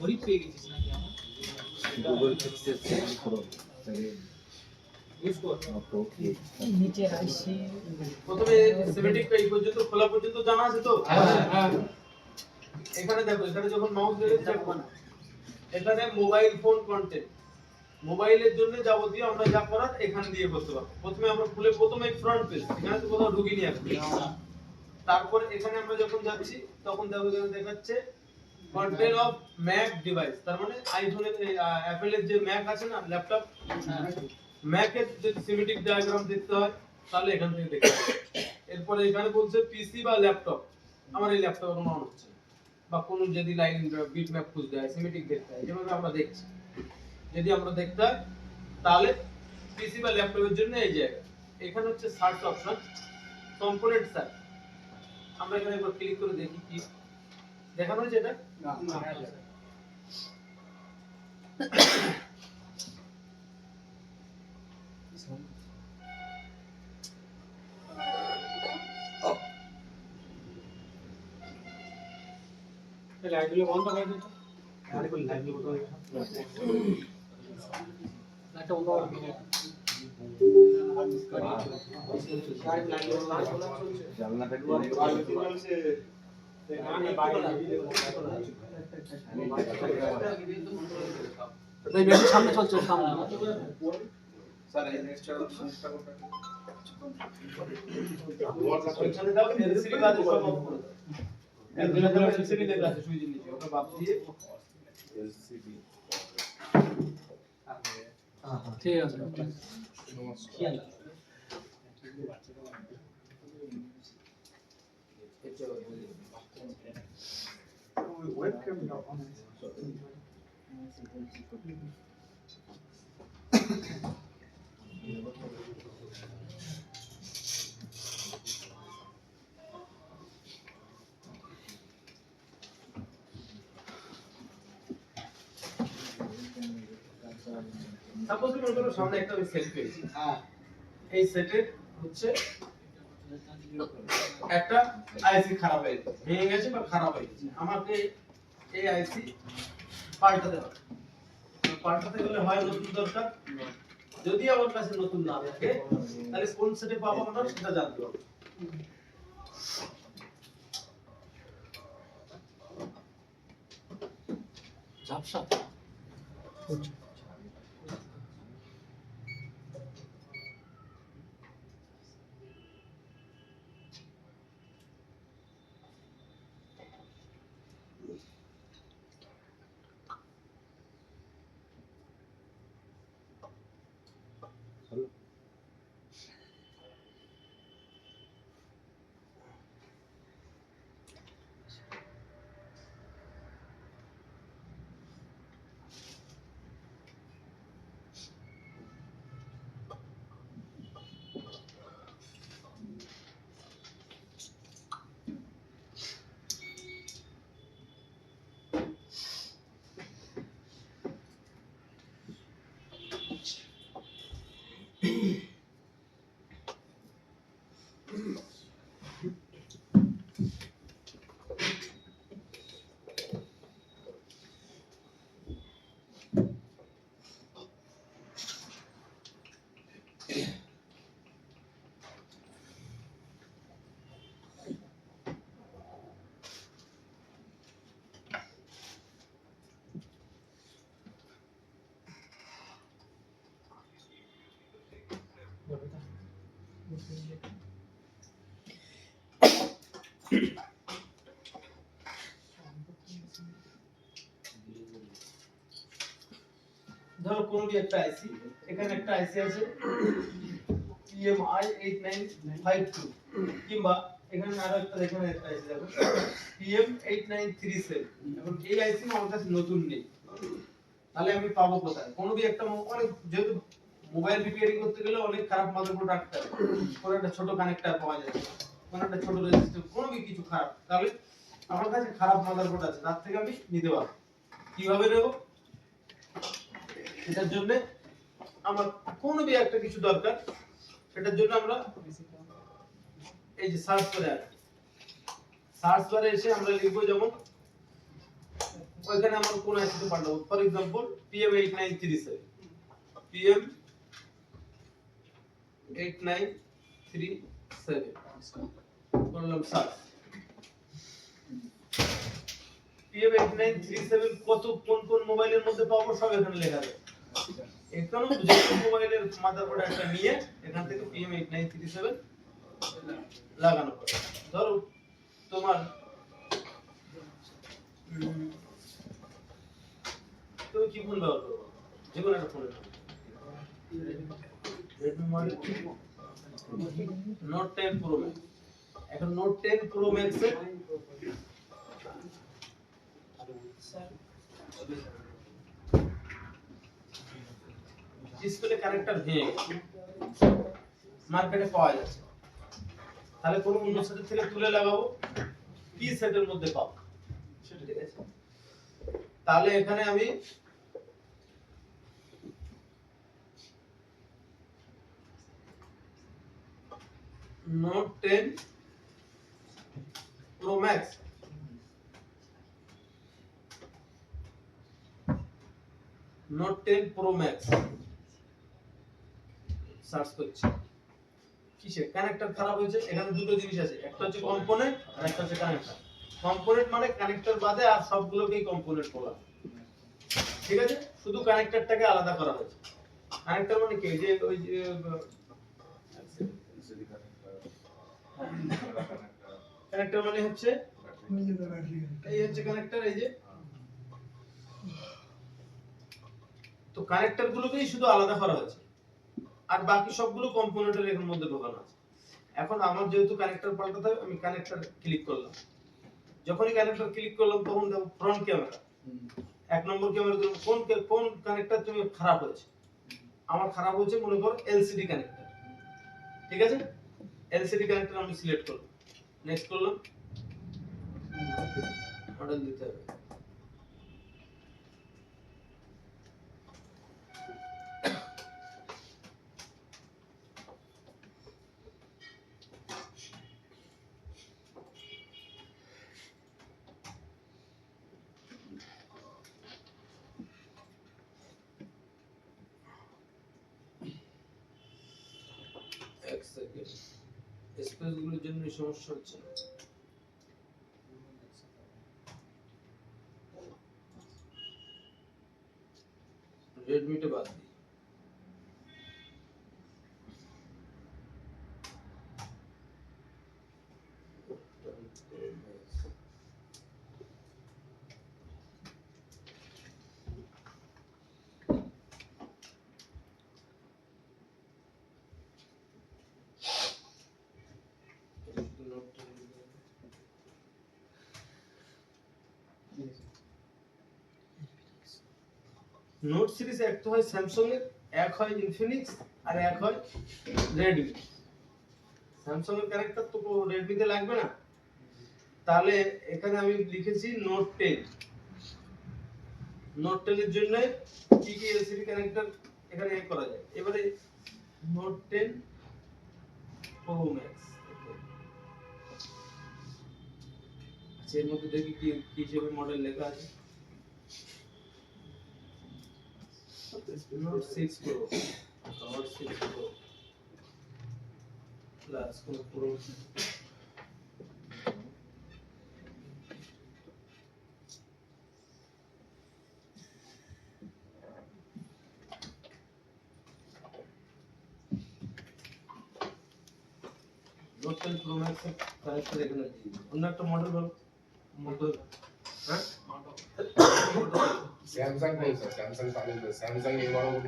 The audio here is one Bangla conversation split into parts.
গরিব পেয়ে গেছিস নাকি আমার গুগল পিক্সেল 7 প্রো নিচে আইসি প্রথমে সিমেটিক এই পর্যন্ত খোলা পর্যন্ত জানা আছে তো? হ্যাঁ এখানে দেখো, এখানে যখন মাউস ধরে দেখো না, এখানে মোবাইল ফোন কন্টেন্ট, মোবাইলের জন্য যাবতীয় আমরা যা করার এখান দিয়ে করতে পারবো। প্রথমে আমরা খুলে প্রথমে ফ্রন্ট পেজ, এখানে তো কোথাও ঢুকিনি এখন। তারপর এখানে আমরা যখন যাচ্ছি তখন দেখো এখানে দেখাচ্ছে কন্ট্রোল অফ ম্যাক ডিভাইস, তার মানে আইফোনের অ্যাপলের যে ম্যাক আছে না ল্যাপটপ, ম্যাকের যে সিমেটিক ডায়াগ্রাম দেখতে হয় তাহলে এখান থেকে দেখতে হবে। এরপরে এখানে বলছে পিসি বা ল্যাপটপ, আমার এই ল্যাপটপ এখন অন হচ্ছে বা কোন যদি লাইন বিট ম্যাপ খুঁজতে হয় সিমেটিক দেখতে হয়, যেভাবে আমরা দেখছি যদি আমরা দেখতে হয় তাহলে পিসি বা ল্যাপটপের জন্য এই জায়গা। এখানে হচ্ছে সার্চ অপশন, কম্পোনেন্ট সার্চ, আমরা এখানে একবার ক্লিক করে দেখি কি দেখানো হয়েছে এটা না। লাইটগুলো বন্ধ করে দিন, আরে কোন লাইন বলতো লাইটটা বন্ধ করে দিন। জানলাটা চলছে এই বেশি সামনে চলছে সামনে স্যার এই নেক্সট অপশনটা কোনটা ওখানে দাও এলসিডি কাজ সব অফ করে দাও। একদিনে দাও এলসিডি লেখা আছে সুইচের নিচে, ওটা বাদ দিয়ে এলসিডি ঠিক আছে খেয়াল ওয়েবক্যামটা অন আছে। সাপোজ মনে করো সামনে একটা সেট পেয়েছি, এই সেটের হচ্ছে একটা আইসি খারাপ হয়ে গেছে, ভেঙে গেছে বা খারাপ হয়ে গেছে, আমাকে এই আইসি পাল্টাতে হবে। পাল্টাতে গেলে হয় নতুন দরকার, যদি আমার কাছে নতুন না থাকে তাহলে কোন সেটে পাবো আমরা সেটা জানতে হবে। ঝাপসা ধরো কোনো একটা আইসি, এখানে একটা আইসি আছে PMI 8952 কিংবা এখানে আরো একটা এখানে একটা আইসি দেখো PM 8937। এখন এই আইসি আমার কাছে নতুন নেই, তাহলে আমি পাবো কোথায়? কোনো একটা অনেক, যেহেতু মোবাইল রিপেয়ারিং করতে গেলে অনেক খারাপ মাদারবোর্ড রাখতে হয়, কোনো একটা ছোট কানেক্টর পাওয়া যায়, কোনো একটা ছোট রেজিস্টার, কোনো কিছু খারাপ, তাহলে আমার কাছে খারাপ মাদারবোর্ড আছে, তার থেকে আমি নিতে পারবো। কিভাবে নেব? এটার জন্য আমার কোনো একটা কিছু দরকার, সেটার জন্য আমরা এই যে সার্চ বারে আসবে, সার্চ বারে এসে আমরা লিখবো যেমন ওইখানে আমার কোন আইসিতে পাঠাবো, ফর এক্সাম্পল PM8937, PM8937 করলাম সার্চ। PM8937 কত কোন কোন মোবাইলের মধ্যে পাবো সব এখানে লেখা আছে। এখানে যে মোবাইলের মাদারবোর্ড একটা নিয়ে এখান থেকে PM8937 লাগানো হবে। ধরো তোমার তুমি কি ফোন ব্যবহার করো, যে কোনো একটা ফোনের Redmi model Note 10 Pro Max। এখন Note 10 Pro Max এর ডিসপ্লে কানেক্টর ভেঙে গেছে, মার্কেটে পাওয়া যাচ্ছে, তাহলে কোন অন্য সেটের থেকে তুলে লাগাবো, কি সেটের মধ্যে পাবো সেটা, ঠিক আছে। তাহলে এখানে আমি Note 10 Pro Max Note 10 Pro Max search করছি, কিসে কানেক্টর খারাপ হয়েছে। এখানে দুটো জিনিস আছে, একটা হচ্ছে কম্পোনেন্ট আর একটা হচ্ছে কানেক্টর। কম্পোনেন্ট মানে কানেক্টর বাদে আর সবগুলোকেই কম্পোনেন্ট বলা, ঠিক আছে। শুধু কানেক্টরটাকে আলাদা করা হয়েছে। কানেক্টর মানে কি, যে ওই যে কানেক্টর মানে হচ্ছে এই হচ্ছে কানেক্টর, এই যে। তো কানেক্টর গুলোকেই শুধু আলাদা করা হয়েছে, আর বাকি সবগুলো কম্পোনেন্টের এর মধ্যে ঢোকানো আছে। এখন আমার যেহেতু কানেক্টর পাল্টাতে হবে, আমি কানেক্টর ক্লিক করলাম। যখনই কানেক্টর ক্লিক করলাম তখন দেখো ফ্রন্ট ক্যামেরা, এক নম্বর ক্যামেরা কোন কানেক্টর তুমি খারাপ হয়েছে। আমার খারাপ হয়েছে মনে করো এলসিডি কানেক্টর, ঠিক আছে। এলসিডি কানেক্টর আমি সিলেক্ট করলাম, নেক্সট করলাম, মডেল দিতে হবে। এক সেকেন্ড, স্পেস গুলোর জন্য সমস্যা হচ্ছে। রেডমিটা বাদ দিই। নোট সিরিজ এক তো হয় স্যামসাং এর, এক হয় ইনফিনিক্স, আর এক হয় রেডমি। স্যামসাং এর ক্যারেক্টার তো রেডমি তে লাগবে না, তাহলে এখানে আমি লিখেছি নোট 10। নোট 10 এর জন্য কি কি এলসিডি কানেক্টর এখানে এড করা যায়। এবারে নোট 10 Pro Max, আচ্ছা এর মধ্যে দেখি কি কি হিসেবে মডেল লেখা আছে। Note 6 Pro, Note 6 Pro Plus Pro। Note 10 Pro Max এর কানেক্টর এখানে দিই, অন্য একটা মডেল বল, মডেল হ্যাঁ सैमसंग कौन सा सैमसंग पैनल पे सैमसंग A12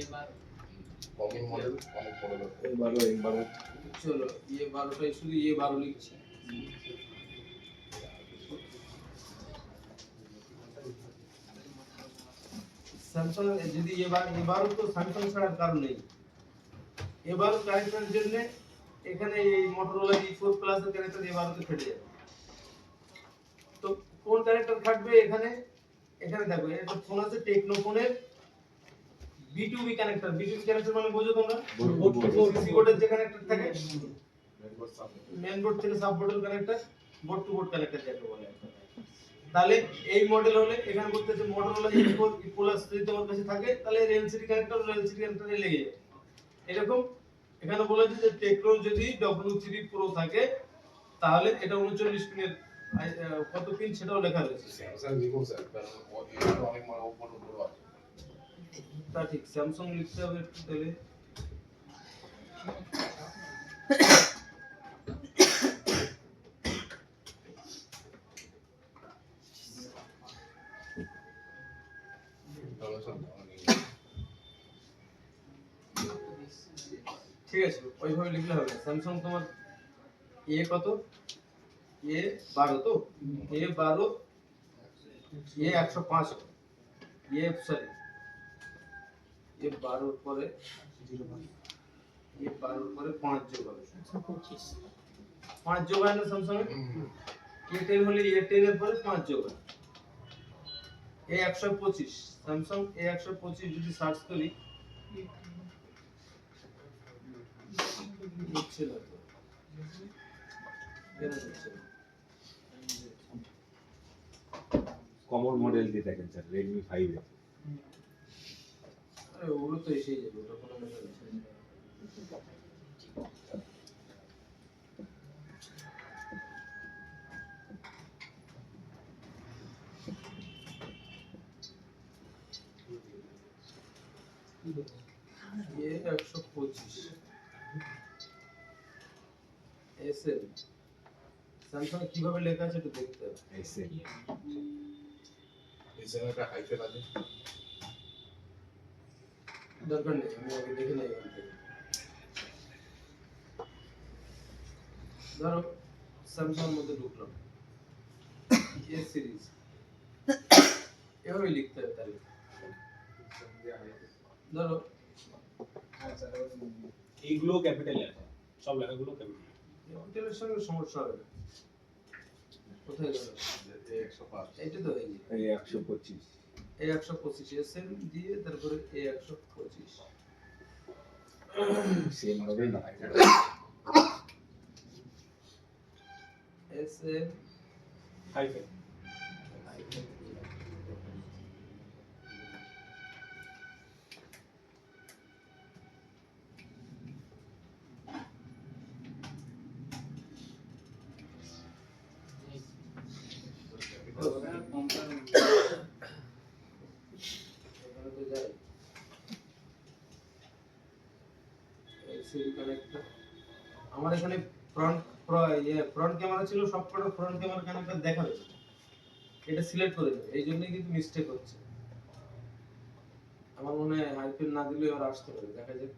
এবার कॉमन मॉडल चलो ये 12 টা শুধু ये 12 লিখছি। স্যামসাং যদি ये 12 তো স্যামসাং ছাড়ার কারণ নেই। ये 12 কানেক্টরের জন্য এখানে এই মোটরোলা E4 প্লাস এর কানেক্টর ये 12 তে ফেটে যাবে। তো কোন কানেক্টর থাকবে এখানে, এখানে দেখো একটা ফোন আছে টেকনো ফোনের B2B কানেক্টর। B2B কানেক্টর মানে বুঝো তোমরা, সিসি কোডের যে কানেক্টর থাকে মেন বোর্ড থেকে সাব বোর্ডের connector, board to board connector যাকে বলে। তাহলে এই মডেল হলে এখানে বলতেছে মোটরোলা E4 প্লাস যদি তোমার কাছে থাকে তাহলে এলসিডি কানেক্টরে লেগে যাবে। এরকম এখানে বলেছে যে টেকনো যদি W3 প্রো থাকে তাহলে এটা 39 পিনের কত পিন সেটাও লেখা রয়েছে। স্যামসাং লিখুন স্যার, কারণ এটা অনেক বড় বড় আছে। তা ঠিক, স্যামসাং লিখতে হবে একটু তাহলে। তাহলে স্যার অনেক ঠিক আছে, ওইভাবে লিখলে হবে। স্যামসাং তোমার এ কত, এ 12 তো, এ 12, এ 105, এ সরি এ 12 পরে 5 যোগ হবে, 5 যোগ হয় না স্যামসাং এ। এ 10 হলে এ 10 এর পরে 5 যোগ হয়, এ 125। স্যামসাং এ 125 যদি সার্চ করি হচ্ছে না তো, কেন হচ্ছে না? কমন মডেল দিয়ে দেখেন স্যার, রেডমি 5 এ। আরে ওগুলো তো এসেই যাবে, ওটা কোনো ব্যাপার না। ये 125 এসএল স্যামসাং কিভাবে লেখা আছে একটু দেখতে হবে। এসে এই জায়গাটা হাইফেন আছে। দরকার নেই, আমি আগে দেখে নেই এখান থেকে। ধরো স্যামসাং এর মধ্যে ঢুকলাম, এ সিরিজ এভাবে লিখতে হবে। তাহলে ধরো এইগুলো ক্যাপিটাল লেখা, সব লেখাগুলো ক্যাপিটাল। হোটেলের সঙ্গে সমস্যা হবে না। কোথায় গেল? এইটা তো এই যে এই 125 এ 125 এসএম দিয়ে তারপরে এ 125 সেম হবে না। এসএম হাইফেন আমার এখানে ফ্রন্ট ক্যামেরা ছিল, সবকটা ফ্রন্ট ক্যামেরা কানেক্টর দেখাবে, এটা সিলেক্ট করে দেবে, এই জন্যই কিন্তু মিস্টেক হচ্ছে। আমার মনে হয় হাইফেন না দিলে আর আসতে পারে, দেখা যাক।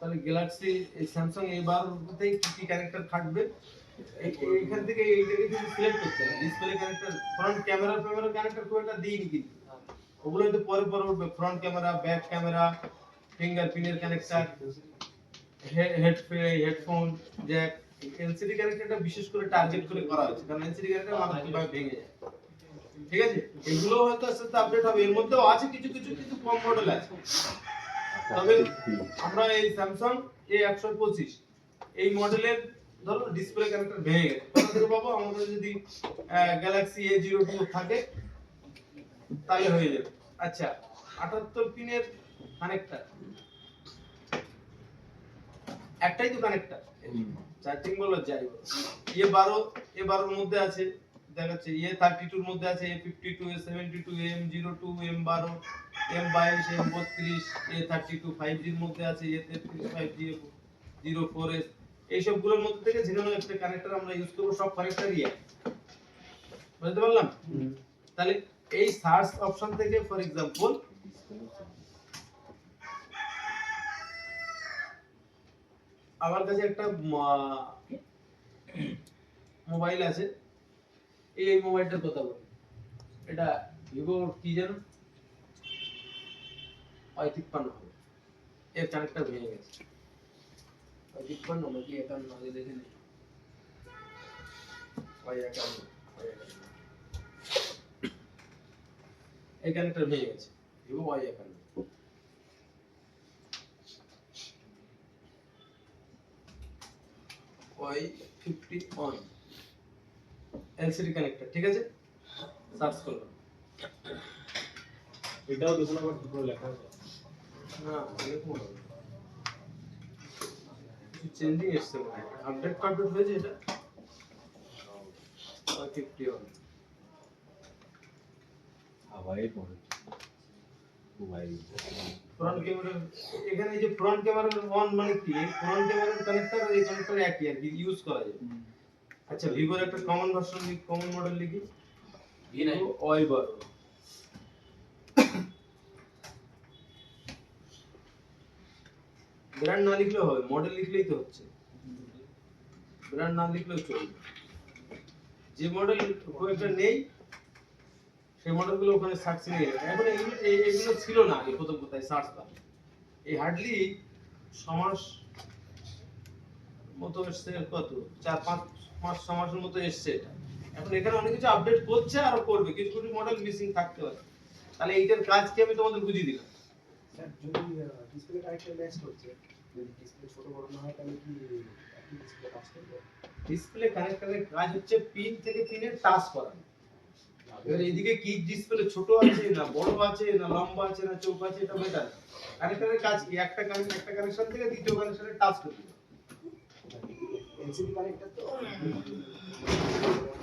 তাহলে গ্যালাক্সি এই স্যামসাং এবারতে কি কি কানেক্টর থাকবে এইখান থেকে এইটাকে কিন্তু সিলেক্ট করতে হবে। Display connector, front camera connector খুব একটা দিইনি কিন্তু, ওগুলো হয়তো পরে পরে উঠবে। ফ্রন্ট ক্যামেরা, ব্যাক ক্যামেরা, ফিঙ্গারপ্রিন্টের কানেক্টর, হেডফোন জ্যাক, এলসিডি কানেক্টরটা বিশেষ করে টার্গেট করে করা হয়েছে, কারণ এলসিডি কানেক্টর মারাত্মকভাবে ভেঙে যায়। ঠিক আছে, এগুলো হয়তো আস্তে আস্তে আপডেট হবে। এর মধ্যেও আছে কিছু কিছু কিন্তু কম মডেল আছে। তবে আমরা এই স্যামসাং A125 এই মডেলের ধরো ডিসপ্লে কানেক্টর ভেঙে গেছে, কোথা থেকে পাবো? আমাদের যদি গ্যালাক্সি A02 থাকে তাহলে হয়ে যাবে। আচ্ছা, 78 পিনের কানেক্টর, একটাই তো কানেক্টর, চার্জিং বলো যাই বলো। A12 এর মধ্যে আছে, দেখাচ্ছে A32 এর মধ্যে আছে, A52, A72, M02, M12, M22, M32, A32 5G এর মধ্যে আছে, A33 5G, A04s, এই সবগুলোর মধ্যে থেকে যে কোনো একটা কানেক্টর আমরা ইউজ করব, সব কানেক্টরই এক। বুঝতে পারলাম? তাহলে এই সার্চ অপশন থেকে ফর এক্সাম্পল আমার কাছে একটা মোবাইল আছে, এই মোবাইলটার কথা বলি, এটা ভিভো কি জানো Y53 হবে, এর কানেক্টর ভেঙে গেছে। Y53 নাকি 51 আগে দেখে নেই, এই কানেক্টর ভেঙে গেছে Vivo Y51 Y51 LCD connector, ঠিক আছে, সার্চ করো। এটাও দেখুন আবার কি করে লেখা আছে। না এরকম হবে না। কিছু চেঞ্জিং এসছে মনে হয়, আপডেট হয়েছে এটা Y51 হাওয়াই মডেল মোবাইল ফ্রন্ট ক্যামেরা। এখানে এই যে ফ্রন্ট ক্যামেরার অন মানে কি, ফ্রন্ট ক্যামেরার কানেক্টর আর এই কানেক্টর একই আর কি, ইউজ করা যায়। আচ্ছা ভিভোর একটা কমন ভার্সন লিখি, কমন মডেল লিখি V9 Y12। ব্র্যান্ড না লিখলেও হবে, মডেল লিখলেই তো হচ্ছে, ব্র্যান্ড না লিখলেও চলবে। যে মডেল খুব একটা নেই সেই মডেলগুলো ওখানে সার্চ নিয়ে যাবে। এখন এগুলো ছিল না আগে, প্রথম কোথায় সার্চ দাও, এই হার্ডলি সমাস মতো এসছে, কত 4-5 মাস 6 মাসের মতো এসছে এটা। এখন এখানে অনেক কিছু আপডেট করছে আর করবে, কিছু কিছু মডেল মিসিং থাকতে পারে। তাহলে এইটার কাজ কি আমি তোমাদের বুঝিয়ে দিলাম। স্যার যদি ডিসপ্লে কানেক্টর ম্যাচ করছে, যদি ডিসপ্লে ছোট বড় না হয় তাহলে কি একই ডিসপ্লে কাজ করবে? ডিসপ্লে কানেক্টরের কাজ হচ্ছে পিন থেকে পিনের টাচ করানো। এবার এইদিকে কি ডিসপ্লে ছোট আছে না বড় আছে না লম্বা আছে না চৌক আছে, এটা ম্যাটার। কানেক্টরের কাজ কি, একটা কানেকশন থেকে দ্বিতীয় কানেকশনে টাচ করতে হবে। এলসিডি কানেক্টর তো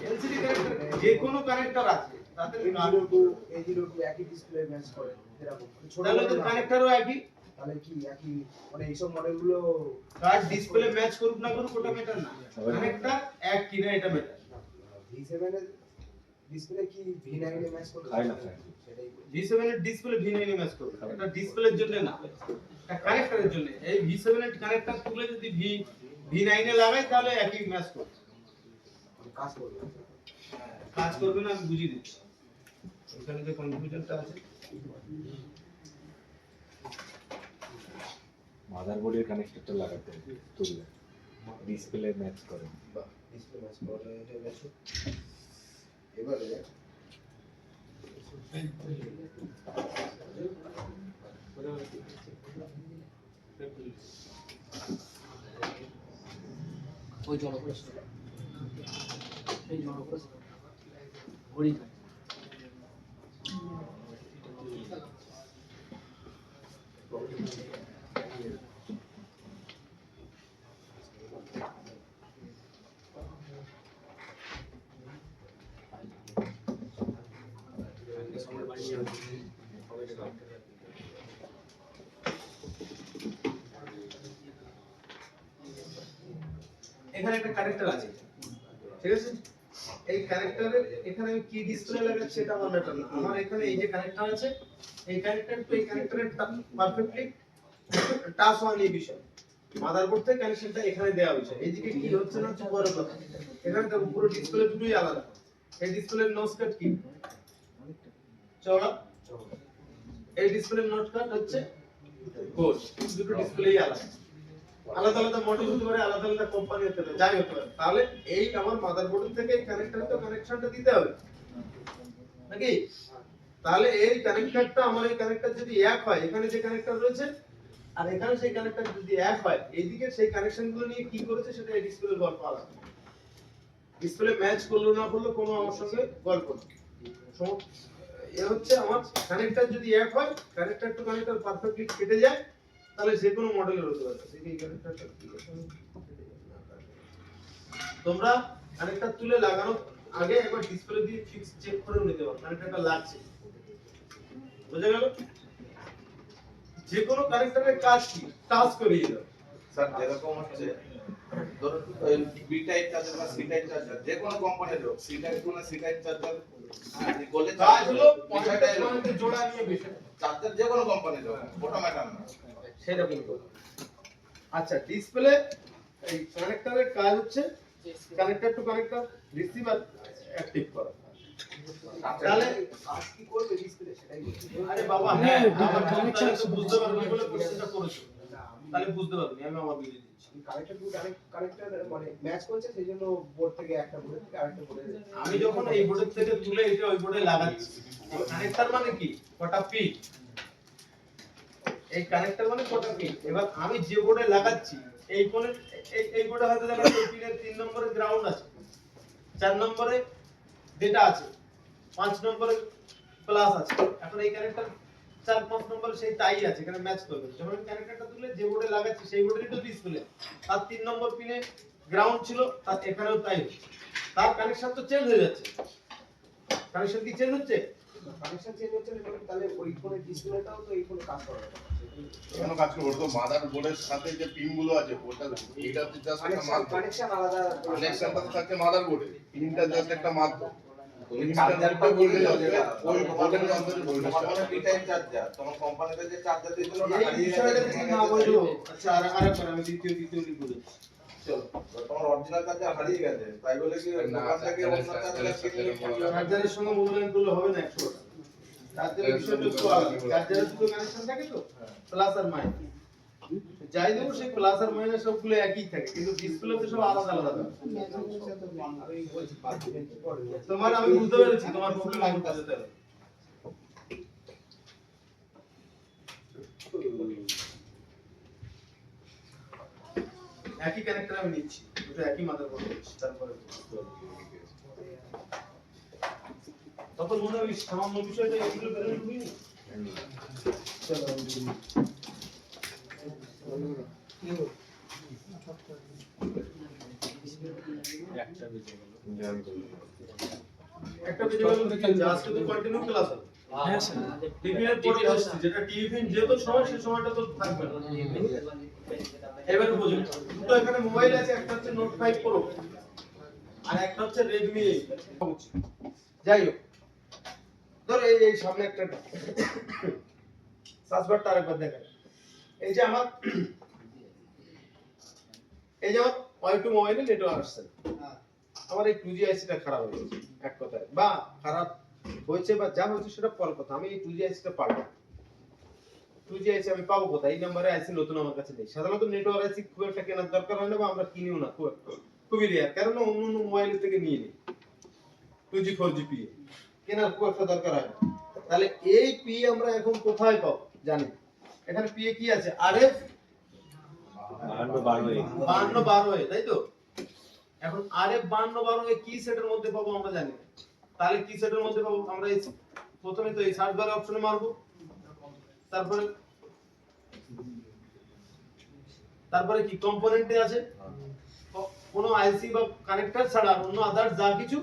এলসিডি কানেক্টর যে কোনো কানেক্টর আছে তাদের A02 একই ডিসপ্লে ম্যাচ করে এরকম ছোট তাহলে তো বড় না। কানেক্টরও একই, তাহলে কি একই মানে এইসব মডেলগুলো কার ডিসপ্লে ম্যাচ করুক না করুক ওটা ম্যাটার না, কানেক্টর এক কিনা এটা ম্যাটার। V7 এর ডিসপ্লে কি V9 এ ম্যাচ করবে? হয় না স্যার। সেটাই V7 এর ডিসপ্লে V9 এ ম্যাচ করবে, এটা ডিসপ্লের জন্য না, এটা কানেক্টরের জন্য। এই V7 এর কানেক্টর তুলে যদি V9 এ লাগাই তাহলে একই ম্যাচ করবে, কাজ করবে। কাজ করবে না, আমি বুঝিয়ে দিচ্ছি। এখানে যে কনফিউশনটা আছে, মাদারবোর্ডের কানেক্টরটা লাগাতে হবে তুললে ডিসপ্লে ম্যাচ করে। বাহ, ডিসপ্লে ম্যাচ করে এটা ম্যাচ। এবারে ওই জনপ্রশ্ন এই জনপ্রশ্ন ঘড়ি না এখানে একটা কানেক্টর আছে, ঠিক আছে। এই কানেক্টরের এখানে আমি কি ডিসপ্লে লাগাচ্ছি সেটা আমার ম্যাটার না, আমার এখানে এই যে কানেক্টর আছে, এই কানেক্টর তো এই কানেক্টরের পারফেক্টলি টাচ হওয়া নিয়ে বিষয়। মাদারবোর্ড থেকে কানেকশনটা এখানে দেওয়া হয়েছে, এইদিকে কি হচ্ছে না হচ্ছে বড় কথা। এখানে তো পুরো ডিসপ্লে দুটোই আলাদা। এই ডিসপ্লের নোজ কাট কি চওড়া, এই ডিসপ্লের নোজ কাট হচ্ছে গোল, দুটো ডিসপ্লেই আলাদা। আলাদা আলাদা মডেল হতে পারে, আলাদা আলাদা কোম্পানি হতে পারে, যাই হতে পারে। তাহলে এই আমার মাদারবোর্ড থেকে এই কানেক্টরে তো কানেকশনটা দিতে হবে নাকি? তাহলে এই কানেক্টরটা আমার এই কানেক্টর যদি এক হয়, এখানে যে কানেক্টর রয়েছে আর এখানে সেই কানেক্টর যদি এক হয়, এইদিকে সেই কানেকশনগুলো নিয়ে কি করেছে সেটা এই ডিসপ্লের গল্প আলাদা। ডিসপ্লে ম্যাচ করলো না করলো কোনো আমার সঙ্গে গল্প না। এ হচ্ছে আমার কানেক্টর যদি এক হয়, কানেক্টর টু কানেক্টর পারফেক্টলি কেটে যায়, তাহলে যে কোনো মডেলের হতে পারে। এই কানেক্টরটা তোমরা কানেক্টর তুলে লাগানো আগে একবার ডিসপ্লে দিয়ে ফিক্স চেক করে নিতে পারো কানেক্টরটা লাগছে, বুঝা গেল? যে কোনো কানেক্টরের কাজ কি, টাচ করিয়ে দাও। স্যার যেরকম হচ্ছে ধরুন বি টাইপ চার্জার বা সি টাইপ চার্জার যে কোনো কোম্পানির হোক, সি টাইপ কোন সি টাইপ চার্জার করলে কাজ হলো পয়েন্টে জোড়া নিয়ে বিষয়, চার্জার যে কোনো কোম্পানির হোক, ওটা ম্যাটার না। সেরকম করে। আচ্ছা ডিসপ্লে এই কানেক্টরের কাজ হচ্ছে connector to connector receiver active করা। তাহলে কাজ কি করবে ডিসপ্লে সেটাই বলছি। আরে বাবা হ্যাঁ, আমার কানেকশন তো বুঝতে পারবে বলে কোশ্চেনটা করেছো। না, আমি তাহলে বুঝতে পারবেন আমি আমার বুঝিয়ে দিচ্ছি। কানেক্টর টু কানেক্টর মানে ম্যাচ করছে সেই জন্য বোর্ড থেকে একটা বোর্ড থেকে আরেকটা বোর্ডে আমি যখন এই বোর্ডের থেকে তুলে এটা ওই বোর্ডে লাগাচ্ছি, কানেক্টর মানে কি কটা পিন, এই কানেক্টর মানে কটা পিন। এবার আমি যে বোর্ডে লাগাচ্ছি এই কোণে এই বোর্ডে হয়তো দেখা যাচ্ছে পিনের 3 নম্বরে গ্রাউন্ড আছে, 4 নম্বরে ডেটা আছে, 5 নম্বরে প্লাস আছে। এখন এই কানেক্টর 4-5 নম্বরে সেই তাই আছে, এখানে ম্যাচ করবে। যখন আমি কানেক্টরটা তুলে যে বোর্ডে লাগাচ্ছি সেই বোর্ডেরই তো ডিসপ্লে, তার 3 নম্বর পিনে গ্রাউন্ড ছিল, তার এখানেও তাই হচ্ছে। তার কানেকশন তো চেঞ্জ হয়ে যাচ্ছে। কানেকশন কি চেঞ্জ হচ্ছে? কানেকশন চেঞ্জ হচ্ছে না, মানে তাহলে ওই ফোনের ডিসপ্লেটাও তো এই ফোনে কাজ করে না। কেন কাজ করবো? ওটা তো মাদার বোর্ডের সাথে যে পিন গুলো আছে ওটা এটা হচ্ছে জাস্ট একটা মাধ্যম। কানেকশন আলাদা, কানেকশনটা তো থাকছে মাদার বোর্ডে, পিনটা জাস্ট একটা মাধ্যম। তুমি চার্জারটা বললে ওই বোর্ডের মধ্যে তোমার বি টাইপ চার্জার, তোমার কোম্পানিতে যে চার্জার দিয়েছিল না এই হারিয়ে বিষয়টা গেছে, তুমি না বলছো। আচ্ছা আরেকবার আমি দ্বিতীয় লিখব। চলো তোমার অরিজিনাল চার্জার হারিয়ে গেছে তাই বলে কি দোকান থেকে অন্য চার্জার কিনে নিয়ে চার্জারের সঙ্গে মূল্যায়ন করলে হবে না 100 টাকা। চার্জারের বিষয়টা একটু আলাদা। চার্জারের দুটো কানেকশন থাকে তো, প্লাস আর মাইনাস। যাই দেবো সেই প্লাস আর মাইনাস সবগুলো একই থাকে, কিন্তু ডিসপ্লেতে সব আলাদা আলাদা থাকে। তোমার আমি বুঝতে পেরেছি তোমার পক্ষে লাইন কাজে দেবে। একই কানেক্টর আমি নিচ্ছি, দুটো একই মাদারবোর্ড নিচ্ছি, তারপরে তখন মনে হয় সামান্য বিষয়টা এগুলো বেরোনো বুঝিনি। চলো একটা বেজে গেল যে আজকে তো কন্টিনিউ ক্লাস হবে। হ্যাঁ স্যার। টিফিনের পরে বসছি, যেটা টিফিন যেহেতু সময় সেই সময়টা তো থাকবে না। এবার বুঝুন, দুটো এখানে মোবাইল আছে, একটা হচ্ছে নোট 5 প্রো আর একটা হচ্ছে রেডমি 8। যাই হোক, ধর এই সামনে একটা সার্চবারটা আরেকবার দেখেন। এই যে আমার ওয়াই2 মোবাইলে নেটওয়ার্ক আসছে, আমার এই 2G আইসিটা খারাপ হয়ে গেছে এক কথায়, বা খারাপ হয়েছে বা যা হয়েছে সেটা পরের কথা। আমি এই 2G আইসিটা পাবো, 2G আইসি আমি পাবো কোথায়? এই নম্বরে আইসি নতুন আমার কাছে নেই। সাধারণত নেটওয়ার্ক আইসি খুব একটা কেনার দরকার হয় না, বা আমরা কিনিও না, খুবই রেয়ার, কারণ অন্য মোবাইলের থেকে নিয়ে নিই 2G 4G PA কেনার খুব একটা দরকার হয় না। তাহলে এই PA আমরা এখন কোথায় পাবো জানি? এখানে PA কি আছে? RF 5212, তাই তো? এখন RF 5212 কি সেটের মধ্যে পাবো আমরা জানি না। তাহলে কি সেটের মধ্যে পাবো আমরা? এই প্রথমে তো এই সার্চ বারে অপশনে মারবো, তারপরে কি কম্পোনেন্টে আছে কোন আইসি বা কানেক্টর ছাড়া অন্য আদার যা কিছু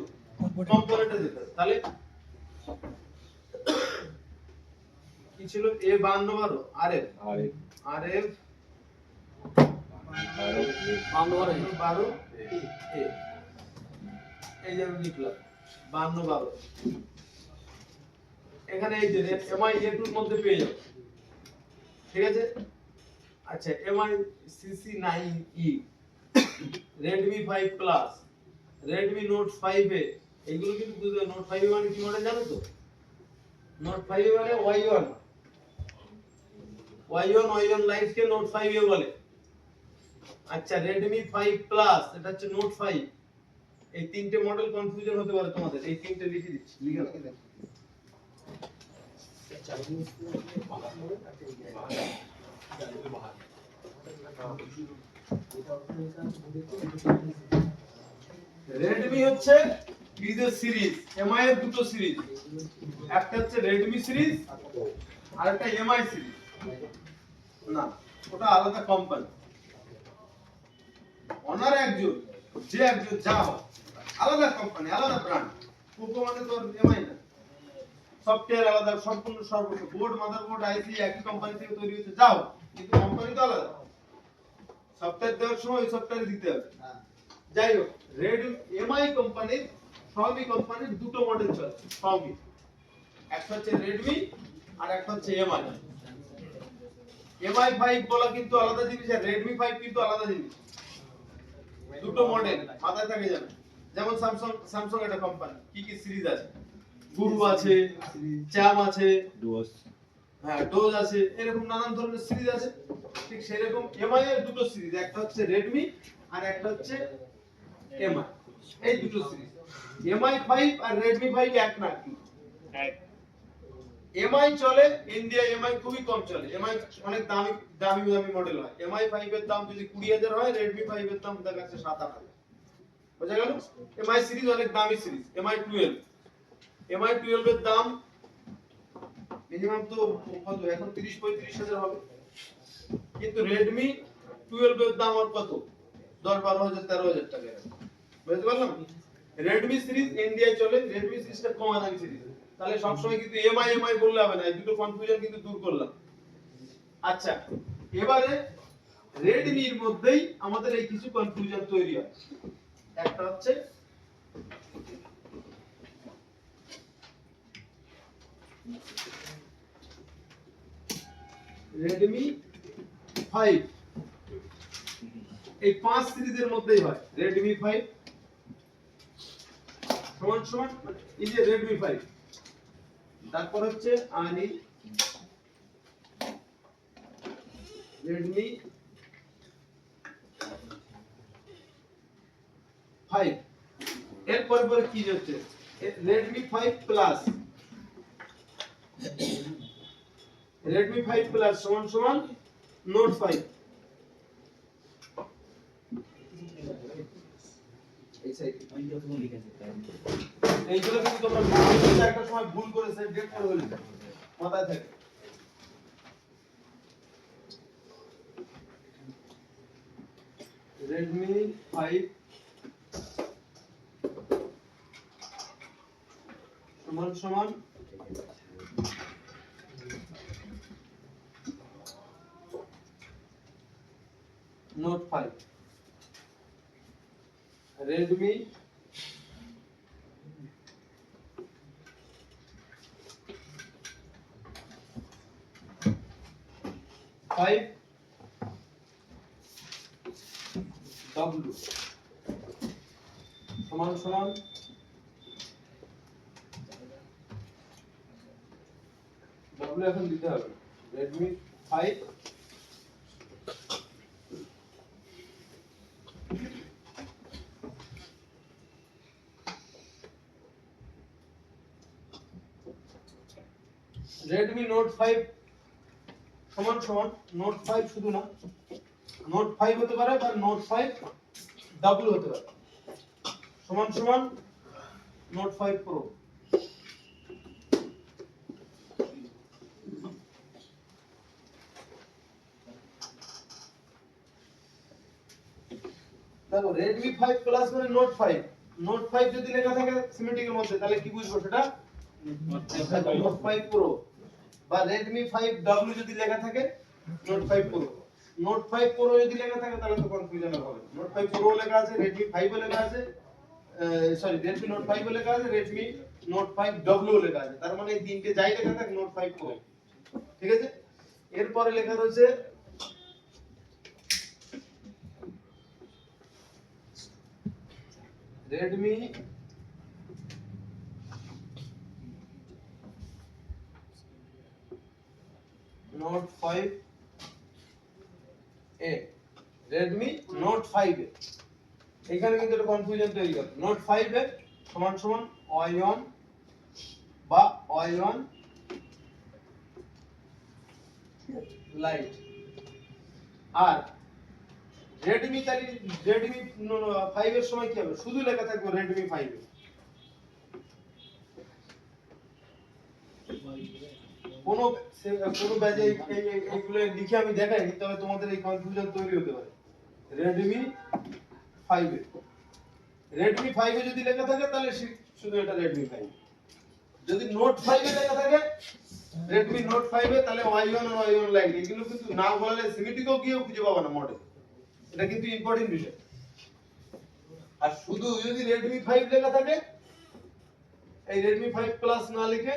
কম্পোনেন্টে দিতে হবে। তাহলে কি ছিল? A5212 RF এই যে আমি লিখলাম 5212। এখানে এই যে MIA2 এর মধ্যে পেয়ে যাবে, ঠিক আছে? আচ্ছা, MICC9E, Redmi 5 Plus, Redmi Note 5A, এগুলো কিন্তু বুঝবে। Note 5A মানে কি মডেল জানো তো? Note 5A মানে Y1 Lite কে Note 5A বলে। আচ্ছা, Redmi 5 Plus এটা হচ্ছে Note 5। এই তিনটে মডেল কনফিউশন হতে পারে তোমাদের, এই তিনটে লিখে দিচ্ছি, লিখে রাখো। Redmi হচ্ছে সিরিজের সিরিজ, MI এর দুটো সিরিজ, একটা হচ্ছে Redmi সিরিজ আর একটা MI সিরিজ। না, ওটা আলাদা কোম্পানি, ওনার একজন, যে একজন যা হোক, আলাদা কোম্পানি, আলাদা ব্র্যান্ড। পোকো মানে তো MI না, সফটওয়্যার আলাদা, সম্পূর্ণ সর্বস্ব, বোর্ড, মাদারবোর্ড, আইসি একই কোম্পানি থেকে তৈরি হয়েছে, যাও, কিন্তু কোম্পানি তো আলাদা। সফটওয়্যার দেওয়ার সময় ওই সফটওয়্যার দিতে হবে। যাই হোক, MI কোম্পানির, Xiaomi কোম্পানির দুটো মডেল চলে Xiaomi, একটা হচ্ছে Redmi আর একটা হচ্ছে MI। MI 5 বলা কিন্তু আলাদা জিনিস, আর Redmi 5 কিন্তু আলাদা জিনিস। দুটো মডেল মাথায় থাকে জানো। যেমন স্যামসাং একটা কোম্পানি, কি কি সিরিজ আছে? গুরু আছে, চ্যাম আছে, হ্যাঁ ডোজ আছে, এরকম নানান ধরনের সিরিজ আছে। ঠিক সেরকম এমআই এর দুটো সিরিজ, একটা হচ্ছে রেডমি আর একটা হচ্ছে এমআই, এই দুটো সিরিজ। এমআই 5 আর রেডমি 5 এক না কিন্তু। এমআই চলে ইন্ডিয়া, এমআই খুবই কম চলে, এমআই অনেক দামি দামি দামি মডেল হয়। এমআই 5 এর দাম যদি 20,000 হয়, রেডমি 5 এর দাম দেখা যাচ্ছে 7-8,000। বুঝা গেল? এমআই সিরিজ অনেক দামি সিরিজ। এমআই 12, এমআই 12 এর দাম মিনিমাম তো কত এখন 30-35,000 হবে, কিন্তু রেডমি 12 এর দাম আর কত 10-12,000-13,000 টাকা। বুঝতে পারলাম? রেডমি সিরিজ ইন্ডিয়ায় চলে, রেডমি সিরিজটা কম দামি সিরিজ। তাহলে সব সময় কিন্তু এমআই এমআই বললে হবে না, এই দুটো কনফিউশন কিন্তু দূর করলাম। আচ্ছা, এবারে রেডমির মধ্যেই আমাদের এই কিছু কনফিউশন তৈরি হয়। একটা হচ্ছে রেডমি 5, এই 5 সিরিজের মধ্যেই হয়। রেডমি 5 সমান সমান এই যে রেডমি 5, তারপর হচ্ছে আনি রেডমি 5, এরপর পরে কি হচ্ছে রেডমি 5 প্লাস, রেডমি 5 প্লাস সমান সমান নোট 5। এইগুলো কিন্তু তোমরা একটা সময় ভুল করে সেট ডেট করে হলো মাথায় থাকে। রেডমি 5 সমান সমান নোট 5, রেডমি 5 W সমান সমান W এখন দিতে হবে রেডমি 5 রেডমি নোট 5 সমান সমান নোট 5 শুধু না, নোট 5 হতে পারে বা নোট 5 ডাবল হতে পারে, সমান সমান নোট 5 প্রো। দেখো রেডমি 5 প্লাস মানে নোট 5, নোট 5 যদি লেখা থাকে সিমেট্রিক এর মধ্যে তাহলে কি বুঝবো সেটা নোট 5 প্রো, বা রেডমি 5W যদি লেখা থাকে নোট 5 প্রো, নোট 5 প্রো যদি লেখা থাকে তাহলে তো কনফিউশন হবে। নোট 5 প্রো লেখা আছে, রেডমি 5 ও লেখা আছে, সরি রেডমি নোট 5 ও লেখা আছে, রেডমি নোট 5W ও লেখা আছে, তার মানে এই তিনটে যাই লেখা থাকে নোট 5 প্রো। ঠিক আছে, এরপরে লেখা রয়েছে Redmi note 5A, Redmi note 5A, এখানে কিন্তু একটা কনফিউশন তৈরি হবে। নোট 5A সমান সমান Y1 বা Y1 লাইট, আর রেডমি তাহলে রেডমি 5 এর সময় কি হবে শুধু লেখা থাকবে রেডমি 5 এ, কোনো ব্যাচে এইগুলো লিখে আমি দেখাইনি, তবে তোমাদের এই কনফিউশন তৈরি হতে পারে। রেডমি 5 এ, রেডমি 5 এ যদি লেখা থাকে তাহলে শুধু এটা রেডমি 5, যদি নোট 5 এ লেখা থাকে রেডমি নোট 5 এ তাহলে Y1 আর Y1 লাইট, এগুলো কিন্তু না বললে সিমিটিকও গিয়েও খুঁজে পাবে না মডেল, এটা কিন্তু ইম্পর্টেন্ট বিষয়। আর শুধু যদি রেডমি 5 লেখা থাকে, এই রেডমি 5 প্লাস না লিখে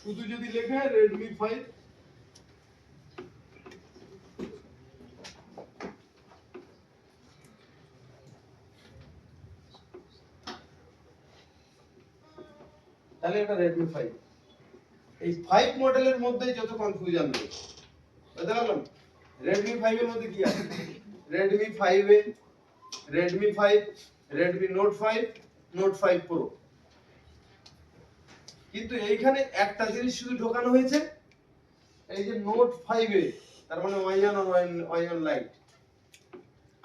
শুধু যদি লেখে রেডমি 5, তাহলে এটা রেডমি 5। এই 5 মডেলের মধ্যে যত কনফিউশন নেই বুঝতে পারলাম। Redmi 5 এর মধ্যে কি আছে? Redmi 5A, Redmi 5, Redmi Note 5, Note 5 Pro। কিন্তু এইখানে একটা জিনিস শুধু ঢোকানো হয়েছে, এই যে Note 5A, তার মানে Y1 আর Y1 Lite।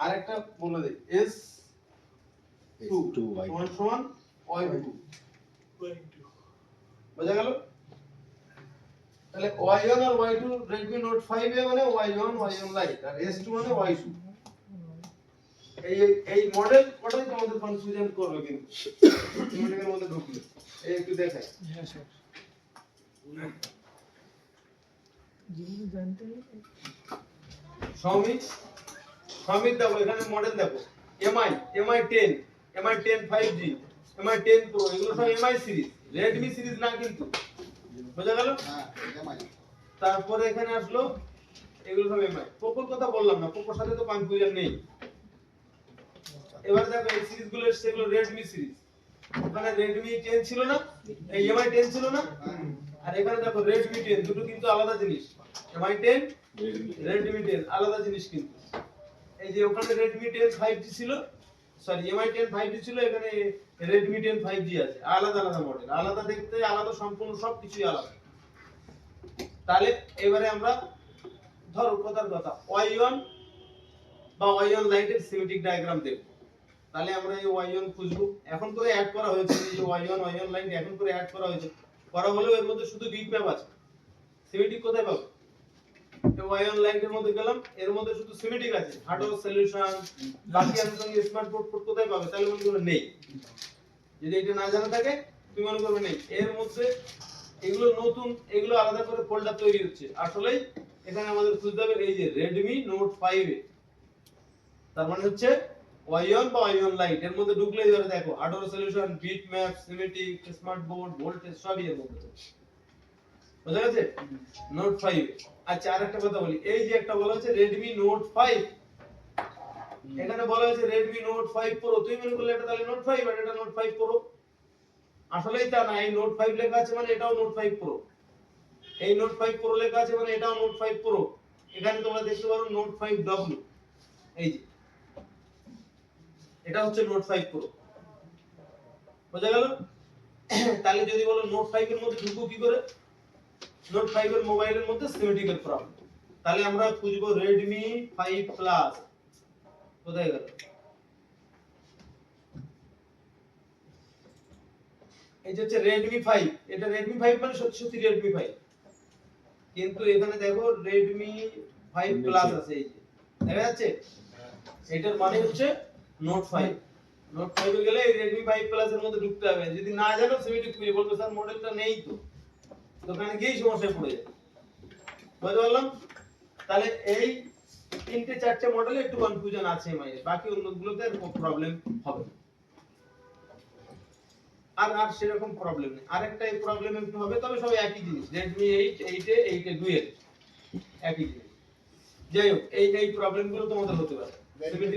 আর একটা বলে দেই, S2 সমান Y2, বোঝা গেল? তাহলে Y1 আর Y2 Redmi Note 5A মানে Y1 Y1 Lite, আর S2 মানে Y2। এই মডেল ওটাই তোমাদের কনফিউশন করবে কিন্তু মডেলের মধ্যে ঢুকলে। এই একটু দেখাই। হ্যাঁ স্যার, যেগুলো জানতে হবে। সমিত দেখো এখানে মডেল দেখো, MI 10, MI 10 5G, MI 10 Pro, এগুলো সব MI সিরিজ, Redmi সিরিজ না কিন্তু, বোঝা গেল? তারপরে এখানে আসলো এগুলো সব MI। পোকোর কথা বললাম না, পোকোর সাথে তো কনফিউশন নেই। এবার দেখো এই সিরিজগুলো এসছে, এগুলো Redmi সিরিজ। ওখানে Redmi 10 ছিল না, এই MI 10 ছিল না, আর এখানে দেখো Redmi 10, দুটো কিন্তু আলাদা জিনিস। MI 10, Redmi 10 আলাদা জিনিস কিন্তু। এই যে ওখানে Redmi 10 5G ছিল, সরি MI 10 5G ছিল, এখানে Redmi 10 5G আছে। আলাদা আলাদা মডেল, আলাদা দেখতে আলাদা, সম্পূর্ণ সবকিছুই আলাদা। তাহলে এবারে আমরা ধরো কথার কথা Y1 বা Y1 Lite এর সিমেট্রিক ডায়াগ্রাম দেখব। তাহলে আমরা এই Y1 খুঁজব, এখন করে অ্যাড করা হয়েছে, এই যে Y1 Y1 Lite এখন করে অ্যাড করা হয়েছে, করা হলেও এর মধ্যে শুধু বিট ম্যাপ আছে। সিমেট্রিক কোথায় পাবো? এই Y1 Lite এর মধ্যে গেলাম, এর মধ্যে শুধু সিমেট্রিক আছে, হার্ডওয়্যার সলিউশন বাকি আছে, সঙ্গে স্মার্ট বোর্ড কোথায় পাবে? তাহলে মনে করবে নেই। যদি এটা না জানা থাকে তুমি মনে করবে নেই। এর মধ্যে এগুলো নতুন, এগুলো আলাদা করে ফোল্ডার তৈরি হচ্ছে। আসলেই এখানে আমাদের খুঁজতে হবে এই যে Redmi Note 5A, তার মানে হচ্ছে Y1 বা Y1 Lite, এর মধ্যে ঢুকলেই ধরে দেখো hardware solution, bit map, symmetric, smart board, voltage সবই এর মধ্যে। বুঝা গেছে? Note 5। আচ্ছা আরেকটা কথা বলি, এই যে একটা বলা হচ্ছে Redmi Note 5, এখানে বলা হয়েছে Redmi Note 5 Pro, তুমি মনে করলে এটা তাহলে Note 5 আর এটা Note 5 Pro। আসলেই তা না, এই Note 5 লেখা আছে মানে এটাও Note 5 Pro, এই Note 5 Pro লেখা আছে মানে এটাও Note 5 Pro। এখানে তোমরা দেখতে পারো Note 5W, এই যে এটা হচ্ছে Note 5 Pro। বোঝা গেল? তাহলে যদি বলো Note 5 এর মধ্যে ঢুকবো কি করে? Note 5 এর মোবাইলের মধ্যে সিমেট্রিক এর প্রবলেম, তাহলে আমরা খুঁজবো Redmi 5 Plus। কোথায় গেল? এই যে হচ্ছে Redmi 5, এটা Redmi 5 মানে সত্যি সত্যি Redmi 5, কিন্তু এখানে দেখো Redmi 5 Plus আছে, এই যে দেখা যাচ্ছে, এটার মানে হচ্ছে Note 5। Note 5 এ গেলে Redmi 5 Plus এর মধ্যে ঢুকতে হবে। যদি না জানো সিমেট্রিক খুঁজে বলবে স্যার মডেলটা নেই তো, দোকানে গিয়েই সমস্যায় পড়ে যাবে। বুঝতে পারলাম? তাহলে এই তিনটে চারটে মডেলে একটু কনফিউশন আছে MI এর, বাকি অন্যগুলোতে এরকম প্রবলেম হবে না। আর সেরকম প্রবলেম নেই। আরেকটা এই প্রবলেম একটু হবে, তবে সব একই জিনিস, Redmi 8, 8A, 8A ডুয়েল একই জিনিস। যাই হোক, এই প্রবলেম গুলো তোমাদের হতে পারে। Redmi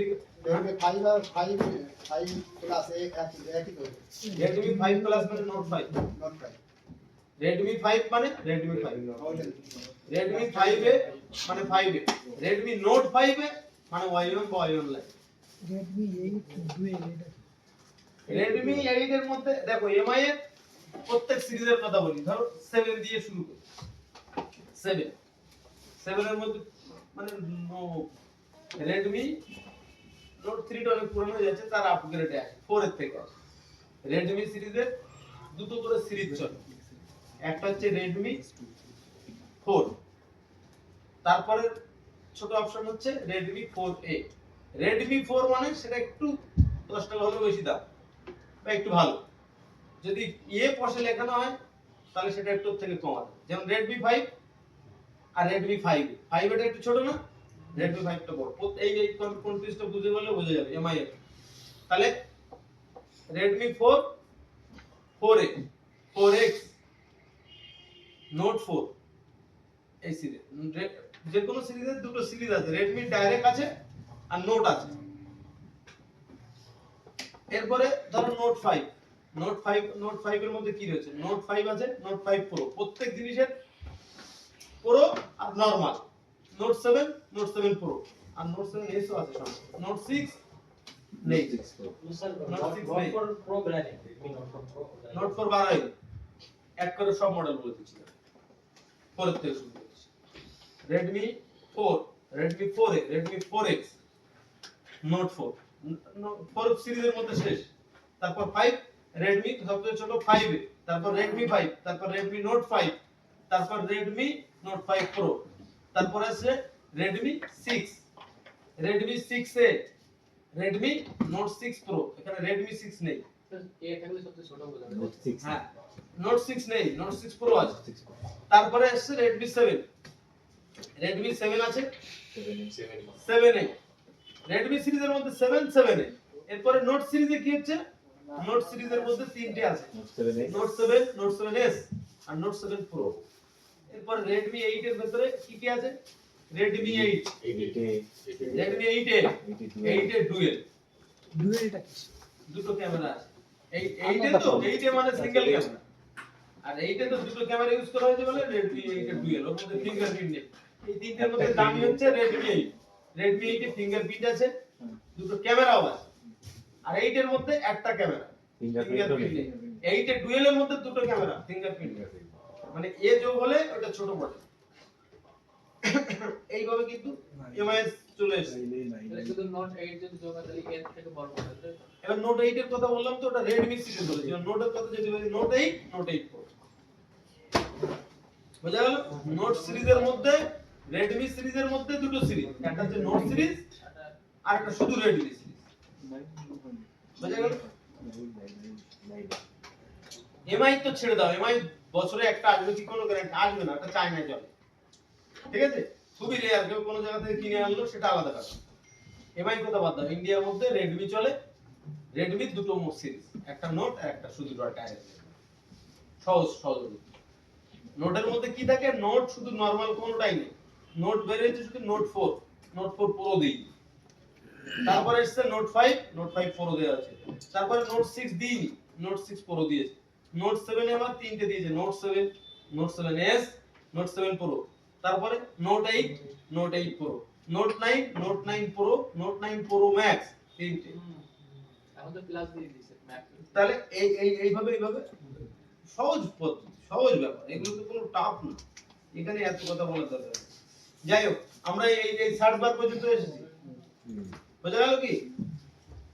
5 আর 5 Plus একই তো। Redmi 5 Plus মানে Note 5, Note 5। Redmi 5 মানে Redmi 5, Redmi 5A মানে 5A, Redmi Note 5A মানে Y1 বা Y1 Lite। Redmi 8 ডুয়েল, এটা Redmi 8 এর মধ্যে দেখো MI এর প্রত্যেক সিরিজের কথা বলি, ধরো 7 দিয়ে শুরু করি। 7 এর মধ্যে মানে Redmi Note 3 টা অনেক পুরনো হয়ে যাচ্ছে, তার আপগ্রেডে আছে 4 এর থেকে আসে। Redmi সিরিজের দুটো করে সিরিজ চলে, একটা হচ্ছে Redmi 4, তারপরে ছোট অপশন হচ্ছে Redmi 4A। Redmi 4 মানে সেটা একটু 10 টাকা হলেও বেশি দাম বা একটু ভালো, যদি পয়সা লেখানো হয় তাহলে সেটা একটু থেকে কম আছে। যেমন Redmi 5 আর Redmi 5, 5 এটা একটু ছোট না, Redmi 5 টা বড়। এই কনফিউজটা বুঝে গেলে বোঝা যাবে MI এর। তাহলে Redmi 4, 4A, 4X, Note 4, এই সিরিজ, যে কোনো সিরিজের দুটো সিরিজ আছে, Redmi ডাইরেক্ট আছে আর Note আছে। এরপরে ধরো Note 5, নোট 5 এর মধ্যে কি রয়েছে? নোট 5 আছে, নোট 5 প্রো, প্রত্যেক জিনিসের প্রো আর নরমাল। নোট 7 প্রো, আর নোট 7 এসও আছে সঙ্গে। নোট 6 নেই, নোট 4 বাড়াই এক করে সব মডেল বলে দিচ্ছি, পরের থেকে শুরু করছি। Redmi 4, Redmi 4A, Redmi 4X, Note 4, 4 সিরিজের মধ্যে শেষ। তারপর 5, Redmi সবচেয়ে ছোট 5A, তারপর Redmi 5, তারপর Redmi Note 5, তারপর Redmi Note 5 Pro, তারপর আছে Redmi 6, Redmi 6A, Redmi Note 6 Pro, এখানে Redmi 6 নেই। এ থাকলে সবচেয়ে ছোট বলে নোট 6 হ্যাঁ, Note 6 নেই, Note 6 Pro আছে। তারপরে আসছে Redmi 7, Redmi 7 আছে, 7A, Redmi সিরিজের মধ্যে 7, 7A। এরপরে নোট সিরিজে কি হচ্ছে? নোট সিরিজের মধ্যে তিনটে আছে, নোট 7 নোট 7, নোট 7S আর নোট 7 Pro। এরপরে Redmi 8 এর ভিতরে কি কি আছে? Redmi 8, Redmi 8A, 8A dual, ডুয়েলটা কি? দুটো ক্যামেরা আছে। 8A তো 8A মানে সিঙ্গেল ক্যামেরা, আর 8A তো দুটো ক্যামেরা ইউজ করা হয়েছে বলে Redmi 8A ডুয়েল, ওর মধ্যে ফিঙ্গারপ্রিন্ট নেই। এই তিনটের মধ্যে দামি হচ্ছে Redmi 8, Redmi 8 এ ফিঙ্গারপ্রিন্ট আছে, দুটো ক্যামেরাও আছে। আর 8 এর মধ্যে একটা ক্যামেরা, ফিঙ্গারপ্রিন্ট নেই। 8 এ ডুয়েলের মধ্যে দুটো ক্যামেরা, ফিঙ্গারপ্রিন্ট। মানে এ যোগ হলে ওটা ছোট মডেল। এইভাবে কিন্তু এমআই চলে এসেছে। এটা শুধু নোট 8 যদি যোগ হয় তাহলে এর থেকে বড় মডেল, তাই তো? এবার নোট 8 এর কথা বললাম তো, ওটা Redmi সিরিজ বলেছি। এবার নোটের কথা যদি বলি, নোট 8, নোট 8 Pro, বোঝা গেল? নোট সিরিজের মধ্যে, Redmi সিরিজের মধ্যে দুটো সিরিজ, একটা হচ্ছে নোট সিরিজ আর একটা শুধু Redmi সিরিজ, বোঝা গেল? এমআই তো ছেড়ে দাও, এমআই বছরে একটা আসবে কি কোনো গ্যারান্টি? আসবে না, এটা চায়নায় চলে, ঠিক আছে? খুবই রেয়ার, কেউ কোনো জায়গা থেকে কিনে আনলো সেটা আলাদা কথা। এমআই কথা বাদ দাও, ইন্ডিয়ার মধ্যে Redmi চলে, Redmi দুটো সিরিজ, একটা নোট আর একটা শুধু টায়ার। সহজ সহজ। নোটের মধ্যে কি থাকে? নোট শুধু নরমাল কোনোটাই নেই, নোট বের হয়েছে শুধু নোট 4, নোট 4 প্রো দিই। তারপরে এসেছে নোট 5, নোট 5 প্রো দেওয়া আছে। তারপরে নোট 6 দিই, নোট 6 প্রো দিয়েছে। নোট 7 এ আবার তিনটে দিয়েছে, note 7, note 7S, note 7 pro. তারপরে note 8, note 8 pro, note 9, note 9 pro, note 9 pro max, তিনটে। এখন তো প্লাস দিয়ে দিয়েছে ম্যাক্স। তাহলে এইভাবে সহজ পদ্ধতি, সহজ ব্যাপার, এগুলো তো কোনো টাফ না, এখানে এত কথা বলার দরকার নেই। যাই হোক, আমরা এই সার্চ বার পর্যন্ত এসেছি, বোঝা গেল কি?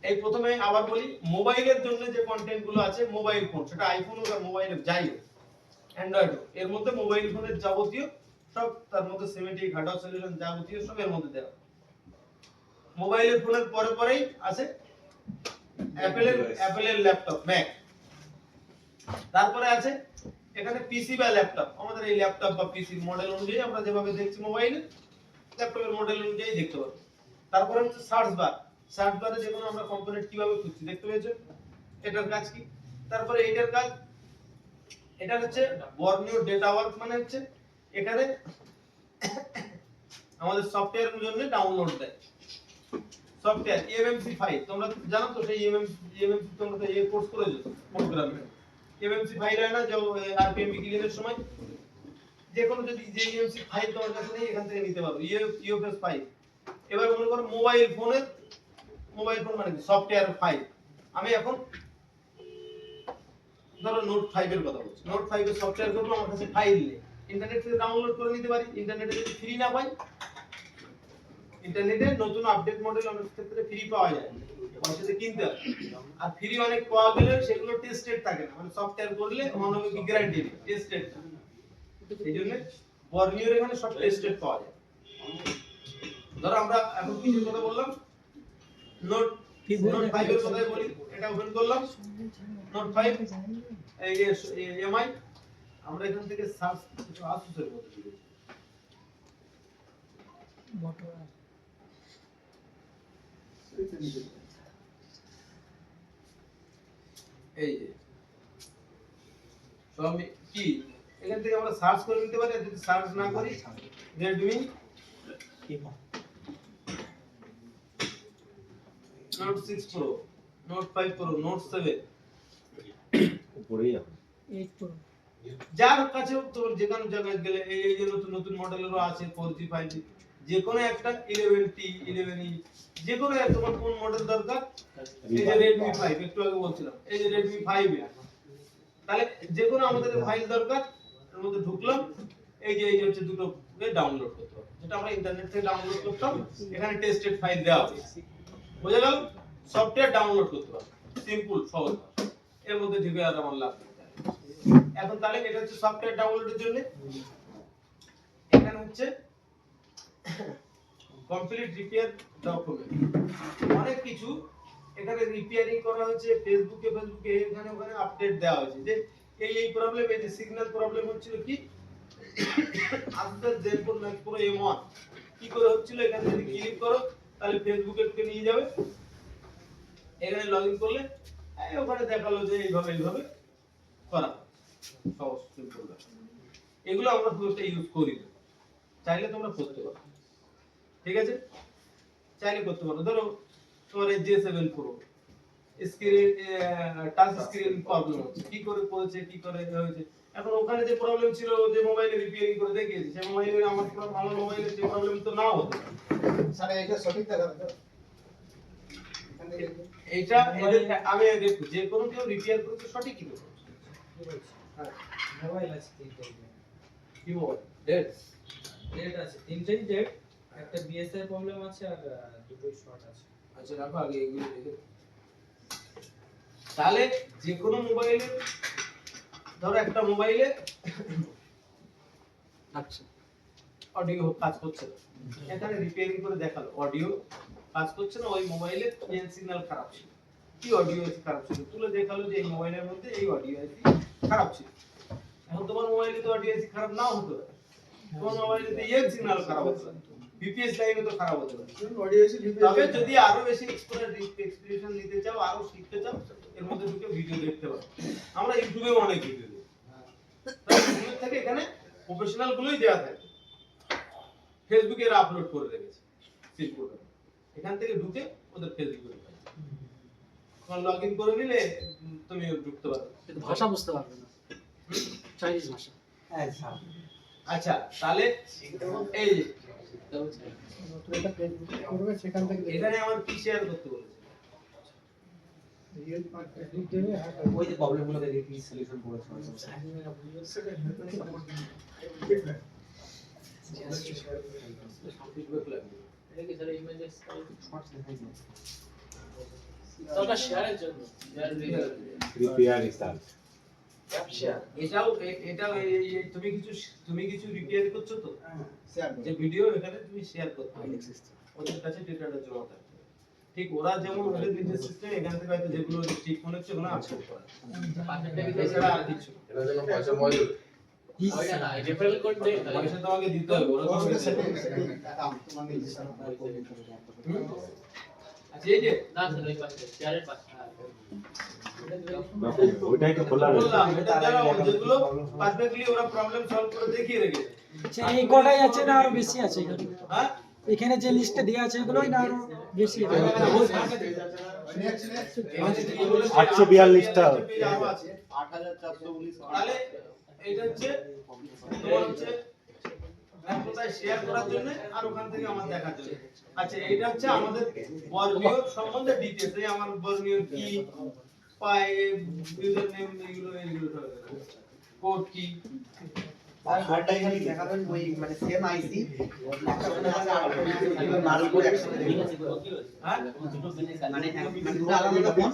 এই প্রথমে আবার বলি, মোবাইলের জন্য যে কন্টেন্ট গুলো আছে, মোবাইল ফোন, সেটা আইফোন হোক আর মোবাইল যাই হোক, অ্যান্ড্রয়েড হোক, এর মধ্যে মোবাইল ফোনের যাবতীয় সব, তার মধ্যে সিমেট্রিক হার্ডওয়্যার সলিউশন যাবতীয় সব এর মধ্যে দেওয়া। মোবাইলের ফোনের পরেই আছে অ্যাপলের ল্যাপটপ, ম্যাক। তারপরে আছে এখানে পিসি বা ল্যাপটপ, আমাদের এই ল্যাপটপ বা পিসির মডেল অনুযায়ী আমরা যেভাবে দেখছি মোবাইলে, ল্যাপটপের মডেল অনুযায়ী দেখতে পাবো। তারপরে হচ্ছে সার্চ বার, সার্চ বারে যে কোনো আমরা কম্পোনেন্ট কিভাবে খুঁজছি দেখতে পেয়েছো, এটার কাজ কি। তারপরে এটার কাজ, এটা হচ্ছে বর্নিও ডেটা ওয়ার্ক, মানে হচ্ছে এখানে আমাদের সফটওয়্যারের জন্য ডাউনলোড দেয় সফটওয়্যার। এমএমসি ফাইল তোমরা জানো তো, সেই এমএমসি তোমরা তো এই কোর্স করেছো প্রোগ্রামে। এমএমসি ফাইল হয় না যে আরপিএম ক্লিনের সময়, যে কোনো যদি যে এমএমসি ফাইল তোমার কাছে নেই, এখান থেকে নিতে পারো, ইউএফএস ফাইল। এবার মনে করো মোবাইল ফোন মানে সফটওয়্যার ফাইল। আমি এখন ধরো নোট 5 এর কথা বলছি, নোট 5 এর সফটওয়্যার করব, আমার কাছে ফাইল নেই, ইন্টারনেট থেকে ডাউনলোড করে নিতে পারি। ইন্টারনেটে যদি ফ্রি না পাই, ইন্টারনেটে নতুন আপডেট মডেল অনেক ক্ষেত্রে ফ্রি পাওয়া যায়, পয়সা দিয়ে কিনতে হয়। আর ফ্রি অনেক পাওয়া গেলে সেগুলো টেস্টেড থাকে না, মানে সফটওয়্যার করলে মানবিক গ্যারান্টি নেই, টেস্টেড না। এইজন্য বর্নিওর এখানে সব টেস্টেড পাওয়া যায়। ধরো আমরা এখন কিছু কথা বললাম, নোট 5 এর কথাই বলি, এটা ওপেন করলাম, নোট 5 এই এমআই। আমরা এখান থেকে সার্চ কিছু আসুসের মধ্যে দিয়েছি, এই যে সব কি এখান থেকে আমরা সার্চ করে নিতে পারি। যদি সার্চ না করি, Redmi Note 6 Pro, Note 5 Pro, Note 7, উপরেই হবে। 8 Pro যার কাছে তোমার যে কোনো জায়গায় গেলে এই যে নতুন নতুন মডেলেরও আছে 4G 5G, যে কোনো একটা 11T 11E, যে কোনো তোমার কোন মডেল দরকার, এই যে Redmi 5 একটু আগে বলছিলাম, এই যে Redmi 5 তাহলে যে কোনো আমাদের ফাইল দরকার এর মধ্যে ঢুকলাম, এই যে হচ্ছে দুটো ডাউনলোড করতে হবে, যেটা আমরা ইন্টারনেট থেকে ডাউনলোড করতাম, এখানে টেস্টেড ফাইল দেওয়া আছে, বুঝা গেল? সফটওয়্যার ডাউনলোড করতে হবে, সিম্পল সহজ, এর মধ্যে ঢুকে আর আমার লাভ নেই। এখন তাহলে এটা হচ্ছে সফটওয়্যার ডাউনলোডের জন্য, এখানে হচ্ছে কমপ্লিট রিপেয়ার ডকুমেন্ট, অনেক কিছু এখানে রিপেয়ারিং করা হয়েছে, ফেসবুকে এখানে ওখানে আপডেট দেওয়া হয়েছে যে এই প্রবলেম, এই যে সিগন্যাল প্রবলেম হচ্ছিল কি after ZenFone max pro M1 কি করে হচ্ছিল, এখানে যদি ক্লিক করো তাহলে ফেসবুকে ঢুকে নিয়ে যাবে, এখানে লগইন করলে ওখানে দেখালো যে এইভাবে করা সহজ সিম্পল। এগুলো আমরা পুরোটা ইউজ করি না, চাইলে তোমরা করতে পারো, ঠিক আছে? চাইলে করতে পারো। ধরো তোমার এই J7 Pro screen touch screen problem হচ্ছে, কি করে করেছে, কি করে হয়েছে, এখন ওখানে যে প্রবলেম ছিল যে মোবাইলে রিপেয়ারিং করে দেখিয়েছে, সেই মোবাইলে আমার মোবাইলে যে প্রবলেম তো নাও হতে পারে। স্যার এটা সঠিক দেখাবে তো? এইটা আমি দেখো যে কোনো কেউ রিপেয়ার করতে সঠিক কি করবে, মোবাইল আছে কি বল ডেট আছে, তিনটেই ডেট, একটা বিএসআই প্রবলেম আছে আর দুটোই শর্ট আছে। আচ্ছা রাখো আগে এগুলো দেখে। তাহলে যে কোনো মোবাইলে ধরো একটা মোবাইলে আচ্ছা অডিও কাজ করছে না, এখানে রিপেয়ারিং করে দেখালো অডিও কাজ করছে না, ওই মোবাইলে পিএন সিগন্যাল খারাপ ছিল, কি অডিও এসি খারাপ ছিল, তুলে দেখালো যে এই মোবাইলের মধ্যে এই অডিও এসি খারাপ ছিল। এখন তোমার মোবাইলে তো অডিও এসি খারাপ নাও হতে পারে, তোমার মোবাইলে তো ইএন সিগন্যাল খারাপ হতে পারে, বিপিএস লাইনে তো খারাপ হতে পারে। তবে যদি আরো বেশি এক্সপ্রেশন নিতে চাও, আরো শিখতে চাও, এর মধ্যে ঢুকে ভিডিও দেখতে পারো, আমরা ইউটিউবে অনেক ভিডিও দিই, ইউটিউব থেকে এখানে প্রফেশনাল গুলোই দেওয়া থাকে, ফেসবুকে এরা আপলোড করে রেখেছে সিম্পল, এখান থেকে ঢুকে ওদের ফেসবুকে তোমার লগইন করে নিলে তুমি ঢুকতে পারবে, ভাষা বুঝতে পারবে না, চাইনিজ ভাষা। আচ্ছা তাহলে এই যে এটা ফেসবুক করবে, সেখান থেকে এখানে আমার কি শেয়ার করতে বলেছে, রিয়েল পার্ট ফেসবুক দেবে, আর ওই যে প্রবলেমগুলো দেখে কি সলিউশন করেছে ফিডব্যাক লাগবে, এটা কি স্যার ইমেজেস শর্টস দেখাইছে ওটা শেয়ারের জন্য রিপেয়ার রিসার্চ। এটাও তুমি কিছু রিপেয়ার করছো তো, শেয়ার যে ভিডিও এখানে তুমি শেয়ার করতে হবে, ওদের কাছে ডেটাটা জমা থাকবে, ঠিক ওরা যেমন ওদের নিজের সিস্টেম এখান থেকে হয়তো যেগুলো ঠিক মনে হচ্ছে ওগুলো আপলোড করে, এছাড়া আর কিছু এটার জন্য পয়সা মজুদ। ওইটা না রেফারেল কোড দেই পয়সা তোমাকে দিতে হবে, ওরা তোমাকে দিতে হবে। আচ্ছা এই যে না স্যার ওই পাশে শেয়ারের পাশে ওইটাই তো খোলা রয়েছে। বললাম এটা যারা যেগুলো পারফেক্টলি ওরা প্রবলেম সলভ করে দেখিয়ে রেখেছে, আচ্ছা, এই কটাই আছে না আরো বেশি আছে এখানে? হ্যাঁ এখানে যে লিস্টে দেওয়া আছে এগুলোই না আরো বেশি আছে? 842 টা। তাহলে এটা হচ্ছে তোমার হচ্ছে কোথায় শেয়ার করার জন্য আর ওখান থেকে আমার দেখার জন্য। আচ্ছা এটা হচ্ছে আমাদের বর্নিয়র সম্বন্ধে ডিটেইলস, এই আমার বর্নিয়র কি পাই, ইউজার নেম, এগুলো সব কোড কি, আর হার্ডটাই খালি দেখাবেন ওই মানে সেম আইসি মাল করে একসাথে দেখবেন, হ্যাঁ মানে দুটো আলাদা ফোন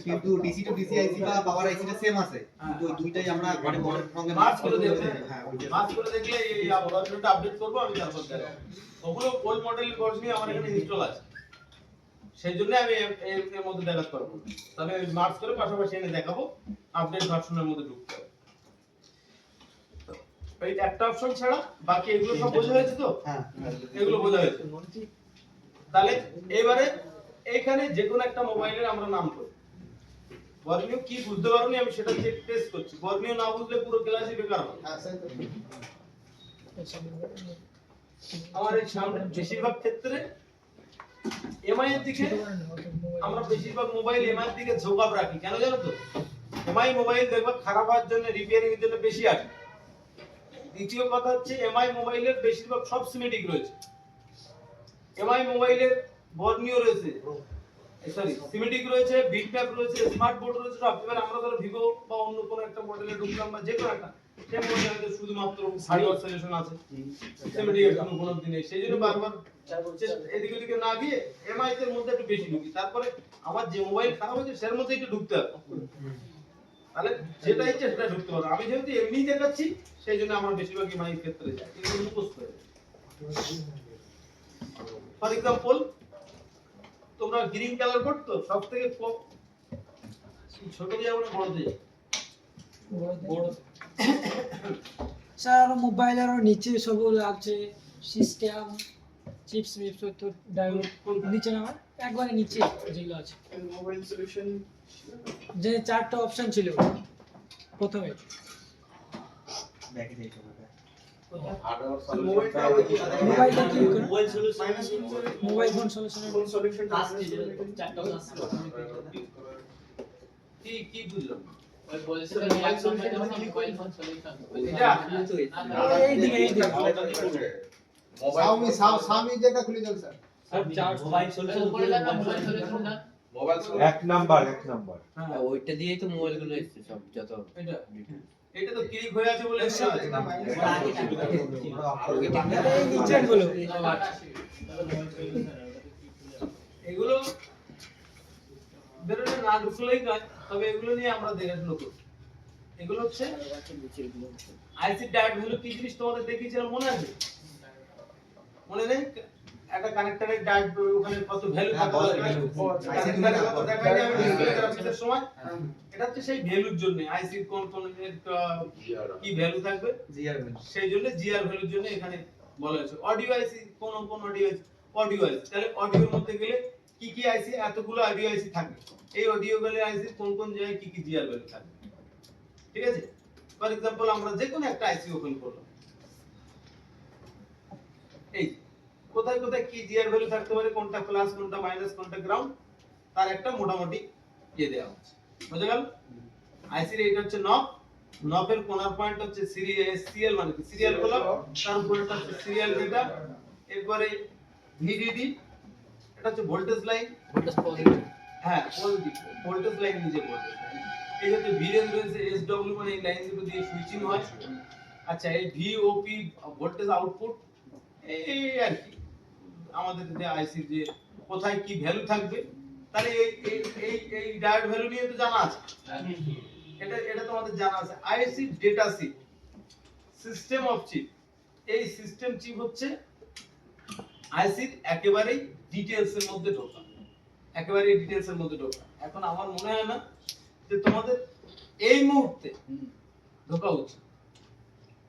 কিন্তু ডিসি টু ডিসি আইসি বা পাওয়ার আইসিটা সেম আছে, কিন্তু ওই দুইটাই আমরা মানে মডেল সঙ্গে মার্চ করে দেখলে, হ্যাঁ মার্চ করে দেখলে এই ভার্সনটা আপডেট করব আমি, তারপর দেখাবো। ওগুলো ওল্ড মডেলের ভার্সনই আমার এখানে ইনস্টল আছে, সেই জন্য আমি এর মধ্যে দেখাতে পারবো না, তবে মার্চ করে পাশাপাশি এনে দেখাবো, আপডেট ভার্সনের মধ্যে ঢুকতে হবে। এই একটা অপশন ছাড়া বাকি এগুলো সব বোঝা হয়েছে তো, হ্যাঁ এগুলো বোঝা হয়েছে। তাহলে এবারে এইখানে যে কোনো একটা মোবাইলের আমরা নাম করি, বর্নিও কি বুঝতে পারোনি আমি সেটা চেক টেস্ট করছি, বর্নিও না বুঝলে পুরো ক্লাসই বেকার হবে। আমার এই সামনে বেশিরভাগ ক্ষেত্রে এমআই এর দিকে আমরা বেশিরভাগ মোবাইল এমআই এর দিকে ঝোঁকাব রাখি, কেন জানো তো? এমআই মোবাইল দেখবা খারাপ হওয়ার জন্য রিপেয়ারিং এর জন্য বেশি আসে। দ্বিতীয় কথা হচ্ছে এমআই মোবাইলের বেশিরভাগ সব সিমেটিক রয়েছে। এমআই মোবাইলের বর্নিও রয়েছে, সরি সিমেটিক রয়েছে, বিটম্যাপ রয়েছে, স্মার্ট বোর্ড রয়েছে সব। এবার আমরা ধরো ভিভো বা অন্য কোনো একটা মডেলে ঢুকলাম বা যে কোনো একটা, সেই মডেলে শুধুমাত্র হার্ডওয়্যার সলিউশন আছে, সিমেটিক এর কোনো দিন নেই। সেই জন্য বারবার এদিকে ওদিকে না গিয়ে এমআই এর মধ্যে একটু বেশি ঢুকি। তারপরে আমার যে মোবাইল খারাপ হয়েছে সের মধ্যে একটু ঢুকতে হবে, তাহলে যেটা ইচ্ছে সেটা ঢুকতে পারবে। আমি যেহেতু এমনি দেখাচ্ছি সেই জন্য আমার বেশিরভাগ এমআই ক্ষেত্রে যায়, এগুলো মুখস্থ হয়ে যায়। ফর এক্সাম্পল তোমরা গ্রিন কালার করতো সব থেকে ছোট দিয়ে আমরা বড় দিয়ে বড় স্যার আর মোবাইলের নিচে সব আছে সিস্টেম চিপস মিপস তো ডায়োড নিচে না আমার একবারে নিচে যেগুলো আছে মোবাইল সলিউশন যে চারটা অপশন ছিল প্রথমে দেখে দেখে মোবাইলটা কি করে mobile solution mobile phone solution কোন সলিউশন চারটা ক্লাস কি বুঝলাম ওই বলছিল যে এক নম্বরে যখন মোবাইল ফোন সলিউশন এটা এইদিকে স্বামী যেটা খুলে যাবে স্যার সব চার মোবাইল সলিউশন উপরে লাগা মোবাইল সলিউশন না মোবাইল এক নাম্বার হ্যাঁ ওইটা দিয়েই তো মোবাইলগুলো এসছে সব যত এটা এটা তো ক্লিক হয়ে আছে বলে এটা আছে। এই নিচের গুলো এগুলো বেরোলে না ঢুকলেই নয়, তবে এগুলো নিয়ে আমরা দেখাশোনা করি। এগুলো হচ্ছে আইসি ডায়োড ভ্যালু কি জিনিস তোমাদের দেখিয়েছিলাম মনে আছে? মনে নেই? একটা কানেক্টরের ডায়োড ওখানে কত ভ্যালু থাকে দেখাই আমি ডিসপ্লে গ্রাফিক্সের সময়। এটা হচ্ছে সেই ভ্যালুর জন্য আইসি কোন কোন এর কি ভ্যালু থাকবে জিআর সেই জন্য জিআর ভ্যালুর জন্য এখানে বলা হয়েছে। অডিও আইসি কোন কোন অডিও আইসি, অডিও আইসি তাহলে অডিওর মধ্যে গেলে কি কি আইসি, এতগুলো অডিও আইসি থাকে, এই অডিও ভ্যালু আইসি কোন কোন জায়গায় কি কি জিআর ভ্যালু থাকবে। ঠিক আছে, ফর एग्जांपल আমরা যে কোনো একটা আইসি ওপেন করলাম, এই কোথায় কোথায় কি জিআর ভ্যালু থাকতে পারে, কোনটা প্লাস কোনটা মাইনাস কোনটা গ্রাউন্ড, তার একটা মোটামুটি দিয়ে দেওয়া আছে। বুঝা গেল? আইসির এইটা হচ্ছে নব, নবের কোণার পয়েন্ট হচ্ছে সিরিয়াল মানে কি সিরিয়াল কলাম, তার উপরেটা হচ্ছে সিরিয়াল ডেটা, এরপরে ভিডিডি এটা হচ্ছে ভোল্টেজ লাইন, ভোল্টেজ পজিটিভ হ্যাঁ পজিটিভ ভোল্টেজ লাইন নিজে ভোল্টেজ লাইন। এই হচ্ছে ভিরেজ রয়েছে এসডব্লিউ মানে এই লাইন দুটো দিয়ে সুইচিং হয়। আচ্ছা এই ভিওপি ভোল্টেজ আউটপুট, এই আর কি আমাদের যে আইসির যে কোথায় কি ভ্যালু থাকবে, তাহলে এই এই এই এই ডায়োড ভ্যালু নিয়ে তো জানা আছে, এটা এটা তোমাদের জানা আছে। IC data sheet, system of chip, এই সিস্টেম চিপ হচ্ছে আইসির একেবারেই ডিটেইলস এর মধ্যে ঢোকা, একেবারেই ডিটেইলস এর মধ্যে ঢোকা। এখন আমার মনে হয় না যে তোমাদের এই মুহূর্তে ঢোকা উচিত,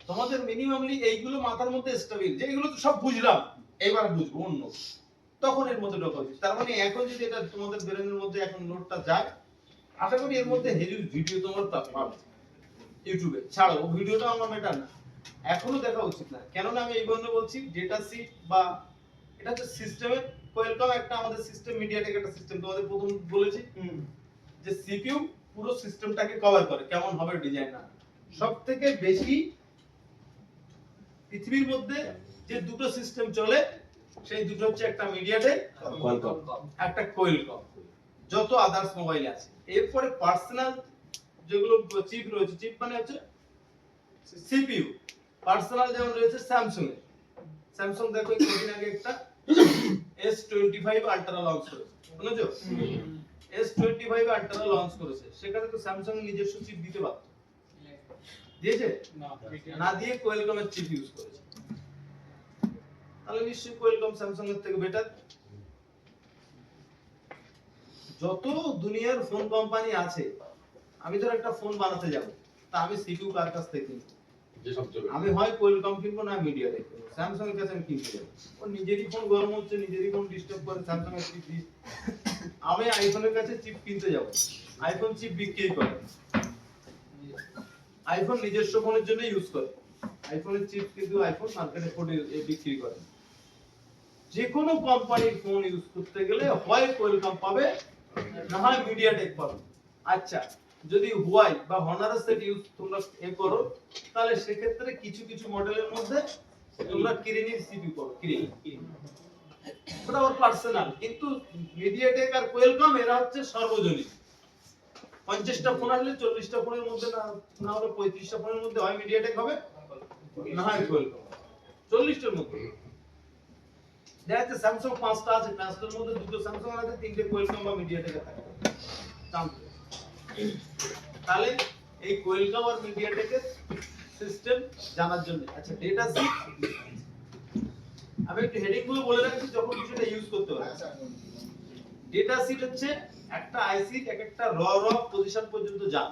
তোমাদের মিনিমামলি এইগুলো মাথার মধ্যে স্টেবল, যে এগুলো তো সব বুঝলাম এবার বুঝবো অন্য, তখন এর মধ্যে ঢোকা উচিত। তার মানে এখন যদি এটা তোমাদের ব্রেনের মধ্যে এখন নোটটা যায়, আশা করি এর মধ্যে হেভি ভিডিও তোমরা পাবে ইউটিউবে, ছাড়ো ও ভিডিওটা আমার ম্যাটার না, এখনো দেখা উচিত না। কেননা আমি এই জন্য বলছি ডেটা শিট বা এটা হচ্ছে সিস্টেমের কোয়েলকম একটা আমাদের সিস্টেম, মিডিয়াটেক একটা সিস্টেম, তোমাদের প্রথম বলেছি যে সিপিইউ পুরো সিস্টেমটাকে কভার করে, কেমন হবে ডিজাইন না। সবথেকে বেশি পৃথিবীর মধ্যে যে দুটো সিস্টেম চলে সেই দুটো হচ্ছে একটা মিডিয়াটেক, একটা কোয়েলকম, যত আদার্স মোবাইল আছে। এরপরে পার্সোনাল যেগুলো চিপ রয়েছে, চিপ মানে হচ্ছে সিপিইউ, পার্সোনাল যেমন রয়েছে স্যামসাং এর, স্যামসাং দেখো কিছুদিন আগে একটা S25 আলট্রা লঞ্চ করেছে, শুনেছো? S25 আলট্রা লঞ্চ করেছে, সেখানে তো স্যামসাং নিজস্ব চিপ দিতে পারত, দিয়েছে না, দিয়ে কোয়েলকমের চিপ ইউজ করেছে। তাহলে নিশ্চয়ই কোয়েলকম স্যামসাং এর থেকে বেটার। যত দুনিয়ার ফোন কোম্পানি আছে, আমি ধর একটা ফোন বানাতে যাব, তা আমি সিপিইউ কার কাছ থেকে কিনবো? আমি হয় কোয়েলকম কিনবো না মিডিয়াটেক কিনবো, স্যামসাং এর কাছে আমি কিনতে যাব। ও নিজেরই ফোন গরম হচ্ছে, নিজেরই ফোন ডিস্টার্ব করে, স্যামসাং এর চিপ দিই। আমি আইফোনের কাছে চিপ কিনতে যাব, আইফোন চিপ বিক্রি করে, আইফোন নিজস্ব ফোনের জন্য ইউজ করে, আইফোনের চিপ কিন্তু আইফোন মার্কেটে বিক্রি করে। যে কোনো কোম্পানির ফোন ইউজ করতে গেলে হয় কোয়েলকম পাবে না হয় মিডিয়াটেক পাবে। আচ্ছা যদি হুয়াই বা হনারের সেট ইউজ তোমরা করো, তাহলে সেক্ষেত্রে কিছু কিছু মডেলের মধ্যে তোমরা কিরিনির সিপিইউ করো, কিরিনি ওটা ওর পার্সোনাল। কিন্তু মিডিয়াটেক আর কোয়েলকম এরা হচ্ছে সর্বজনীন। 50টা ফোন আসলে 40টা ফোনের মধ্যে না হলে 35টা ফোনের মধ্যে হয় মিডিয়াটেক হবে, না হয় কোয়েলকম, 40টার মধ্যে। দেখা যাচ্ছে স্যামসাং 5টা আছে, 5টার মধ্যে 2টো স্যামসাং আছে, 3টে কোয়েলকম বা মিডিয়াটেক আছে। তাহলে এই কোয়েলকম আর মিডিয়াটেকের সিস্টেম জানার জন্য, আচ্ছা ডেটা সিট আমি একটু হেডিং গুলো বলে রাখছি যখন কিছুটা ইউজ করতে হবে। ডেটা সিট হচ্ছে একটা আইসি এক একটা র পজিশন পর্যন্ত যান।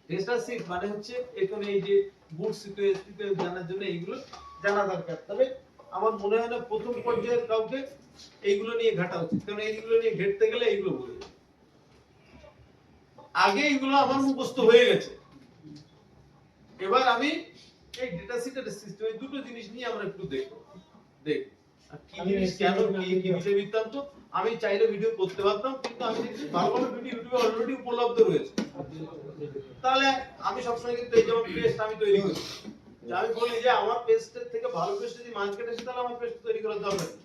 ডেটা সিট মানে হচ্ছে এখানে এই যে বুট সিকোয়েন্স জানার জন্য এইগুলো জানা দরকার। তবে আমার মনে হয় না প্রথম পর্যায়ের কাউকে এইগুলো নিয়ে ঘাটা উচিত, কারণ এইগুলো নিয়ে ঘেটতে গেলে এইগুলো ভুলে যাবে। আগে এইগুলো আমার মুখস্থ হয়ে গেছে, এবার আমি এই ডেটা সিটের সিস্টেম এই দুটো জিনিস নিয়ে আমরা একটু দেখব। আর কি জিনিস কেন কি বিষয় বৃত্তান্ত আমি চাইলে ভিডিও করতে পারতাম, কিন্তু আমি দেখছি ভালো ভালো ভিডিও ইউটিউবে অলরেডি উপলব্ধ রয়েছে। তাহলে আমি সবসময় কিন্তু এই যেমন পেস্ট আমি তৈরি করি, যে আমি বলি যে আমার পেস্টের থেকে ভালো পেস্ট যদি মার্কেটে আসে তাহলে আমার পেস্ট তৈরি করার দরকার নেই,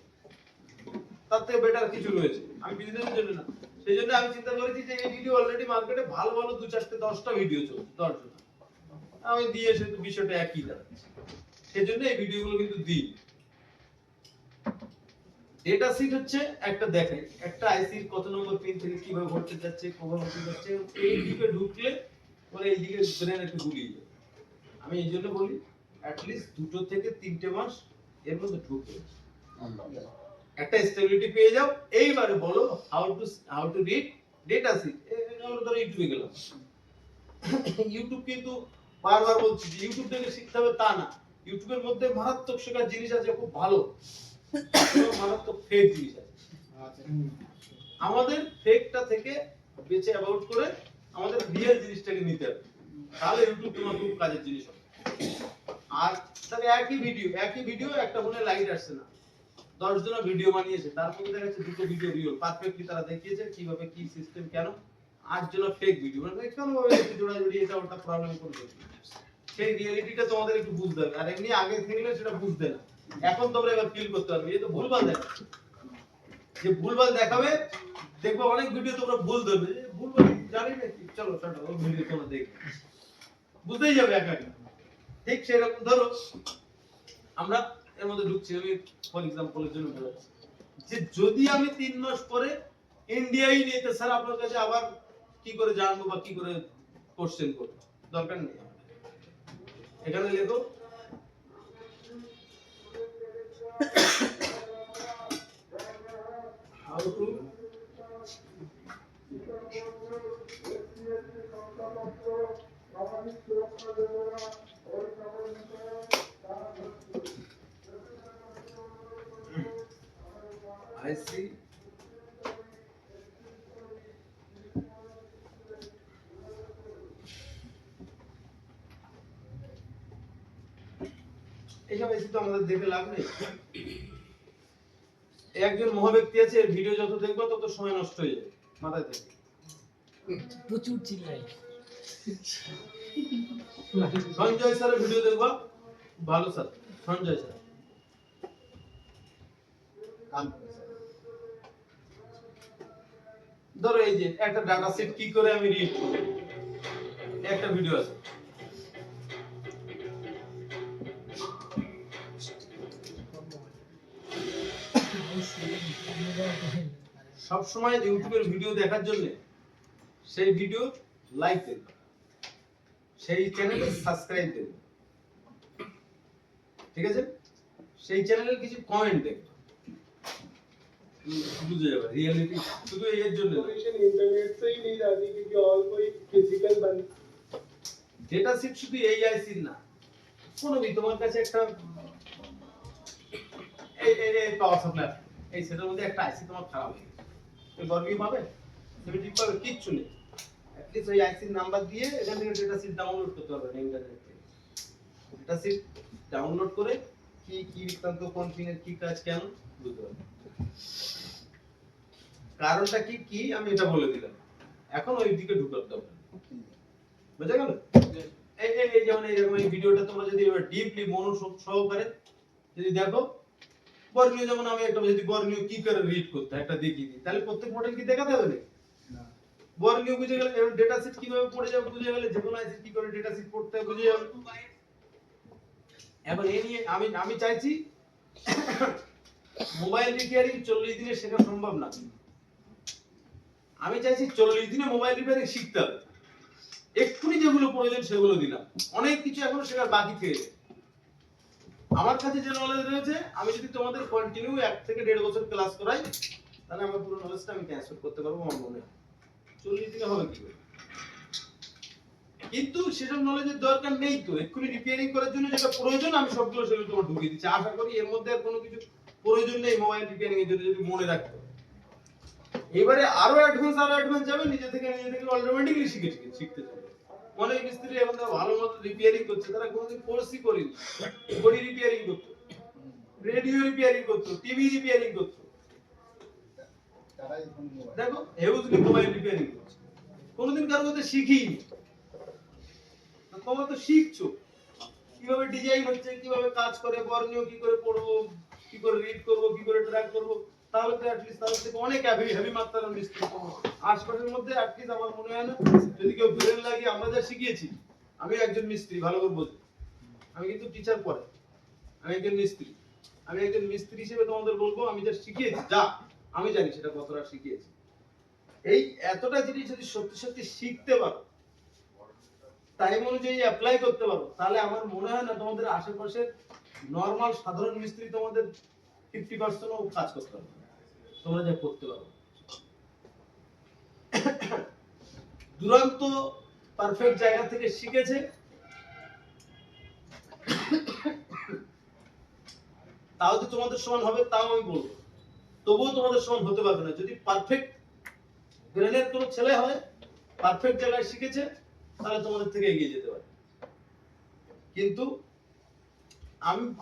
তার থেকে বেটার কিছু রয়েছে, আমি বিজনেসের জন্য না। সেই জন্য আমি চিন্তা করেছি যে এই ভিডিও অলরেডি মার্কেটে ভালো ভালো 2-4-10টা ভিডিও চলছে, 10টা আমি দিয়ে সে তো বিষয়টা একই দাঁড়াচ্ছে। সেজন্য এই ভিডিওগুলো কিন্তু দিই। ডেটা সিট হচ্ছে একটা দেখেন একটা আইসির কত নম্বর পিন থেকে কিভাবে ভোল্টেজ যাচ্ছে, কখন ভোল্টেজ যাচ্ছে, এই দিকে ঢুকলে পরে এই দিকে ব্রেন একটু গুলিয়ে যায়। আমি এই জন্য বলি অ্যাট লিস্ট 2 থেকে 3টে মাস এর মধ্যে ঢুকবে, একটা স্টেবিলিটি পেয়ে যাও। এইবারে বলো how to read data sheet. আমরা ধরো ইউটিউবে গেলাম, ইউটিউব কিন্তু বারবার বলছি যে ইউটিউব থেকে শিখতে হবে তা না, ইউটিউবের মধ্যে মারাত্মক শেখার জিনিস আছে, খুব ভালো মারাত্মক ফেক জিনিস আছে। আমাদের ফেকটা থেকে বেঁচে অ্যাভয়েড করে আমাদের রিয়েল জিনিসটাকে নিতে হবে, তাহলে ইউটিউব তোমার খুব কাজের জিনিস হবে। আর তাহলে একই ভিডিও একটা ফোনে লাইট আসছে না, 10 জন ভিডিও বানিয়েছে, তারপরে দেখা যাচ্ছে 2টো ভিডিও রিয়েল পারফেক্টলি তারা দেখিয়েছে কিভাবে কি সিস্টেম কেন। 8 জন ফেক ভিডিও মানে কেন ভাবে জোড়াজুড়ি এটা ওটা প্রবলেম করবে, সেই রিয়েলিটিটা তোমাদের একটু বুঝতে হবে। আর এমনি আগে থাকলে সেটা বুঝতে না, এখন তোমরা এবার ফিল করতে পারবে। এই তো ভুলভাল দেখাবে, যে ভুলভাল দেখাবে দেখবে অনেক ভিডিও তোমরা ভুল ধরবে, ভুলভাল জানি না কি, চলো চলো ওই ভিডিও তোমরা দেখবে বুঝতেই যাবে একা একা। ঠিক সেরকম ধরো আমরা এর মধ্যে ঢুকছি, আমি ফর এক্সাম্পলের জন্য বলছি যে যদি আমি 3 মাস পরে ইন্ডিয়াই নিতে স্যার আপনার কাছে আবার কি করে জানবো বা কি করে কোশ্চেন করব, দরকার নেই। এখানে লেখো how to I see এইসব এসে তো আমাদের দেখে লাভ নেই। একজন মহাব্যক্তি আছে, এর ভিডিও যত দেখবো তত সময় নষ্ট হয়ে যাবে মাথায় থেকে। প্রচুর চিল্লাই। সঞ্জয় স্যারের ভিডিও দেখবা, ভালো স্যার সঞ্জয় স্যার। ধরো এই যে একটা ডাটা সেট কি করে আমি রিড করি, একটা ভিডিও আছে। সব সময় ইউটিউবের ভিডিও দেখার জন্য সেই ভিডিও লাইক দেন, সেই চ্যানেলে সাবস্ক্রাইব দেন, ঠিক আছে, সেই চ্যানেলে কিছু কমেন্ট দেন, বুঝে যাবে রিয়েলিটি। শুধু এর জন্য इंटरनेट से ही नहीं जाती क्योंकि और कोई फिजिकल बन ডেটা সেট শুধু এই আইসির না, কোনো भी তোমার কাছে একটা এই পাওয়ার সাপ্লাই এই সেটার মধ্যে একটা আইসি তোমার খারাপ হয়ে গেছে, তুমি গর্বই পাবে, তুমি ঠিক পাবে কিচ্ছু নেই। অ্যাট লিস্ট ওই আইসির নাম্বার দিয়ে এখান থেকে ডেটা সেট ডাউনলোড করতে পারবে না ইন্টারনেট থেকে। ডেটা সেট ডাউনলোড করে কি কি বৃত্তান্ত কোন পিনের কি কাজ কেন বুঝতে পারবে। কারণটা কি কি আমি এটা বলে দিলাম। এখন ওই দিকে ঢুকাতে হবে, বুঝা গেল? এই যেমন এইরকম এই ভিডিওটা তোমরা যদি এবার ডিপলি মনোযোগ সহকারে যদি দেখো, বর্ণীয় যেমন আমি একটা যদি বর্ণীয় কি করে রিড করতে একটা দেখিয়ে দিই, তাহলে প্রত্যেক মডেল কি দেখাতে হবে না? বর্ণীয় বুঝে গেলে, এবার ডেটা শিট কিভাবে পড়ে যাবে বুঝে গেলে, যে কোনো আইসি কি করে ডেটা শিট পড়তে হবে বুঝে যাবে। এখন এই নিয়ে আমি চাইছি মোবাইল রিপেয়ারিং 40 দিনে শেখা সম্ভব না। আমি চাইছি 40 দিনে মোবাইল রিপেয়ারিং শিখতে হবে। এক্ষুনি যেগুলো প্রয়োজন সেগুলো দিলাম, অনেক কিছু এখনো শেখার বাকি থেকে যায়। আমার কাছে যে নলেজ রয়েছে, আমি যদি তোমাদের কন্টিনিউ 1 থেকে 1.5 বছর ক্লাস করাই, তাহলে আমার পুরো নলেজটা আমি ট্রান্সফার করতে পারবো আমার মনে হয়। 40 দিনে হবে কি করে? কিন্তু সেসব নলেজের দরকার নেই তো, এক্ষুনি রিপেয়ারিং করার জন্য যেটা প্রয়োজন আমি সবগুলো সেগুলো তোমার ঢুকিয়ে দিচ্ছি। আশা করি এর মধ্যে আর কোনো কিছু প্রয়োজন নেই মোবাইল রিপেয়ারিং এর জন্য, যদি মনে রাখতে হবে। এবারে আরো অ্যাডভান্স যাবে, নিজে থেকে অটোমেটিক্যালি শিখতে যাবে। অনেক মিস্ত্রি এখন তারা ভালো মতো রিপেয়ারিং করছে, তারা কোনোদিন কোর্সই করেনি। বডি রিপেয়ারিং করতো, রেডিও রিপেয়ারিং করতো, টিভি রিপেয়ারিং করতো, দেখো হেউজলি মোবাইল রিপেয়ারিং করছে, কোনোদিন কারো কাছে শিখিনি। তোমরা তো শিখছো কিভাবে ডিজাইন হচ্ছে, কিভাবে কাজ করে, বর্ণীয় কি করে পড়বো, কি করে রিড করবো, কি করে ট্র্যাক করবো, তাহলে তো অ্যাটলিস্ট তাহলে থেকে অনেক হেভি মাত্রার মিস্ত্রি আশপাশের মধ্যে অ্যাটলিস্ট আমার মনে হয় না যদি কেউ ব্রেন লাগিয়ে আমরা যা শিখিয়েছি। আমি একজন মিস্ত্রি, ভালো করে বলছি, আমি কিন্তু টিচার পড়ে, আমি একজন মিস্ত্রি হিসেবে তোমাদের বলবো, আমি যা শিখিয়েছি, যা আমি জানি সেটা কতটা শিখিয়েছি। এই এতটা জিনিস যদি সত্যি সত্যি শিখতে পারো, টাইম অনুযায়ী অ্যাপ্লাই করতে পারো, তাহলে আমার মনে হয় না তোমাদের আশেপাশের নরমাল সাধারণ মিস্ত্রি তোমাদের 50%ও কাজ করতে পারবে, তোমরা যা করতে পারো। দুরন্ত পারফেক্ট জায়গা থেকে শিখেছে, তাও যে তোমাদের সমান হবে তাও আমি বলবো, তবুও তোমাদের সমান হতে পারবে না। যদি পারফেক্ট ব্রেনের কোনো ছেলে হয়, পারফেক্ট জায়গায় শিখেছে, তাহলে তোমাদের থেকে এগিয়ে যেতে পারে। কিন্তু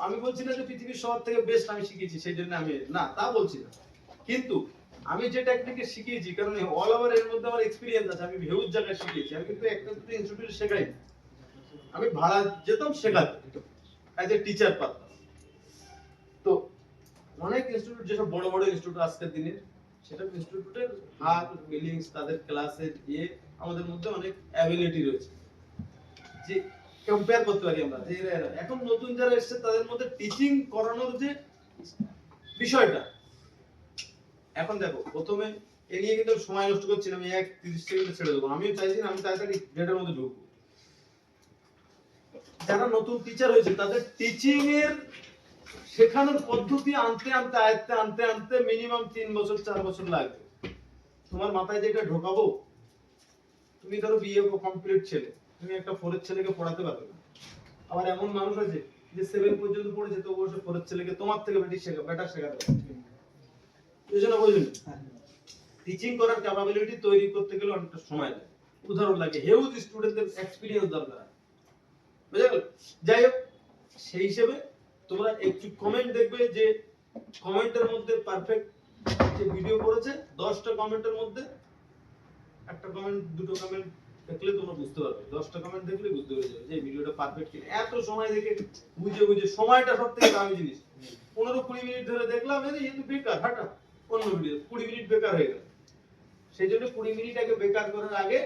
আমি বলছি না যে পৃথিবীর সবার থেকে বেস্ট আমি শিখেছি, সেই জন্য আমি না, তা বলছি না। কিন্তু আমি যে টেকনিকে শিখিয়েছি, কারণ অল ওভার এর মধ্যে আমার এক্সপেরিয়েন্স আছে, আমি হিউজ জায়গায় শিখিয়েছি। আমি কিন্তু একটা দুটো ইনস্টিটিউটে শেখাই, আমি ভাড়া যেতাম শেখাতে, অ্যাজ এ টিচার পারতাম। তো অনেক ইনস্টিটিউট, যেসব বড় বড় ইনস্টিটিউট আজকের দিনে, সেটা ইনস্টিটিউটের হাত ফিলিংস, তাদের ক্লাসের আমাদের মধ্যে অনেক অ্যাবিলিটি রয়েছে যে কম্পেয়ার করতে পারি আমরা। যে এখন নতুন যারা এসেছে তাদের মধ্যে টিচিং করানোর যে বিষয়টা, এখন দেখো প্রথমে এ নিয়ে কিন্তু সময় নষ্ট করছি না, আমি 30 সেকেন্ডে ছেড়ে দেবো। আমিও চাইছি না আমি তাড়াতাড়ি ডেটার মধ্যে ঢুকবো। যারা নতুন টিচার হয়েছে তাদের টিচিং এর শেখানোর পদ্ধতি আনতে আনতে আয়ত্তে আনতে আনতে মিনিমাম 3 বছর 4 বছর লাগবে। তোমার মাথায় যেটা ঢোকাবো, তুমি ধরো বিএ কমপ্লিট ছেলে, তুমি একটা 4 এর ছেলেকে পড়াতে পারবে না। আবার এমন মানুষ আছে যে 7 পর্যন্ত পড়েছে, তো অবশ্য 4 এর ছেলেকে তোমার থেকে বেটার শেখাতে পারবে। বুঝছো বুঝুন, টিচিং করার ক্যাপাবিলিটি তৈরি করতে গেলে অনেকটা সময় লাগে, উদাহরণ লাগে, হিউজ স্টুডেন্টদের এক্সপেরিয়েন্স দরকার। বুঝা গেল? যাই হোক, সেই হিসেবে তোমরা একটু কমেন্ট দেখবে, যে কমেন্টের মধ্যে পারফেক্ট যে ভিডিও করেছে 10টা কমেন্টের মধ্যে একটা কমেন্ট, দুটো কমেন্ট দেখলে তোমরা বুঝতে পারবে, 10টা কমেন্ট দেখলে বুঝতে পেরে যাবে যে ভিডিওটা পারফেক্ট কিনা। এত সময় দেখে বুঝে সময়টা সবথেকে দামি জিনিস। 15-20 মিনিট ধরে দেখলাম এই তো বেকার, হাঁটা অন্য ভিডিও 20 মিনিট বেকার হয়ে গেল। সেই জন্য 20 মিনিট আগে বেকার করার আগে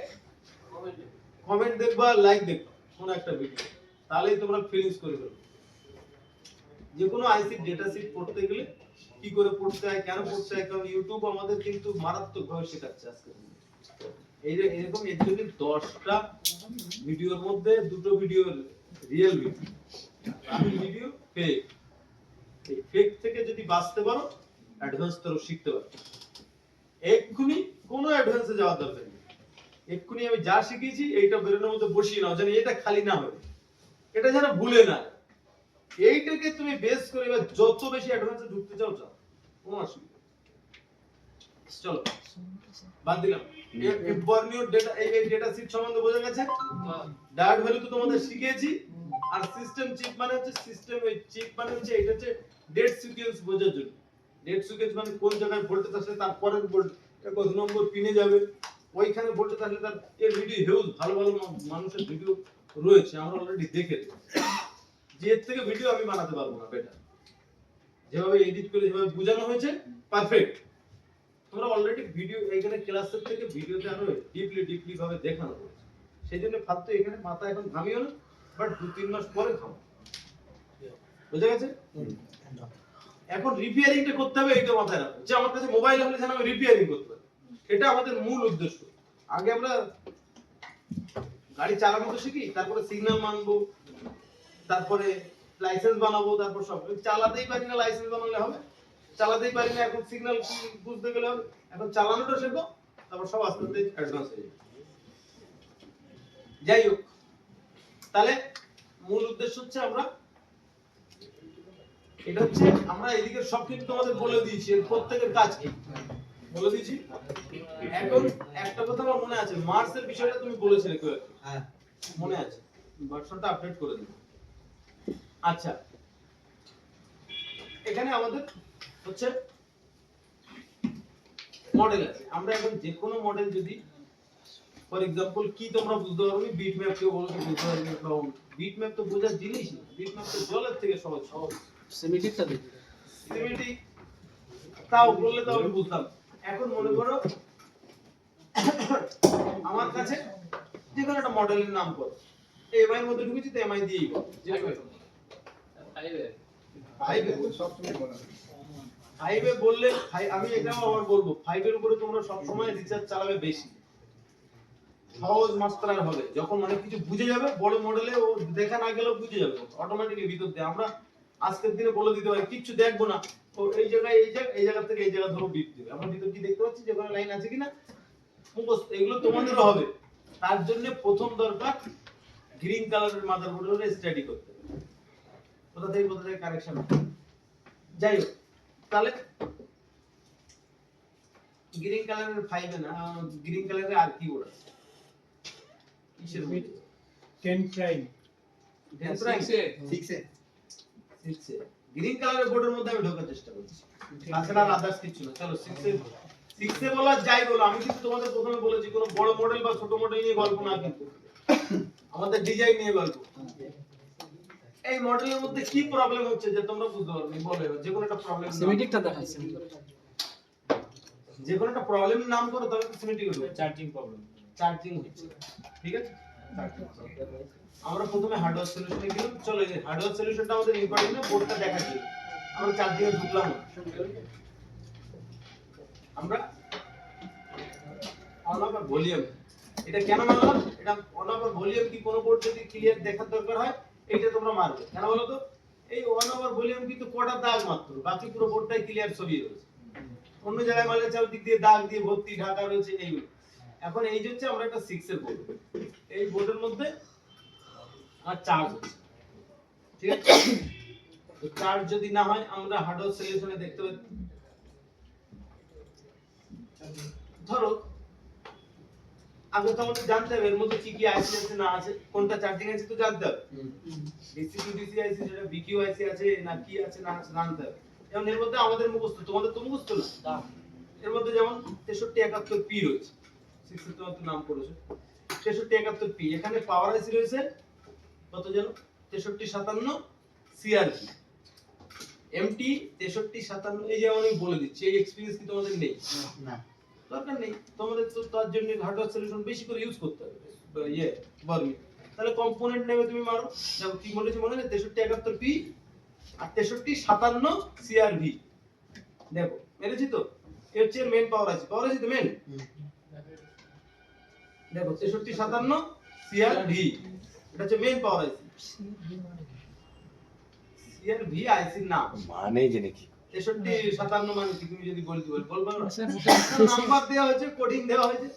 কমেন্ট দেখবা, লাইক দেখবা কোন একটা ভিডিও, তাহলেই তোমরা ফিলিংস করে ফেলবে। যে কোনো আইসি ডেটা শিট পড়তে গেলে কি করে পড়তে হয়, কেন পড়তে হয়, কারণ ইউটিউব আমাদের কিন্তু মারাত্মকভাবে শেখাচ্ছে আজকে। এরকম এর জন্য 10টা ভিডিওর মধ্যে 2টো ভিডিও রিয়েল ভিডিও ফেক। এই ফেক থেকে যদি বাঁচতে পারো, অ্যাডভান্স তরফ শিখতে পারো। এক্ষুনি কোনো অ্যাডভান্সে যাওয়ার দরকার নেই, এক্ষুনি আমি যা শিখেছি এইটা ব্রেনের মধ্যে বসিয়ে নাও, যেন এটা খালি না হয়, এটা যেন ভুলে না। এইটাকে তুমি বেস করে এবার যত বেশি অ্যাডভান্সে ঢুকতে চাও যাও, কোনো অসুবিধা নেই। চলো বাদ দিলাম। এই বর্ণীয় ডেটা, এই ডেটা শিট সম্বন্ধে বোঝা গেছে। ডায়োড ভ্যালু তো তোমাদের শিখিয়েছি। আর সিস্টেম চিপ মানে হচ্ছে এটা হচ্ছে ডেট সিকোয়েন্স বোঝার জন্য। ডেট সিকোয়েন্স মানে কোন জায়গায় ভোল্টেজ আসে, তারপরের ভোল্ট কত নম্বর পিনে যাবে, ওইখানে ভোল্টেজ আসলে তার এর ভিডিও হিউজ ভালো ভালো মানুষের ভিডিও রয়েছে, আমরা অলরেডি দেখেছি। যে এর থেকে ভিডিও আমি বানাতে পারবো না বেটার, যেভাবে এডিট করে যেভাবে বোঝানো হয়েছে পারফেক্ট। তোমরা অলরেডি ভিডিও এইখানে ক্লাসের থেকে ভিডিওতে আরো ডিপলি ভাবে দেখানো হয়েছে, সেই জন্য ফালতু এখানে মাথা এখন ঘামিও না, বাট 2-3 মাস পরে ঘামো। বুঝা গেছে? এখন রিপেয়ারিংটা করতে হবে, এইটা মাথায় রাখো যে আমার কাছে মোবাইল হলে যেন আমি রিপেয়ারিং করতে পারি, এটা আমাদের মূল উদ্দেশ্য। আগে আমরা গাড়ি চালানো তো শিখি, তারপরে সিগন্যাল মানবো, তারপরে লাইসেন্স বানাবো, তারপর সব। চালাতেই পারি না, লাইসেন্স বানালে হবে? চালাতেই পারি না, এখন সিগন্যাল কি বুঝতে গেলে হবে? এখন চালানোটা শেখো, তারপর সব আস্তে আস্তে অ্যাডভান্স হয়ে যাবে। যাই হোক, তাহলে মূল উদ্দেশ্য হচ্ছে আমরা এটা হচ্ছে আমরা এদিকে সব কিছু তোমাদের বলে দিয়েছি, এর প্রত্যেকের কাজ কি বলে দিয়েছি। এখন একটা কথা আমার মনে আছে, মার্সের বিষয়টা তুমি বলেছিলে কেউ একটু, হ্যাঁ মনে আছে? ভার্সনটা আপডেট করে দিন। আচ্ছা, এখানে আমাদের হচ্ছে মডেল আছে। আমরা এখন যে কোনো মডেল যদি, ফর এক্সাম্পল কি তোমরা বুঝতে পারবে, বিট ম্যাপ কেউ বলে তো বুঝতে পারবে না। বিট ম্যাপ তো বোঝার জিনিস না, বিট ম্যাপ তো জলের থেকে সহজ। সিমেট্রিকটা দেখি। সিমেট্রিক তাও বললে তো আমি বুঝতাম। এখন মনে করো আমার কাছে যে কোনো একটা মডেলের নাম করো, এমআই এর মধ্যে ঢুকেছি তো এমআই দিয়েই বল। ফাইভে বললে আমি এটাও আবার বলবো, 5 এর উপরে তোমরা সব সময় রিচার্জ চালাবে বেশি, সহজ মাস্টার হবে। যখন মানে কিছু বুঝে যাবে, বড় মডেলে ও দেখা না গেলেও বুঝে যাবে অটোমেটিকলি ভিতর দিয়ে। আমরা আজকের দিনে বলে দিতে পারি, কিচ্ছু দেখবো না, ও এই জায়গায় এই জায়গা থেকে এই জায়গা ধরো বিট দিবে, আমরা ভিতর কি দেখতে পাচ্ছি যে কোনো লাইন আছে কিনা মুখস্থ। এগুলো তোমাদেরও হবে, তার জন্য প্রথম দরকার গ্রিন কালারের মাদারবোর্ডের স্টাডি করতে হবে, কোথা থেকে কানেকশন। যাই হোক, তাহলে গ্রিন কালারের 5 এ না, গ্রিন কালারের আর কি বোর্ড আছে? কিসের board? 10 prime 10 prime 6 a green কালারের বোর্ডের মধ্যে আমি ঢোকার চেষ্টা করছি, তাছাড়া আর আদার্স কিছু না। চলো 6 এ বলা যাই বলো, আমি কিন্তু তোমাদের প্রথমে বলেছি কোনো বড় মডেল বা ছোট মডেল নিয়ে গল্প না, কিন্তু আমাদের ডিজাইন নিয়ে গল্প। এই মডেলের মধ্যে কি প্রবলেম হচ্ছে যে তোমরা বুঝতে পারবে, বলো যে কোনো একটা প্রবলেম। সিমেট্রিকটা দেখাচ্ছি। যে কোনো একটা প্রবলেম নাম করো, তবে সিমেট্রিক হবে। Charging problem. চার্জিং হচ্ছে, ঠিক আছে। আমরা প্রথমে হার্ডওয়্যার সলিউশনে গেলাম। চলো এই হার্ডওয়্যার সলিউশনটা আমাদের ইম্পর্টেন্ট না, বোর্ডটা দেখাচ্ছি। আমরা চার্জিং এ ঢুকলাম, আমরা অন অফ ভলিউম, এটা কেন মানলাম? এটা অন অফ ভলিউম কি কোনো বোর্ড যদি ক্লিয়ার দেখার দরকার হয়, এইটা তোমরা মারবে। কেন বলো তো? এই অন অফ ভলিউম কিন্তু কটা দাগ মাত্র, বাকি পুরো বোর্ডটাই ক্লিয়ার ছবি রয়েছে। অন্য জায়গায় মারলে চারদিক দিয়ে দাগ দিয়ে ভর্তি ঢাকা রয়েছে এইগুলো। এখন এই যে হচ্ছে আমরা একটা 6 এর বোর্ড, এই বোর্ডের মধ্যে আমার চার্জ হচ্ছে, ঠিক আছে। তো চার্জ যদি না হয়, আমরা হার্ডওয়্যার সলিউশনে দেখতে পাই, ধরো আগে তো আমাদের জানতে হবে এর মধ্যে কি কি আইসি আছে না আছে, কোনটা চার্জিং আছে তো জানতে হবে। ডিসি টু ডিসি আইসি, যেটা বিকিউ আইসি আছে না কি আছে না আছে জানতে হবে। যেমন এর মধ্যে আমাদের মুখস্থ, তোমাদের তো মুখস্থ না। এর মধ্যে যেমন 6371 পি রয়েছে, 6 এর তোমার নাম পড়েছে 6371 পি। এখানে পাওয়ার আইসি রয়েছে কত জানো? 6357 সিআরপি এমটি 6357। এই যে আমি বলে দিচ্ছি, এই এক্সপেরিয়েন্স কি তোমাদের নেই? না দরকার নেই তোমাদের, তো তার জন্য হার্ডওয়্যার সলিউশন বেশি করে ইউজ করতে হবে। বর্মি তাহলে কম্পোনেন্ট নেবে তুমি, মারো। দেখো কি বলেছি মনে নেই? 6371 পি আর 6357 সিআরভি। দেখো মেরেছি তো, এর হচ্ছে মেন পাওয়ার আছে, পাওয়ার আছে তো মেন। দেখো 6357 সিআরভি, এটা হচ্ছে মেন পাওয়ার আইসি। সিআরভি আইসির নাম মানে যে নাকি 6357 মানে কি তুমি যদি বলতে বলবো না, আচ্ছা, নাম্বার দেওয়া হয়েছে, কোডিং দেওয়া হয়েছে।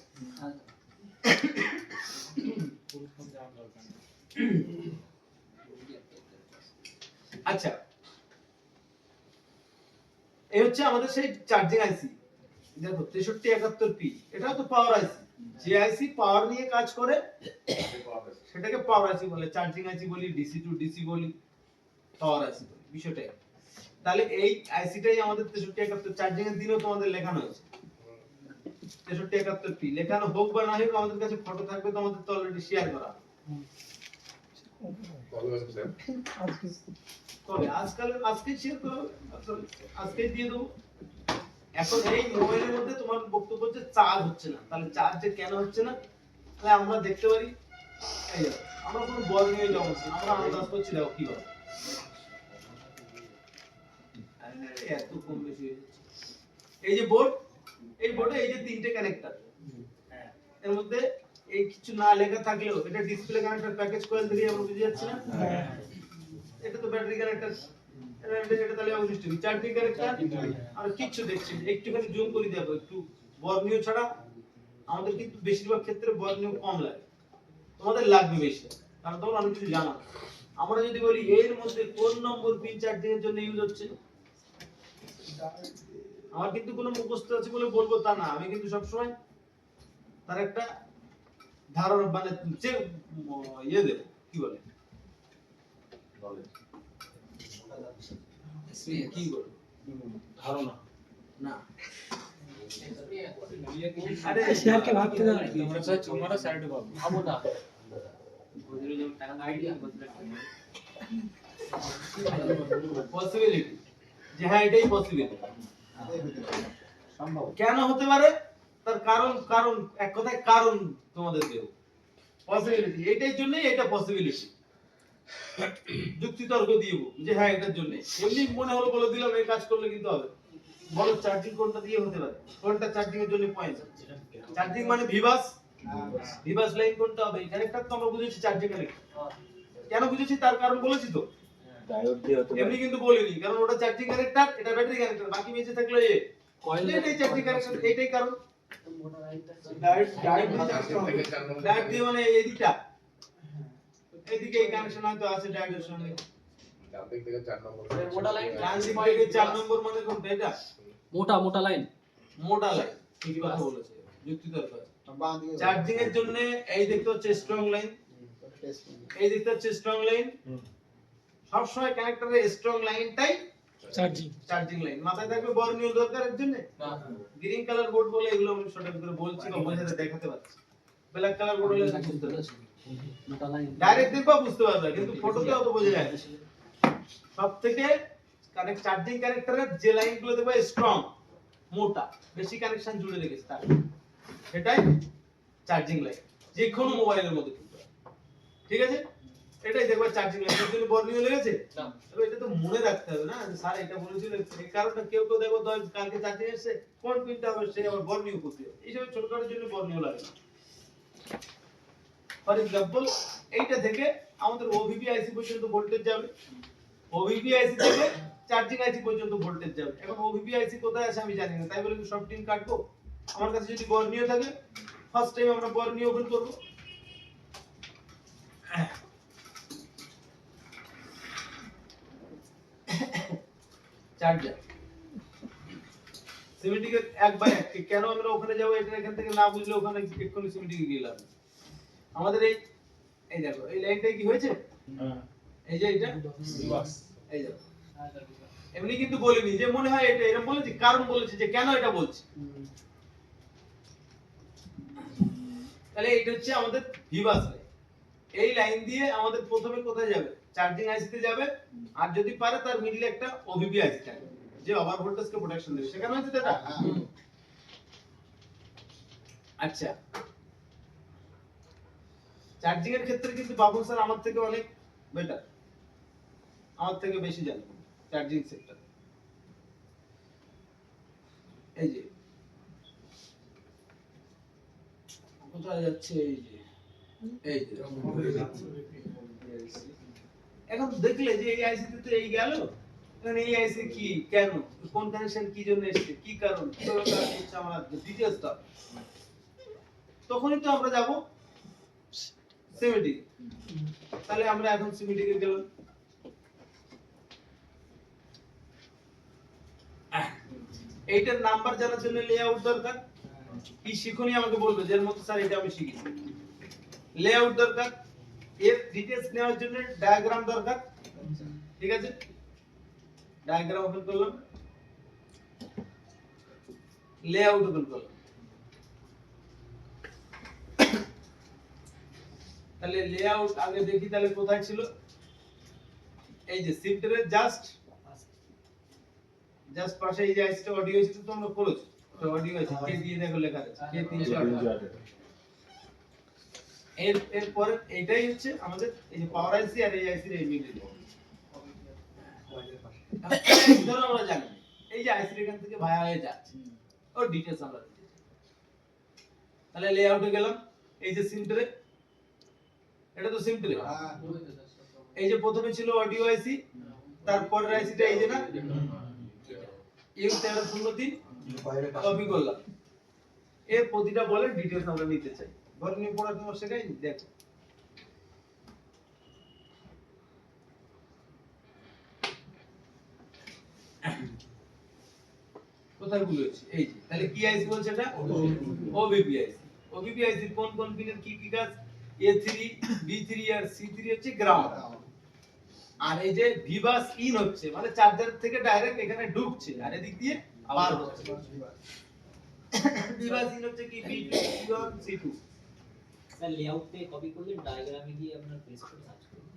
আচ্ছা, এই হচ্ছে আমাদের সেই চার্জিং আইসি। দেখো 6371 পি, এটাও তো পাওয়ার আইসি। যে আইসি পাওয়ার নিয়ে কাজ করে সেটাকে পাওয়ার আইসি বলে, চার্জিং আইসি বলি, ডিসি টু ডিসি বলি, পাওয়ার আইসি বলি, বিষয়টা। তাহলে এই আইসিটাই আমাদের 6371 চার্জিং এর দিনও তোমাদের লেখানো হয়েছে। 6371P লেখানো হোক বা না হোক আমাদের কাছে ফটো থাকবে, তো আমাদের তো অলরেডি শেয়ার করা। তবে আজকে শেয়ার করো, আজকে দিয়ে দেবো। এখন এই মোবাইলের মধ্যে তোমার বক্তব্য হচ্ছে চার্জ হচ্ছে না, তাহলে চার্জ যে কেন হচ্ছে না, তাহলে আমরা দেখতে পারি এই দেখো, আমরা কোনো বল নিয়ে যাবো না, আমরা আন্দাজ করছি দেখো কি হবে। এত কম বেশি হয়ে যাচ্ছে। এই যে বোর্ড, এই বোর্ডে এই যে তিনটে কানেক্টর, এর মধ্যে এই কিছু না লেখা থাকলেও এটা ডিসপ্লে কানেক্টর প্যাকেজ কয়েল থেকে আমরা বুঝে যাচ্ছি না, এটা তো ব্যাটারি কানেক্টর, এটা তাহলে অবশিষ্ট চার্জিং কানেক্টর আর কিছু দেখছি না। একটুখানি জুম করে দেবো, একটু বর্ণীয় ছাড়া আমাদের কিন্তু বেশিরভাগ ক্ষেত্রে বর্ণীয় কম লাগে, তোমাদের লাগবে বেশি, কারণ তোমরা অনেক কিছু জানো। আমরা যদি বলি এর মধ্যে কোন নম্বর পিন চার্জিং এর জন্য ইউজ হচ্ছে, আমার কিন্তু কোনো মুখস্থ আছে বলে বলবো তা না, আমি কিন্তু সবসময় তার একটা ধারণা মানে যে ইয়ে দেব, কি বলে কি বলে ধারণা না, আরে স্যারকে ভাবতে দাও, তোমরা সাইডে পাবো ভাবো না পসিবিলিটি, যে হ্যাঁ এটাই পসিবিলিটি। কেন হতে পারে তার কারণ এক কথায় কারণ তোমাদের দেব, পসিবিলিটি এটার জন্যই, এটা পসিবিলিটি যুক্তি তর্ক দিব যে হ্যাঁ এটার জন্য, এমনি মনে হলো বলে দিলাম এই কাজ করলে কিন্তু হবে। বলো চার্জিং কোনটা দিয়ে হতে পারে, কোনটা চার্জিং এর জন্য পয়েন্ট, চার্জিং মানে ভিভাস লাইন কোনটা হবে, কানেক্টর তো আমরা বুঝেছি চার্জিং কানেক্টর, কেন বুঝেছি তার কারণ বলেছি তো, ডায়োড দিয়ে হতে এমনি কিন্তু বলিনি, কারণ ওটা চার্জিং কানেক্টর, এটা ব্যাটারি কানেক্টর, বাকি বেঁচে থাকলো এ কয়েল, এটাই চার্জিং কানেক্টর, এইটাই কারণ। ডায়োড দিয়ে মানে এদিকটা, এদিকে এই কানেকশন হয়তো আছে ডায়োডের সঙ্গে, মোটা লাইন ট্রানজিট থেকে 4 নম্বর মানে কোনটা, এটা মোটা লাইন, মোটা লাইন, ঠিক কথা বলেছে, যুক্তি তর্ক আছে। চার্জিং এর জন্য এই দেখতে হচ্ছে স্ট্রং লাইন, এই দেখতে হচ্ছে স্ট্রং লাইন, সব সময় কানেক্টরের স্ট্রং লাইনটাই চার্জিং লাইন, মাথায় থাকবে বর্ণীয় দরকারের জন্য গ্রিন কালার বোর্ড বলে, এগুলো আমি সঠিক করে বলছি বা বোঝাতে দেখাতে পারছি, ব্ল্যাক কালার বোর্ড হলে বুঝতে পারছি, ডাইরেক্ট দেখবা বুঝতে পারবে, কিন্তু ফটোতে অত বোঝা যায় না। সবথেকে কানেক্ট চার্জিং কানেক্টরের যে লাইনগুলো দেখবা স্ট্রং, মোটা, বেশি কানেকশন জুড়ে রেখেছে তার, সেটাই চার্জিং লাইন, যে কোনো মোবাইলের মধ্যে, ঠিক আছে, এটাই দেখবা চার্জিং লাইন। এর জন্য বর্ণীয় লেগেছে, তবে এটা তো মনে রাখতে হবে না, স্যার এটা বলেছিল, এই কারণটা কেউ দেখো কালকে চার্জিং এসেছে কোন পিনটা হবে সে আবার বর্ণীয় করতে হবে, এইসব ছোটখাটোর জন্য বর্ণীয় লাগে না। ফর এক্সাম্পল এইটা থেকে আমাদের ওভিপি আইসি পর্যন্ত ভোল্টেজ যাবে, ওভিপি আইসি থেকে চার্জিং আইসি পর্যন্ত ভোল্টেজ যাবে। এখন ওভিপি আইসি কোথায় আছে আমি জানি না, তাই বলে কি সব পিন কাটবো? আমার কাছে যদি বর্ণীয় থাকে, ফার্স্ট টাইম আমরা বর্ণীয় ওপেন করব, চার্জার সিমেটিকে এক বাই এক, কেন আমরা ওখানে যাব, এটা এখান থেকে না বুঝলে ওখানে এক্ষুনি সিমেটিকে গেলাম। আমাদের এই দেখো এই লাইনটা কি হয়েছে, এই যে এটা এই দেখো, এমনি কিন্তু বলিনি যে মনে হয় এটা এরকম বলেছি, কারণ বলেছি যে কেন এটা বলছি। তাহলে এটা হচ্ছে আমাদের ভিভাস লাইন, এই লাইন দিয়ে আমাদের প্রথমে কোথায় যাবে, চার্জিং আইসিতে যাবে, আর যদি পারে তার মিডলে একটা ওভিপি আইসি থাকবে যে ওভার ভোল্টেজকে প্রোটেকশন দেবে, সেখানে হচ্ছে এটা। আচ্ছা, চার্জিং এর ক্ষেত্রে কিন্তু বাবুল স্যার আমার থেকে অনেক বেটার, আমার থেকে বেশি জানে চার্জিং সেক্টর। এই যে কোথায় যাচ্ছে, এই যে এখন দেখলে যে এই আইসি তে এই গেল, এখন এই আইসি কি, কেন, কোন কানেকশন কি জন্য এসেছে, কি কারণ, হচ্ছে আমার ডিটেইলসটা, তখনই তো আমরা যাব সিমেটিক। তাহলে আমরা এখন সিমেটিকে গেলাম, এইটার নাম্বার জানার জন্য লেআউট দরকার, কি শিখুনি আমাকে বলবে যে এর মধ্যে স্যার এটা আমি শিখেছি, লেআউট দরকার, এর ডিটেইলস নেওয়ার জন্য ডায়াগ্রাম দরকার, ঠিক আছে, ডায়াগ্রাম ওপেন করলাম, লেআউট ওপেন করলাম, তাহলে লেআউট আগে দেখি তাহলে কোথায় ছিল, এই যে শিফটের জাস্ট পাশে এই যে আইসিটা অডিও আইসি তো তোমরা করেছো, তো অডিও আইসি কে দিয়ে দেখো লেখা আছে কে 308। এর পরে এইটাই হচ্ছে আমাদের এই যে পাওয়ার আইসি আর এই আইসির এই মিডল। ধরো আমরা জানি এই যে আইসির এখান থেকে ভায়া হয়ে যাচ্ছে, ওর ডিটেইলস আমরা দিচ্ছি। তাহলে লেআউটে গেলাম, এই যে সিমট্রে, এটা তো সিমট্রে, এই যে প্রথমে ছিল অডিও আইসি, তারপরের আইসিটা এই যে না U1303 কপি করলাম। এর প্রতিটা বলে ডিটেইলস আমরা নিতে চাই। ধরে নিয়ে পড়া তোমার সেটাই দেখো। কোথায় ভুল হয়েছে, এই যে তাহলে কি আইসি বলছে এটা, ওবিপি আইসি। ওবিপি আইসি কোন কোন পিনের কি কি কাজ, A3 B3 আর C3 হচ্ছে গ্রাউন্ড, আর এই যে ভিবাস ইন হচ্ছে মানে চার্জার থেকে ডাইরেক্ট এখানে ঢুকছে আর এদিক দিয়ে বার হচ্ছে। ভিবাস ইন হচ্ছে কি B2 C1 C2। Sir লেআউটে copy করলে ডায়াগ্রামে গিয়ে আপনার পেস্ট করে সার্চ করুন।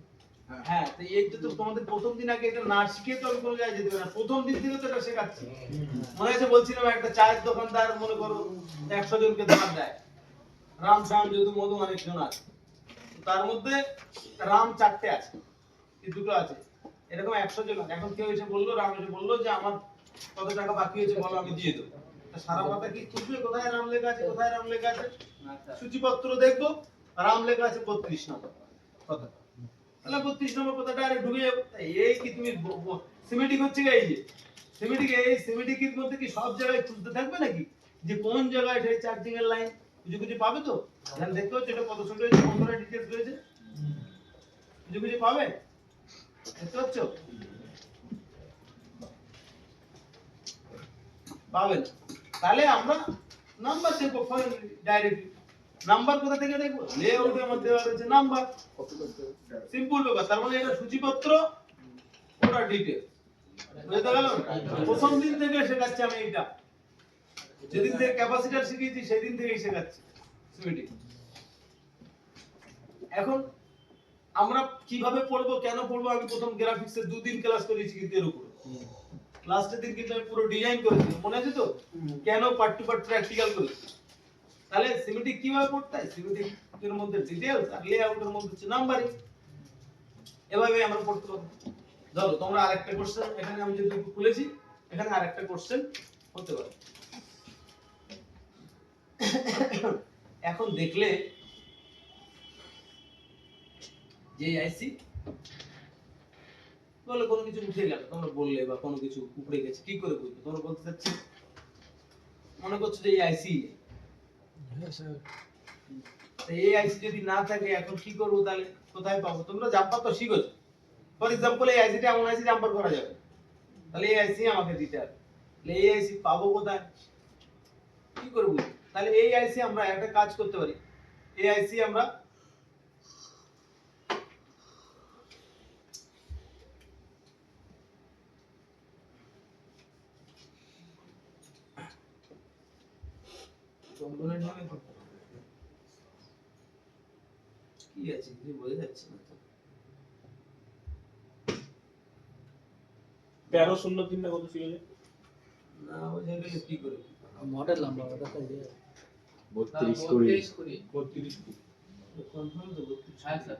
হ্যাঁ, তো এইটা তো তোমাদের প্রথম দিন আগে এটা না শিখে তো আমি কোনো জায়গায় যেতে পারি না, প্রথম দিন থেকে তো এটা শেখাচ্ছি। মনে আছে বলছিলাম একটা চায়ের দোকানদার মনে করো 100 জনকে দোকান দেয়, রাম শ্যাম যদু মধু অনেক জন আছে, তার মধ্যে রাম 4টে আছে কি দুটো আছে, এরকম 100 জন। এখন কেউ এসে বললো, রাম এসে বললো যে আমার কত টাকা বাকি হয়েছে বলো আমি দিয়ে দেবো। তা সারা পাতা কি খুঁজবে কোথায় রাম লেখা আছে, কোথায় রাম লেখা আছে, সূচিপত্র দেখবো রাম লেখা আছে 32 নম্বর কথা, তাহলে 32 নম্বর কথাটা আরে ঢুকে যাবে। এই কি তুমি সিমেটিক হচ্ছে কি, এই যে সিমেটিক, এই সিমেটিকের মধ্যে কি সব জায়গায় খুঁজতে থাকবে নাকি যে কোন জায়গায় সেই চার্জিং এর লাইন খুঁজে খুঁজে পাবে? তো ধ্যান দেখতে হচ্ছে এটা কত ছোট হয়েছে, কতটা ডিটেইলস রয়েছে, খুঁজে খুঁজে পাবে, দেখতে পাচ্ছ? পাবেন। তাহলে আমরা নাম্বার দেখবো ডাইরেক্টলি। নাম্বার কোথা থেকে দেখবো, লেআউটের মধ্যে দেওয়া রয়েছে নাম্বার, সিম্পল ব্যাপার। তার মানে এটা সূচিপত্র, পুরো ডিটেইলস বুঝতে গেল। প্রথম দিন থেকে শেখাচ্ছি আমি এটা, যেদিন থেকে ক্যাপাসিটর শিখিয়েছি সেদিন থেকেই শেখাচ্ছি সিমেটিক। এখন আমরা কিভাবে পড়বো, কেন পড়বো, আমি প্রথম গ্রাফিক্সের 2 দিন ক্লাস করেছি কিন্তু এর উপর। লাস্টের দিন কিন্তু আমি পুরো ডিজাইন করেছি, মনে আছে তো, কেন পার্ট টু পার্ট প্র্যাকটিক্যাল করেছি। তাহলে সিমেটিক কিভাবে পড়তে হয়, সিমেটিক এর মধ্যে ডিটেইলস আর লেআউটের মধ্যে হচ্ছে নাম্বারিং, এভাবে আমরা পড়তে পারবো। ধরো তোমরা আরেকটা কোশ্চেন, এখানে আমি যদি খুলেছি, এখানে আরেকটা কোশ্চেন হতে পারে। এখন দেখলে যে আইসি বলে কোনো কিছু উঠে গেল, তোমরা বললে বা কোনো কিছু উপড়ে গেছে, কি করে বুঝবে? তোমরা বলতে চাচ্ছি মনে করছো যে এই আইসি, এই আইসি যদি না থাকে এখন কি করবো, তাহলে কোথায় পাবো? তোমরা জাম্পার তো শিখেছো, ফর এক্সাম্পল এই আইসিটা এমন আইসি জাম্পার করা যাবে, তাহলে এই আইসি আমাকে দিতে হবে, তাহলে এই আইসি পাবো কোথায়, কি করে বুঝবো? তাহলে এই আইসি আমরা একটা কাজ করতে পারি, এই আইসি আমরা কম্পোনেন্ট নামে কি আছে কিছু বোঝা যাচ্ছে না তো। 1303 না কত ছিল যে? না বোঝা গেলে কি করে মডেল নাম্বার ওটা তো দিয়ে 32 কুড়ি 32 কনফার্ম তো করতে হ্যাঁ স্যার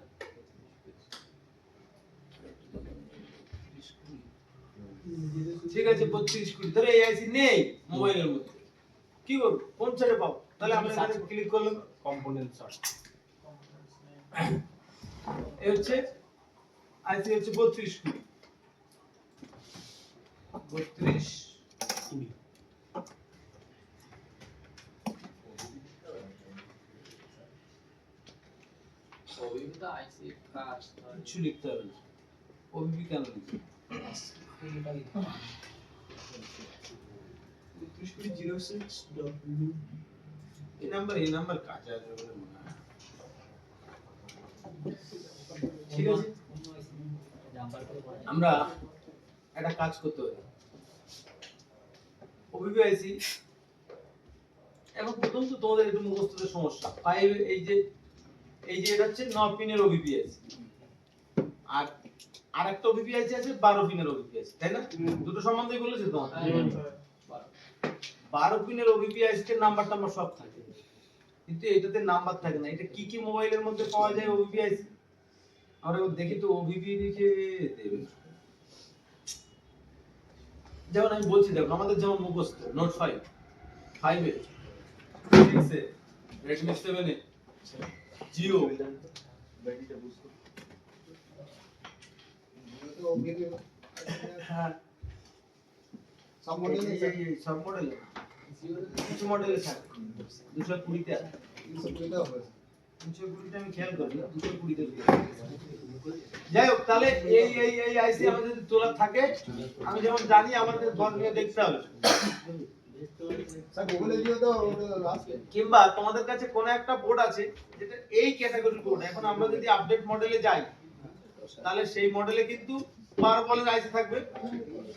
ঠিক আছে 32 কুড়ি। ধরে এই আইসি নেই মোবাইলের মধ্যে, কি করব, কোন ছেড়ে পাবো? তাহলে আমরা এখানে ক্লিক করলাম, কম্পোনেন্ট সার্চ, এই হচ্ছে আইসি হচ্ছে 32 কুড়ি, 32 কুড়ি। ওইটা আইসি কাজ কিছু লিখতে হবে না, ওবিপি কেন লিখবে? 06.0 এই নাম্বার কাজে আসবে বলে মনে হয়। ঠিক আছে, আমরা একটা কাজ করতে পারি, ওবিপি আইসি এখন প্রথম তো তোমাদের একটু মুখস্থদের সমস্যা, 5 এই যে এই যে এটা হচ্ছে 9 পিনের ওবিপি আইসি, আর আরেকটা ওবিপি আইসি আছে 12 পিনের ওবিপি আইসি, তাই না? দুটো সম্বন্ধেই বলেছি তো। 12 পিনের ওবিপি আইসির নাম্বার টাম্বার সব থাকে, কিন্তু এটাতে নাম্বার থাকে না। এটা কি কি মোবাইলের মধ্যে পাওয়া যায় ওবিপি আইসি? আমরা দেখি তো ওবিপি লিখে দেবে। যেমন আমি বলছি, দেখো আমাদের যেমন মুখস্থ নোট 5 এ 6 এ রেডমি 7 এ জিও, হ্যাঁ সব মডেল সব মডেল, কিছু মডেলে থাকে 220 তে আছে, 220 তে আমি খেয়াল করি 220 তে। যাই হোক, তাহলে এই আইসি আমাদের যদি তোলা থাকে, আমি যেমন জানি আমাদের ঘর নিয়ে দেখতে হবে, স্যার গুগলে দিও তো আছে। কিংবা তোমাদের কাছে কোন একটা বোর্ড আছে যেটা এই ক্যাটাগরির বোর্ড। এখন আমরা যদি আপডেট মডেলে যাই, তাহলে সেই মডেলে কিন্তু 12 বলের আইসি থাকবে।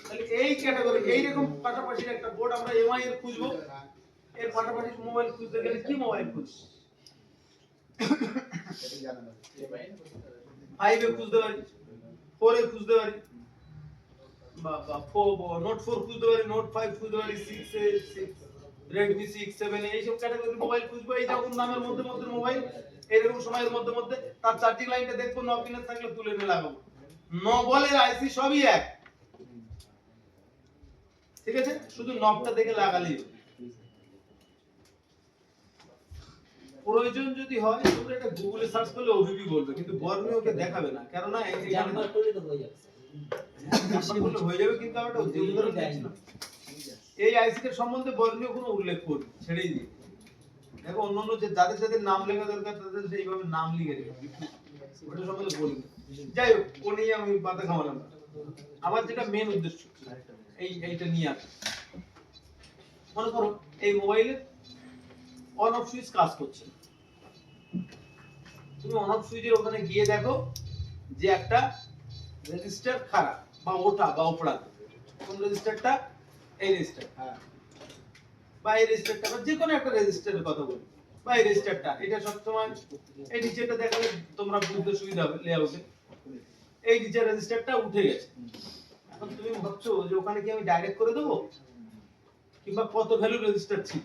তাহলে এই ক্যাটাগরি এইরকম পাশাপাশি একটা বোর্ড আমরা এমআই এর খুঁজবো। এর পাশাপাশি মোবাইল খুঁজতে গেলে কি মোবাইল খুঁজবো? 5 এ খুঁজতে পারি, 4 এ খুঁজতে পারি, বা নোট 4 খুঁজতে পারি, নোট 5 খুঁজতে পারি, 6 এ 6, রেডমি 6, 7 এই সব ক্যাটাগরির মোবাইল খুঁজবো। এই যখন নামের মধ্যে মধ্যে মোবাইল, এরকম সময়ের মধ্যে মধ্যে তার চার্জিং লাইনটা দেখবো 9 পিনের থাকলে তুলে নিয়ে লাগাবো। 9 বলের আইসি সবই এক, ঠিক আছে? শুধু নবটা দেখে লাগালেই হবে। প্রয়োজন যদি হয় তোমরা এটা গুগলে সার্চ করলে ওবিপি বলবে, কিন্তু বর্ণীয়কে দেখাবে না, কারণ না এই নাম্বার করলে তো হয়ে যাবে। নাম্বার করলে হয়ে যাবে, কিন্তু আমরা ওটা উদাহরণ দিচ্ছি না। এই আইসিটার সম্বন্ধে বর্ণীয় কোনো উল্লেখ করবে ছেড়েই দিই। দেখো অন্যান্য যে যাদের যাদের নাম লেখা দরকার তাদের সেইভাবে নাম লিখে দেবে, ওটা সম্বন্ধে বলি না। যাই হোক, ও নিয়ে আমি পাতা খামালাম না। আমার যেটা মেন উদ্দেশ্য এইটা নিয়ে আসে, মনে করো এই মোবাইলে অন অফ সুইচ কাজ করছে, তুমি অন অফ সুইচের ওখানে গিয়ে দেখো যে একটা রেজিস্টার খারাপ বা ওটা বা উপড়া। কোন রেজিস্টারটা? এই রেজিস্টার, বা এই রেজিস্টারটা, বা যে কোনো একটা রেজিস্টারের কথা বলি, বা এই রেজিস্টারটা। এটা সবসময় এই নিচেটা দেখালে তোমরা বুঝতে সুবিধা হবে লেআউটে। এই নিচের রেজিস্টারটা উঠে গেছে। এখন তুমি ভাবছো যে ওখানে কি আমি ডাইরেক্ট করে দেবো, কিংবা কত ভ্যালু রেজিস্টার ছিল,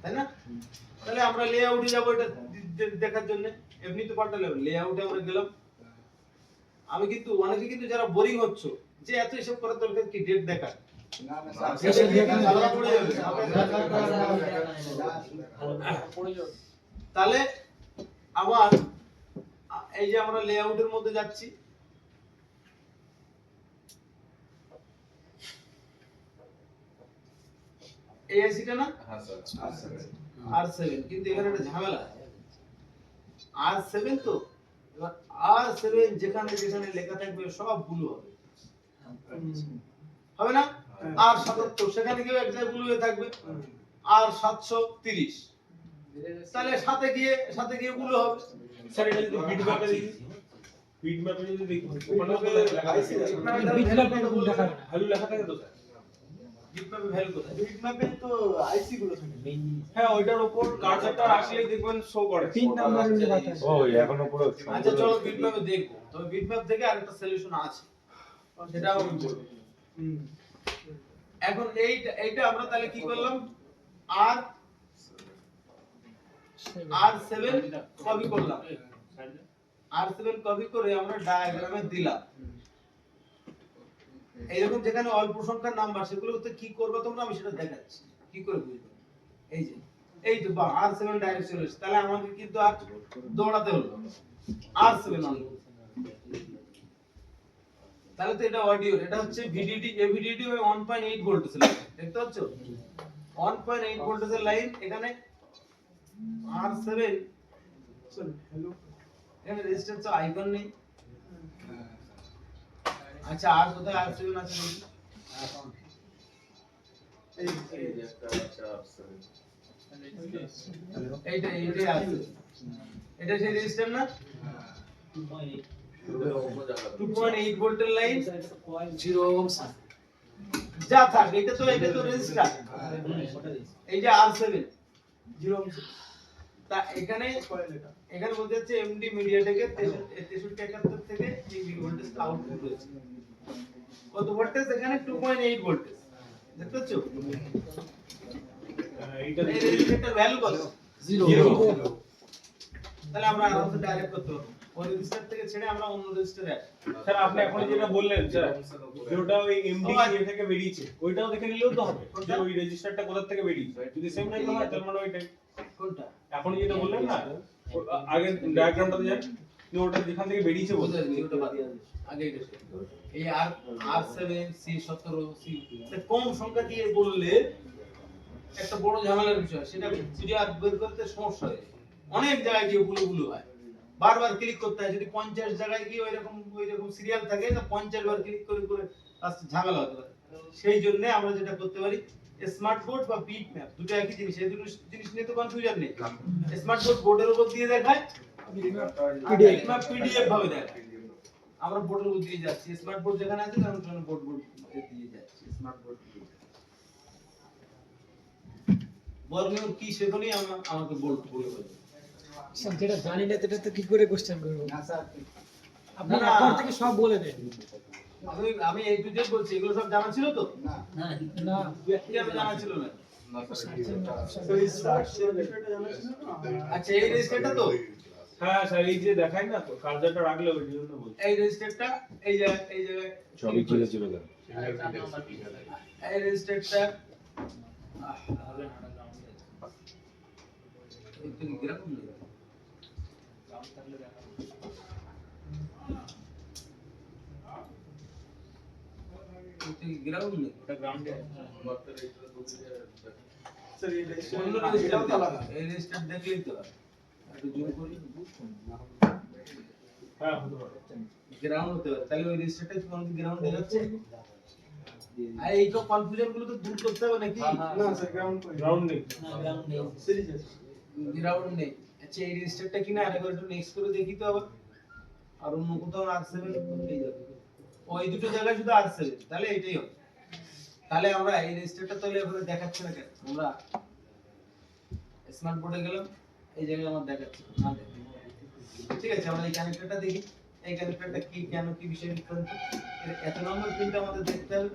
তাই না? তাহলে আমরা লেআউটে যাব এটা দেখার জন্য। এমনি তো পাল্টালে লেআউটে আমরা গেলাম। আমি কিন্তু অনেকে কিন্তু যারা বোরিং হচ্ছে যে এত এসব করার দরকার কি, ডেট দেখা না না ঝামেলা পড়ে যাবে। তাহলে আবার এই যে আমরা লেআউটের মধ্যে যাচ্ছি, এই আইসিটা না হ্যাঁ স্যার R7, কিন্তু এখানে একটা ঝামেলা আছে। R7 তো, এবার R7 যেখানে যেখানে লেখা থাকবে সব ভুল হবে, হবে না? R77 সেখানে গিয়ে এক জায়গায় ভুল হয়ে থাকবে, R730, তাহলে সাথে গিয়ে ভুল হবে। স্যার এটা যদি বিটম্যাপে দেখি, বিটম্যাপে যদি দেখি ওখানে লেখা আছে বিটম্যাপে এরকম দেখাবে না। ভ্যালু লেখা থাকে তো স্যার? বিটম্যাপে ভ্যালু কোথায়? বিটম্যাপে তো আইসি গুলো থাকে। হ্যাঁ, ওইটার উপর কার্সারটা রাখলেই দেখবেন শো করে। 3 নাম্বার লেখা আছে। ও এখনো পুরো আচ্ছা চলো বিটম্যাপে দেখবো। তবে বিটম্যাপ থেকে আরেকটা সলিউশন আছে, সেটাও আমি বলবো। এখন এইটা আমরা তাহলে কি করলাম? R7 কপি করলাম, R7 কপি করে আমরা ডায়াগ্রামে দিলাম। এইরকম যেখানে অল্প সংখ্যার নাম্বার সেগুলোতে কি করবে তোমরা, আমি সেটা দেখাচ্ছি কি করে বুঝবে। এই তো বা R7 ডাইরেক্ট চলে এসেছে, তাহলে আমাকে কিন্তু আর দৌড়াতে হলো R7 অনলি। তাহলে তো এটা অডিও, এটা হচ্ছে ভিডিডি এভিডিডি 1.8 ভোল্টেজের লাইন, দেখতে পাচ্ছ 1.8 ভোল্টেজের লাইন। এখানে R7 হ্যালো এখানে রেজিস্ট্যান্স আইকন নেই। আচ্ছা আর কোথায় R7 আছে দেখি? এইটাই আছে, এটা সেই রেজিস্টার না 2.8 ভোল্টের লাইন 0 ohms যা থাক, এটা তো রেজিস্টার। এই যে R7 0 ohms তা এখানে এখানে বলতে যাচ্ছে এমডি মিডিয়াটেকের 6371 থেকে এই ভোল্টেজটা আউটপুট হয়েছে। কত ভোল্টেজ? এখানে 2.8 ভোল্টেজ দেখতে পাচ্ছ? এইটা এই রেজিস্টারটার ভ্যালু কত? 0 তাহলে আমরা আরামসে ডাইরেক্ট করতে পারবো। ওই রেজিস্টার থেকে ছেড়ে আমরা অন্য রেজিস্টারে স্যার আপনি এখন যেটা বললেন স্যার যে ওটা ওই এমডি ইয়ে থেকে বেরিয়েছে ওইটাও দেখে নিলেও তো হবে যে ওই রেজিস্টারটা কোথা থেকে বেরিয়েছে যদি সেম টাইপ হয় তার মানে ওইটাই কোনটা? এখন যেটা বললেন না আগে ডায়াগ্রামটাতে যান যে ওটা যেখান থেকে বেরিয়েছে বুঝতে বলতে পারছি, ওটা বাদ দিয়ে দিস। আগে এটা শেষ। এই R7 C17 C কম সংখ্যা দিয়ে বললে একটা বড় ঝামেলার বিষয়, সেটা খুঁজে আর বের করতে সমস্যা হয়। অনেক জায়গায় গিয়ে বুলুবুলু হয়, বারবার ক্লিক করতে হয়। যদি 50 জায়গায় গিয়ে ওইরকম সিরিয়াল থাকে তো 50 বার ক্লিক করে করে লাস্টে ঝামেলা হতে পারে। সেই জন্য আমরা যেটা করতে পারি, স্মার্ট বোর্ড বা বিট ম্যাপ দুটো একই জিনিস, এই দুটো জিনিস নিয়ে তো কনফিউশন নেই। স্মার্ট বোর্ড বোর্ডের উপর দিয়ে দেখায়, বিট ম্যাপ পিডিএফ ভাবে দেখায়। আমরা বোর্ডের উপর দিয়ে যাচ্ছি, স্মার্ট বোর্ড যেখানে আছে তখন সেখানে বোর্ড দিয়ে যাচ্ছি। স্মার্ট বোর্ড বর্ণের কি সেখানে আমাকে বলতে বলে বলে স্যার যেটা জানি না সেটা তো কি করে কোশ্চেন করব? না স্যার আপনি না, না। এখন থেকে সব বলে দেন। আমি এই টু জেড বলছি, এগুলো সব জানা ছিল তো? না না কি আমি জানা ছিল না? আচ্ছা, এই রেজিস্টারটা তো, হ্যাঁ স্যার এই যে দেখাই না তো কার্যাটা রাখলে ওই জন্য বলছি এই রেজিস্টারটা এই জায়গায় সবই চলে চলে গেল। এই রেজিস্টারটা একটু গ্রাফ নেই। একটু গ্রাফ নেই, ওটা গ্রাউন্ডে স্যার এই অন্য রেজিস্টার তো আলাদা। এই রেজিস্টার দেখলেই তো হয়। একটু জুম করি, হ্যাঁ হতে পারে গ্রাউন্ড হতে পারে। তাহলে ওই রেজিস্টারটা কোন গ্রাউন্ড দেখাচ্ছে? আর এই তো কনফিউশন গুলো তো দূর করতে হবে নাকি? না স্যার গ্রাউন্ড নেই গ্রাউন্ড নেই। আচ্ছা, এই রেজিস্টারটা কিনা আরেকবার একটু নেক্সট করে দেখি তো আবার। আর অন্য কোথাও R7 পেয়ে যাবে। ওই দুটো জায়গায় শুধু R7, তাহলে এটাই হবে। তাহলে আমরা এই রেজিস্টারটা তাহলে এখানে দেখাচ্ছে না কেন? আমরা স্মার্ট বোর্ডে গেলাম, এই জায়গায় আমার দেখাচ্ছে না দেখি। ঠিক আছে, আমরা এই কানেক্টরটা দেখি। এই কানেক্টরটা কি কেন কি বিষয় বিস্তারিত এত নম্বর পিনটা আমাদের দেখতে হবে।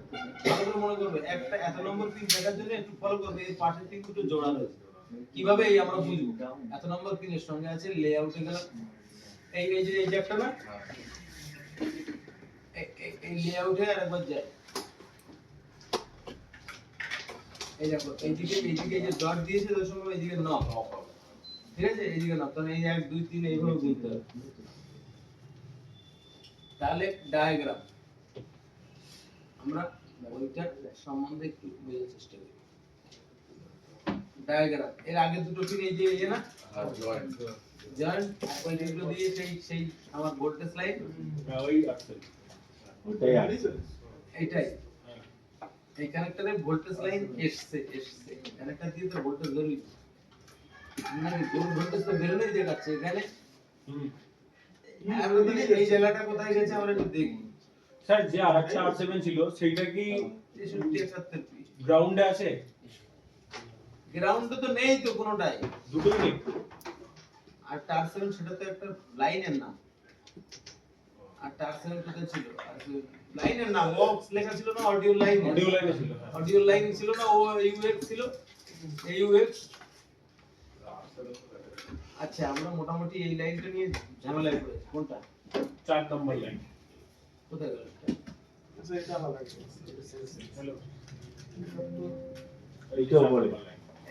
ভালো করে মনে করবে, একটা এত নম্বর পিন দেখার জন্য একটু ফলো করবে, এই পাশের পিন দুটো জোড়া রয়েছে। কিভাবে এই আমরা বুঝবো? এত নম্বর পিনের সঙ্গে আছে লেআউটে গেলাম, এই যে একটা না, এই লেআউটে আরেকবার যাই। এই দেখো, এইদিকে এই যে ডট দিয়েছে তার সঙ্গে এইদিকে নক, ঠিক আছে, এইদিকে নক। তাহলে এই 1 2 3 এইভাবে গুনতে হবে। তাহলে ডায়াগ্রাম আমরা ওইটার সম্বন্ধে একটু বোঝার চেষ্টা করি। ডায়াগ্রাম এর আগে দুটো পিন এই যে না জয়েন্ট, ওই দুটো দিয়ে সেই আমার ভোল্টেজ লাইন, হ্যাঁ ওই আছে ওটাই আছে। এইটাই এই কানেক্টরে ভোল্টেজ লাইন এসছে কানেক্টর দিয়ে তো ভোল্টেজ বেরোই না, ভোল্টেজ তো বেরোনোই দেখাচ্ছে এখানে। আর ওদিকে এই জায়গাটা কোথায় গেছে আমরা একটু দেখি। স্যার যে আরেকটা R7 ছিল সেইটা কি 6371 গ্রাউন্ডে আছে? গ্রাউন্ডে তো নেই তো কোনোটাই। দুটোই নেই আর R7 সেটা তো একটা লাইনের নাম। আর R7 কোথায় ছিল? লাইনের নাম বক্স লেখা ছিল না, অডিও লাইন। অডিও লাইনে ছিল অডিও লাইন ছিল না, ও ইউএক্স ছিল, ইউএক্স। আচ্ছা, আমরা মোটামুটি এই লাইনটা নিয়ে ঝামেলায় পড়েছি। কোনটা? 4 নম্বর লাইন কোথায় গেল? হ্যালো এইটাও বলে।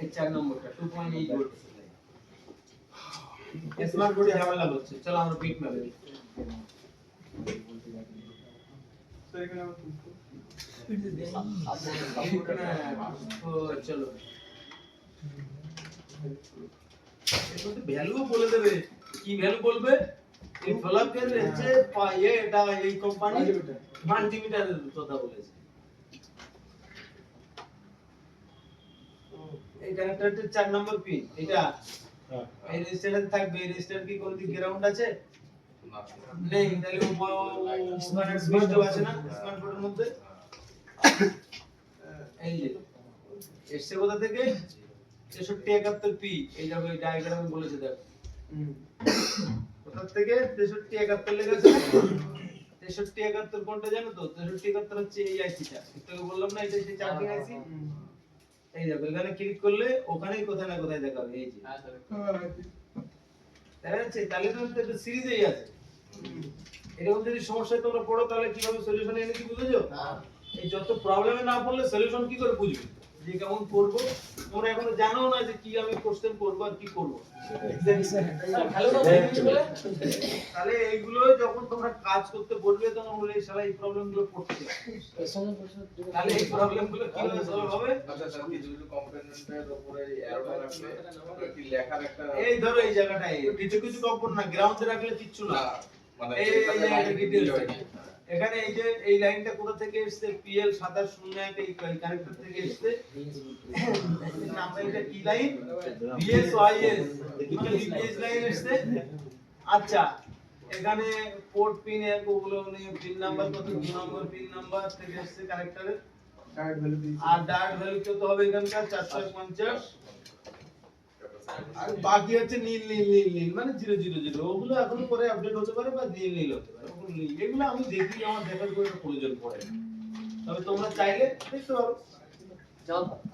এই 4 নম্বরটা 2.8 ভোল্ট লাইন। স্মার্ট বোর্ডে ঝামেলা হচ্ছে। চলো আমরা বিট ম্যাপে দেখি। চলো ভ্যালু বলে দেবে। কি ভ্যালু বলবে? এই ফলাফের হচ্ছে এটা এই কোম্পানি মাল্টিমিটারের কথা বলেছে। এই কানেক্টরটা 4 নম্বর পিন, এটা এই রেজিস্টারে থাকবে। এই রেজিস্টার কি কোন দিক গ্রাউন্ড আছে? নেই। তাহলে স্মার্ট সুইচ আছে না স্মার্ট বোর্ডের মধ্যে? এই যে এসছে কোথা থেকে? 6371 পি এই দেখো এই ডায়াগ্রামে বলেছে দেখো ওটার থেকে 6371 লেগেছে 6371 কোনটা জানো তো 6371 হচ্ছে এই আইসিটা তোকে বললাম না এটা সেই চার্জিং আইসি এই দেখো এখানে ক্লিক করলে ওখানেই কোথায় না কোথায় দেখাবে এই যে তাহলে তাহলে তো একটা সিরিজেই আছে এরকম যদি সমস্যায় তোমরা পড়ো তাহলে কিভাবে সলিউশন এনে কি বুঝেছো এই যত প্রবলেমে না পড়লে সলিউশন কি করে বুঝবে যে কেমন করব তোমরা এখনো জানো না যে কি আমি কোশ্চেন করব আর কি করব ভালো না তাহলে এইগুলো যখন তোমরা কাজ করতে বলবে তখন বলে শালা এই প্রবলেম গুলো পড়ছে তাহলে এই প্রবলেম গুলো কিভাবে সলভ হবে আচ্ছা স্যার কিছু কিছু কম্পোনেন্টের উপরে অ্যারো রাখলে কি লেখার একটা এই ধরো এই জায়গাটায় কিছু কিছু কম্পোনেন্ট না গ্রাউন্ডে রাখলে কিচ্ছু না মানে এই ডিটেইলস এখানে এই যে এই লাইনটা কোথা থেকে এসেছে PL 2701 এই কানেক্টর থেকে এসেছে নাম্বার এটা কি লাইন BSYS BS লাইন এসেছে আচ্ছা এখানে পোর্ট পিন এর ওগুলো নিয়ে পিন নাম্বার কত 2 নম্বর পিন নাম্বার থেকে এসেছে কানেক্টরের আর ডায়োড ভ্যালু কত হবে এখানকার 450 আর বাকি হচ্ছে নীল নীল নীল নীল মানে 000 ওগুলো এখনো পরে আপডেট হতে পারে বা নীল নীল হতে পারে ওগুলো নীল এগুলো আমি দেখি আমার দেখার কোনো প্রয়োজন পড়ে না তবে তোমরা চাইলে দেখতে পারো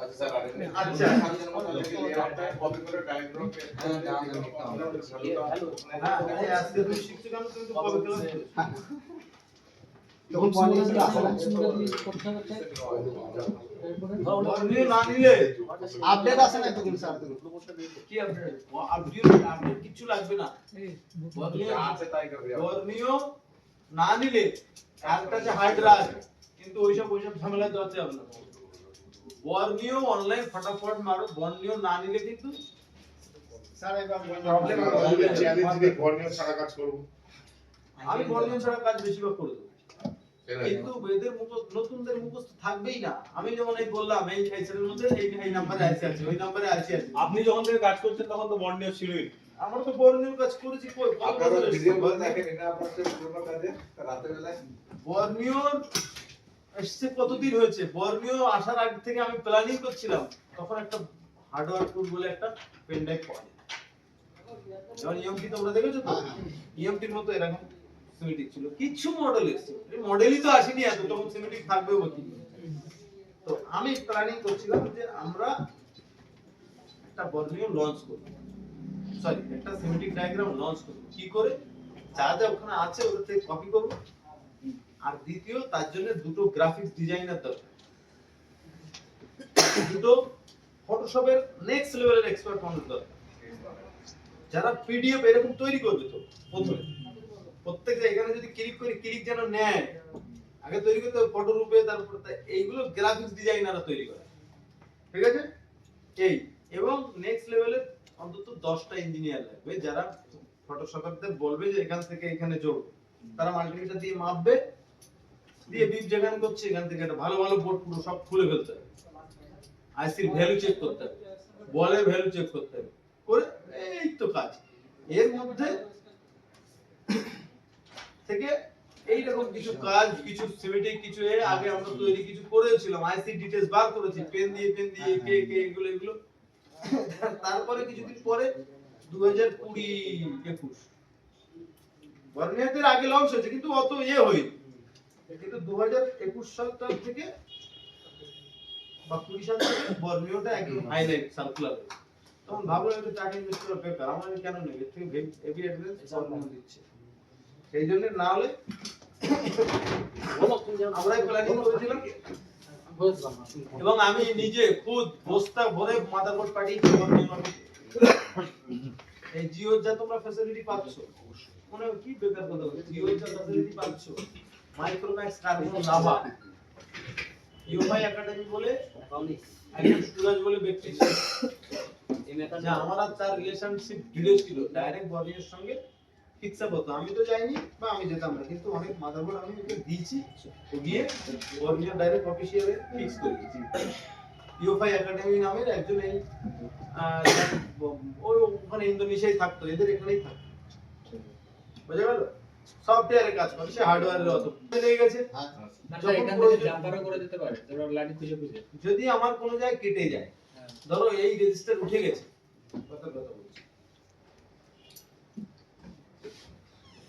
আচ্ছা স্যার আরেকটা আচ্ছা। কপি করে ডায়াগ্রাম হ্যাঁ এই আজকে তুমি শিখছো কেন তুমি তো কবে ক্লাস তখন পয়েন্ট ছিল আসলে বর্ণীয় না নিলে আপডেট আসে না তখন স্যার কি আপডেট আপডেট কিছু লাগবে না বর্ণীয় আছে তাই করবে বর্ণীয় না নিলে একটা আছে হার্ড ড্রাইভ কিন্তু ওইসব ঝামেলায় যাচ্ছে আপনার বর্ণীয় অনলাইন ফটাফট মারো বর্ণীয় না নিলে কিন্তু স্যার এবার প্রবলেম হবে চ্যালেঞ্জ দিয়ে বর্ণীয় ছাড়া কাজ করব আমি বর্ণীয় ছাড়া কাজ বেশিরভাগ করে দেবো কিন্তু এদের নতুনদের মুখস্থ থাকবেই না আমি যেমন এই বললাম এই এর মধ্যে এই নাম্বারে আছে ওই নাম্বারে আছে আপনি যখন থেকে কাজ করছেন তখন তো বন্ডেও ছিলই আমরা তো বর্ণীয় কাজ করেছি কই আপনারা ভিডিও করে দেখেন এটা আপনাদের পুরো কাজে রাতে বেলা বর্ণীয় এসছে কতদিন হয়েছে বর্ণীয় আসার আগে থেকে আমি প্ল্যানিং করছিলাম তখন একটা হার্ডওয়্যার টুল বলে একটা পেন ড্রাইভ পাওয়া যায় যেমন ইএমটি তোমরা দেখেছো তো ইএমটির মতো এরকম সিমেটিক ছিল কিছু মডেল এসেছে এই মডেলই তো আসেনি এত তখন সিমেটিক থাকবে কি তো আমি প্ল্যানিং করছিলাম যে আমরা একটা বর্ণীয় লঞ্চ করব সরি একটা সিমেটিক ডায়াগ্রাম লঞ্চ করব কি করে যা যা ওখানে আছে ওটা থেকে কপি করব আর দ্বিতীয় তার জন্য দুটো গ্রাফিক্স ডিজাইনার দরকার দুটো ফটোশপের নেক্সট লেভেলের এক্সপার্ট মানুষ দরকার যারা পিডিএফ এরকম তৈরি করবে তো প্রথমে প্রত্যেকটা এখানে যদি ক্লিক যেন নেয় আগে তৈরি করতে হবে ফটো রূপে তারপর এইগুলো গ্রাফিক্স ডিজাইনাররা তৈরি করে ঠিক আছে এই এবং নেক্সট লেভেলের অন্তত 10টা ইঞ্জিনিয়ার লাগবে যারা ফটোশপেরদের বলবে যে এখান থেকে এখানে যোগ তারা মাল্টিমিটার দিয়ে মাপবে দিয়ে বিপ যেখানে করছে এখান থেকে একটা ভালো ভালো বোর্ড পুরো সব খুলে ফেলতে হবে আইসির ভ্যালু চেক করতে হবে বলের ভ্যালু চেক করতে হবে করে এই তো কাজ এর মধ্যে থেকে এইরকম কিছু কাজ কিছু সিমেটিক কিছু আগে আমরা তৈরি কিছু করেছিলাম আইসি ডিটেইলস বার করেছি পেন দিয়ে কে এগুলো তারপরে কিছুদিন পরে 2020-21 বর্ণীয়দের আগে লঞ্চ হয়েছে কিন্তু অত হয়নি কিন্তু 2021 সাল থেকে বা 20 সাল থেকে বর্ণীয়টা একদম হাইলাইট সার্কুলার তখন ভাবলাম এটা টাকা ইনভেস্ট করা বেকার আমার কেন নেই এর থেকে হেভি অ্যাডভান্স বর্ণীয় দিচ্ছে সেই জন্য না হলে আমরাই প্ল্যানিং করেছিলাম এবং আমি নিজে খুদ বস্তা ভরে মাদারবোর্ড পাঠিয়েছি এই জিও যা তোমরা ফ্যাসিলিটি পাচ্ছ মনে কি বেকার কথা বলছো জিও যা ফ্যাসিলিটি পাচ্ছ Micromax Karbonn Lava UI academy বলে একজন সুরাজ বলে ব্যক্তি ছিল যা আমার আর তার রিলেশনশিপ দৃঢ় ছিল ডাইরেক্ট বডির সঙ্গে ফিক্স আপ হতো আমি তো যাইনি বা আমি যেতাম না কিন্তু অনেক মাদারবোর্ড আমি ওকে দিয়েছি ও গিয়ে বডির ডাইরেক্ট অফিসিয়ালে ফিক্স করে দিয়েছি ইউআই একাডেমি নামের একজন এই ওই ওখানে ইন্দোনেশিয়ায় থাকতো এদের এখানেই থাকতো বুঝা গেল সফটওয়্যারে কাজ করে সে হার্ডওয়্যারের অত লেগে গেছে এখান থেকে জাম্পারও করে দিতে পারে তোরা লাইন খুঁজে যদি আমার কোনো জায়গায় কেটে যায় ধরো এই রেজিস্টার উঠে গেছে, কথা বলছি,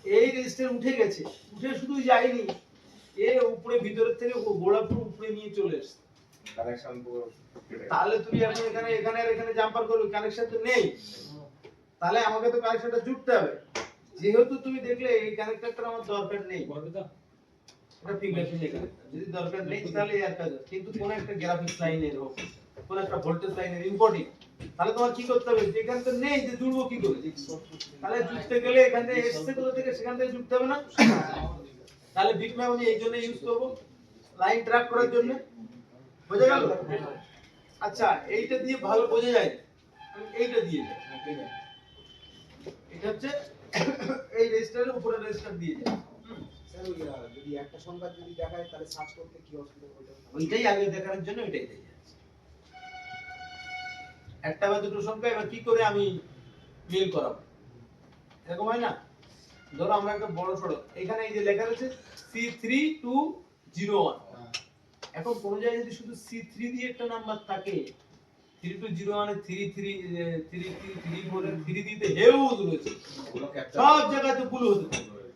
এই রেজিস্টার উঠে গেছে, উঠে শুধু যায়নি, এ উপরে ভিতরের থেকে গোড়া পুরো উপরে নিয়ে চলে এসেছে। কানেকশন পুরো কেটে গেছে। তাহলে তুমি এখন এখানে এখানে আর এখানে জাম্পার করবে, কানেকশন তো নেই, তাহলে আমাকে তো কানেকশনটা জুড়তে হবে। যেহেতু তুমি দেখলে এই কানেক্টরটা আমার দরকার নেই, এটা ঠিক আছে, এখানে যদি দরকার নেই তাহলে আর কাজ, কিন্তু কোন একটা গ্রাফিক্স লাইনের হোক, কোন একটা ভোল্টেজ লাইনের ইম্পর্টেন্ট, তাহলে তোমার কি করতে হবে, যেখানে তো নেই যে জুড়বো কি করে, তাহলে জুড়তে গেলে এখান থেকে এসছে কোথা থেকে, সেখান থেকে জুড়তে হবে না। তাহলে বিট ম্যাপ আমি এই জন্য ইউজ করব, লাইন ট্র্যাক করার জন্য, বোঝা গেল? আচ্ছা, এইটা দিয়ে ভালো বোঝা যায়, আমি এইটা দিয়ে যাই, এটা হচ্ছে এই রেজিস্টারের উপরে রেজিস্টার দিয়ে যায়। স্যার ওই যদি একটা সংখ্যা যদি দেখায় তাহলে সার্চ করতে কি অসুবিধা হবে? ওইটাই আগে দেখানোর জন্য ওইটাই দিয়ে যাচ্ছে। একটা বা দুটো সংখ্যা এবার কি করে আমি মিল করাবো, এরকম হয় না? ধরো আমরা একটা বড় সড়ক, এখানে এই যে লেখা রয়েছে C3201, এখন কোন জায়গায় যদি শুধু C3 দিয়ে একটা নাম্বার থাকে, 3201 এর 3334 এর 3 দিতে হেউজ রয়েছে, সব জায়গায় তো ভুল হতে পারে,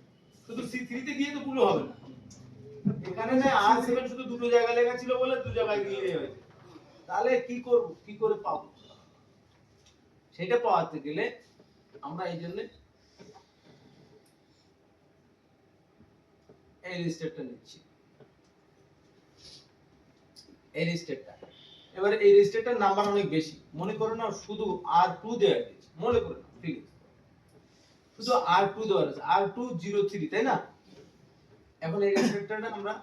শুধু C3 তে গিয়ে তো ভুল হবে না। এখানে না R7 শুধু দুটো জায়গায় লেখা ছিল বলে দু জায়গায় গিয়ে হয়েছে, তাহলে কি করব, কি করে পাবো? সেটা পাওয়াতে গেলে আমরা এই জন্য এই রেজিস্টারটা নিচ্ছি, এই রেজিস্টারটা। এবারে এই রেজিস্টারটার নাম্বার অনেক বেশি, মনে করো না শুধু R2 দেওয়া আছে, মনে করো না, ঠিক আছে, শুধু R2 দেওয়া আছে, R203, তাই না? এখন এই রেজিস্টারটা আমরা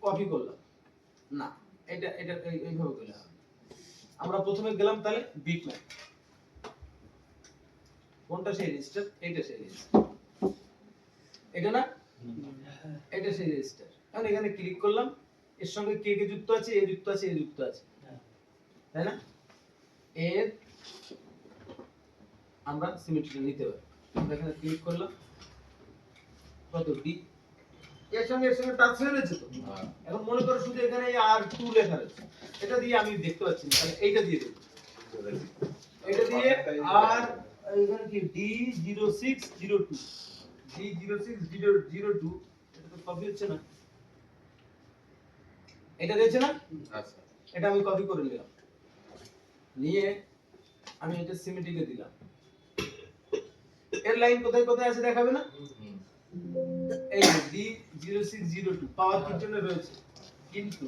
কপি করলাম না, এটা এটা এইভাবে করলে হবে। আমরা প্রথমে গেলাম তাহলে বিট ম্যাপ, কোনটা সেই রেজিস্টার, এইটা সেই রেজিস্টার, এটা না, এটা সেই রেজিস্টার। এখন এখানে ক্লিক করলাম, এর সঙ্গে কে কে যুক্ত আছে, এ যুক্ত আছে, এ যুক্ত আছে, তাই না? এর আমরা সিমেট্রিটা নিতে পারি, আমরা এখানে ক্লিক করলাম, কত ডি, এর সঙ্গে টাচ হয়ে গেছে তো। এখন মনে করো শুধু এখানে R2 লেখা আছে, এটা দিয়ে আমি দেখতে পাচ্ছি না, তাহলে এইটা দিয়ে দেব, এটা দিয়ে আর এখানে কি D0602, D0602, এটা তো কপি হচ্ছে না, এটা দিয়েছে না, আচ্ছা এটা আমি কপি করে নিলাম, নিয়ে আমি এটা সিমেট্রিকে দিলাম, এর লাইন কোথায় কোথায় আছে দেখাবে না, এই D0602 পাওয়ার কি জন্য রয়েছে, কিন্তু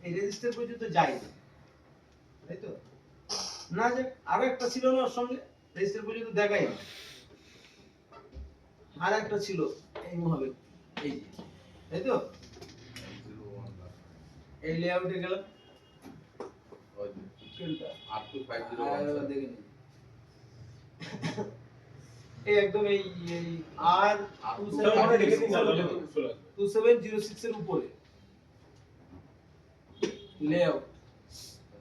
এই রেজিস্টার পর্যন্ত যায়নি, তাই তো না? যে আরো একটা ছিল না ওর সঙ্গে, রেজিস্টার পর্যন্ত দেখাই না, আর একটা ছিল এই মহাবে, এই যে, তাই তো? এই লেআউটে গেলাম, কোনটা R2501 দেখে নিন, এই একদম এই আর 2706 এর উপরে লেআউট,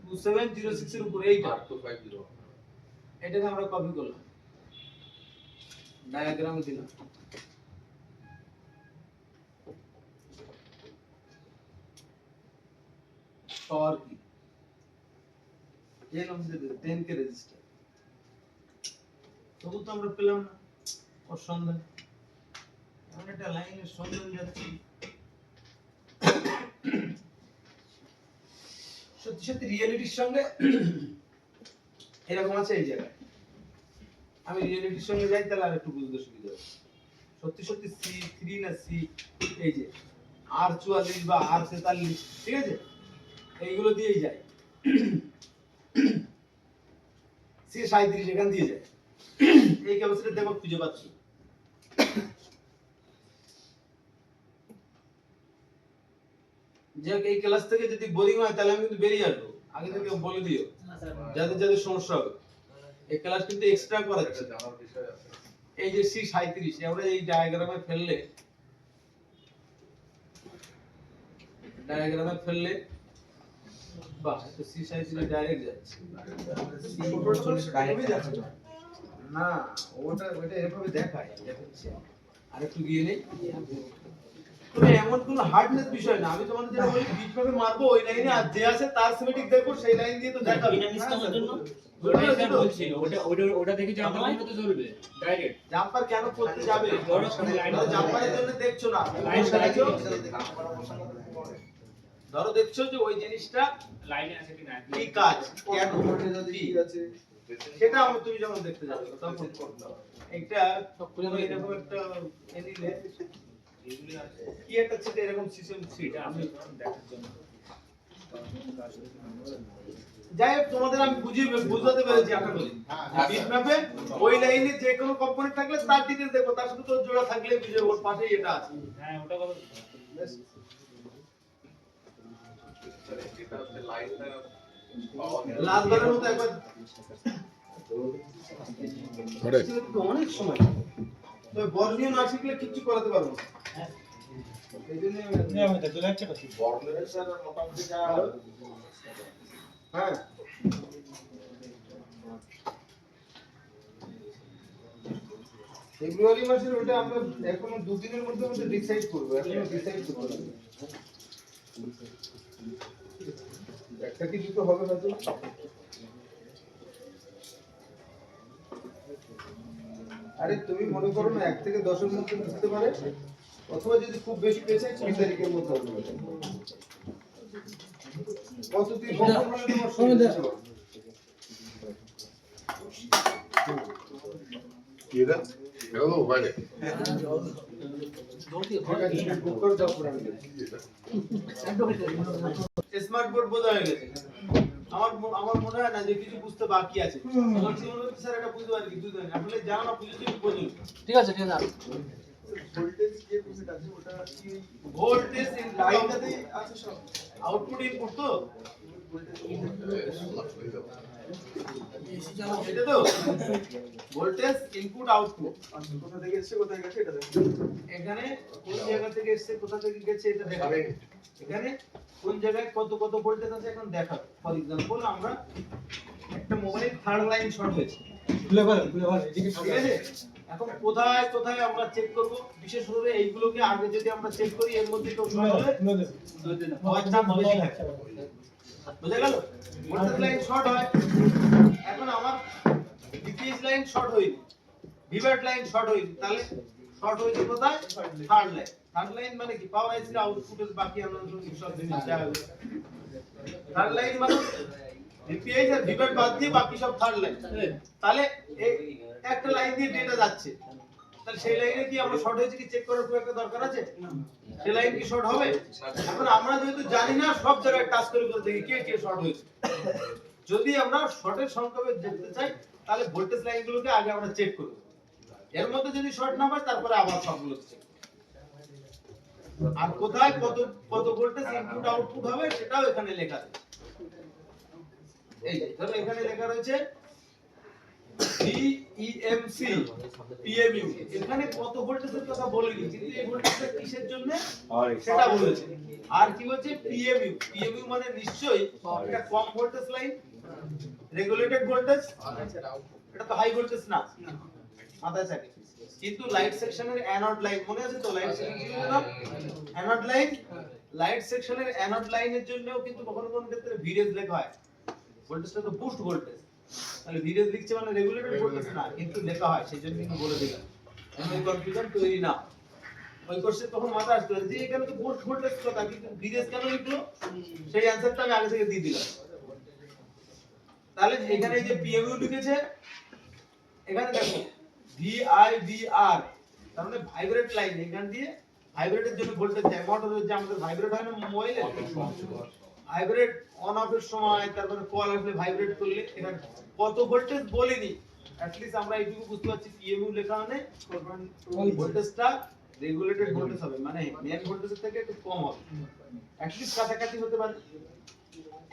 2706 এর উপরে এইটা, R2501 এটাকে আমরা কপি করলাম, ডায়াগ্রামে দিলাম, পাওয়ার কি এর মধ্যে 10 কে রেজিস্টার, তবু তো আমরা পেলাম না ওর সন্ধান, এমন একটা লাইনের সন্ধান যাচ্ছি, সত্যি সত্যি রিয়েলিটির সঙ্গে এরকম আছে এই জায়গায়, আমি রিয়েলিটির সঙ্গে যাই তাহলে আর একটু বুঝতে সুবিধা হবে, সত্যি সত্যি C3 না সি, এই যে R44 বা R43, ঠিক আছে, এইগুলো দিয়েই যায়, C37 এখান দিয়ে যায়, এই ক্যাপাসিটর দেখো খুঁজে পাচ্ছি, যে এই ক্লাস থেকে যদি বোরিং হয় তাহলে আমি কিন্তু বেরিয়ে আসবো, আগে থেকে বলে দিও, যাদের যাদের সমস্যা হবে, এই ক্লাস কিন্তু এক্সট্রা করাচ্ছে, জানার বিষয় আছে। এই যে C37 আমরা এই ডায়াগ্রামে ফেললে, বাহ, তো C37 ডাইরেক্ট যাচ্ছে না, ওটা এভাবে দেখায়, দেখাচ্ছে, আর একটু গিয়ে নেই, তুমি এমন কোনো হার্ডনেস বিষয় না, আমি তোমাদের যেটা বলি বিট ম্যাপে মারবো ওই লাইনে, আর যে আছে তার সিমেট্রিক দেখবো সেই লাইন দিয়ে তো দেখাবে। এটা সিস্টেমের জন্য ওটাই ওটাই স্যার বলছিল, ওটা দেখে জানতে পারলে তো চলবে ডাইরেক্ট। জাম্পার কেন করতে যাবে? ধরো লাইন জাম্পারের জন্য দেখছো না, লাইন দেখছো, ধরো দেখছো যে ওই জিনিসটা লাইনে আছে কিনা কি কাজ কেন কি আছে সেটা আমি তুমি যখন দেখতে যাবে তখন করতে হবে। একটা কোনো এরকম একটা এনিলে কি একটা ছিল এরকম সিস্টেম ছিল আমি দেখার জন্য, যাই হোক তোমাদের আমি বুঝাতে পেরেছি আশা করি। বিট ম্যাপে ওই লাইনে যে কোনো কম্পোনেন্ট থাকলে তার ডিটেইলস দেখো, তার সাথে তো জোড়া থাকলে বুঝে ওর পাশেই এটা আছে। হ্যাঁ ওটা কথা এটা হচ্ছে লাইনটা পাওয়া গেল। লাস্ট বারের মতো একবার ধরে অনেক সময় তো বর্ণীয় না শিখলে কিছু করাতে পারবো না। এই জন্য বর্ণের স্যার মোটামুটি যা হ্যাঁ ফেব্রুয়ারি মাসের ওটা আমরা এখনো দুদিনের মধ্যে ডিসাইড করবো, এখনো ডিসাইড করবো না। একটা কি দুটো হবে হয়তো। আরে তুমি মনে করো না 1 থেকে 10 এর মধ্যে বুঝতে পারে, অথবা যদি খুব বেশি পেছে 20 তারিখের মধ্যে হবে। কত তুই কখন হলে তোমার সময় দিতে পারো? কি এটা হ্যালো বাইরে বুক করে দাও পুরো আমি স্মার্ট বোর্ড বোঝা হয়ে গেছে। আমার মনে হয় না যে কিছু বুঝতে বাকি আছে। আমার কি মনে হচ্ছে স্যার এটা বুঝতে পারি বুঝতে পারি আসলে জানা না বুঝতে বুঝুন। ঠিক আছে ঠিক আছে। ভোল্টেজ যে বুঝে আছে ওটা কি ভোল্টেজ লাইনটাতে আছে সব আউটপুট ইনপুট তো এটা তো ভোল্টেজ ইনপুট আউটপুট কোথা থেকে এসেছে কোথায় গেছে এটা দেখো। এখানে কোন জায়গা থেকে এসেছে কোথা থেকে গেছে এটা দেখাবে। এখানে কোন জায়গায় কত কত ভোল্টেজ আছে এখন দেখাবে। ফর এক্সাম্পল আমরা একটা মোবাইল থার্ড লাইন শর্ট হয়েছে, ঠিক আছে? এখন কোথায় কোথায় আমরা চেক করব, বিশেষ করে এইগুলোকে আগে যদি আমরা চেক করি এর মধ্যে কেউ শর্ট হলে হওয়ার চান্স বেশি থাকে। বুঝা গেল? ভোল্টেজ লাইন শর্ট হয়, এখন আমার ডিপিএস লাইন শর্ট হয়নি, ভিভ্যাট লাইন শর্ট হয়নি, তাহলে শর্ট হয়েছে কোথায়? Third line. থার্ড লাইন মানে কি? পাওয়ার আইসির আউটপুটের বাকি আমরা সব জিনিস দেওয়া হবে। থার্ড লাইন মানে ডিপিএস আর ভিভ্যাট বাদ দিয়ে বাকি সব থার্ড লাইন। তাহলে এই একটা লাইন দিয়ে ডেটা যাচ্ছে, তাহলে সেই লাইনে কি আমরা শর্ট হয়েছে কি চেক করার খুব একটা দরকার আছে? সেই লাইন কি শর্ট হবে? এখন আমরা যেহেতু জানি না সব জায়গায় টাচ করে করে দেখি কে কে শর্ট হয়েছে। যদি আমরা শর্টের সংখ্যা দেখতে চাই তাহলে ভোল্টেজ লাইনগুলোকে আগে আমরা চেক করব, এর মধ্যে যদি শর্ট না পাই তারপরে আবার সবগুলো চেক। আর কোথায় কত কত ভোল্টেজ ইনপুট আউটপুট হবে সেটাও এখানে লেখা আছে। এই যে ধরো এখানে লেখা রয়েছে VEMC PMU, এখানে কত ভোল্টেজের কথা বলিনি, কিন্তু এই ভোল্টেজটা কিসের জন্য সেটা বলেছে। আর কি হচ্ছে PMU মানে নিশ্চয়ই এটা কম ভোল্টেজ লাইন, রেগুলেটেড ভোল্টেজ, এটা তো হাই ভোল্টেজ না, মাথায় থাকে। কিন্তু লাইট সেকশনের অ্যানোড লাইন মনে আছে তো? লাইট সেকশন কি বললাম? Anode line. লাইট সেকশনের অ্যানোড লাইনের জন্যও কিন্তু কখনো কোন ক্ষেত্রে ভিরেজ লেখা হয়, ভোল্টেজটা তো বুস্ট ভোল্টেজ, তাহলে ভিরেজ লিখছে মানে রেগুলেটেড ভোল্টেজ না, কিন্তু লেখা হয়, সেজন্য কিন্তু বলে দিলাম এমন কনফিউশন তৈরি না। ওই কোশ্চেন তখন মাথায় আসতো যে এখানে তো বুস্ট ভোল্টেজ কথা, কিন্তু ভিরেজ কেন লিখলো সেই অ্যানসারটা আমি আগে থেকে দিয়ে দিলাম। তাহলে এখানে এই যে PMU লিখেছে, এখানে দেখো VIVR, তার মানে ভাইব্রেট লাইন, এখান দিয়ে ভাইব্রেটের জন্য ভোল্টেজ যায়। মোটরের যে আমাদের ভাইব্রেট হয় না মোবাইলে, ভাইব্রেট অন অফ এর সময়, তারপরে কল আসলে ভাইব্রেট করলে এখানে কত ভোল্টেজ বলিনি, অ্যাট লিস্ট আমরা এইটুকু বুঝতে পারছি PMU লেখা মানে ভোল্টেজটা রেগুলেটেড ভোল্টেজ হবে, মানে মেইন ভোল্টেজের থেকে একটু কম হবে, অ্যাট লিস্ট কাছাকাছি হতে পারে।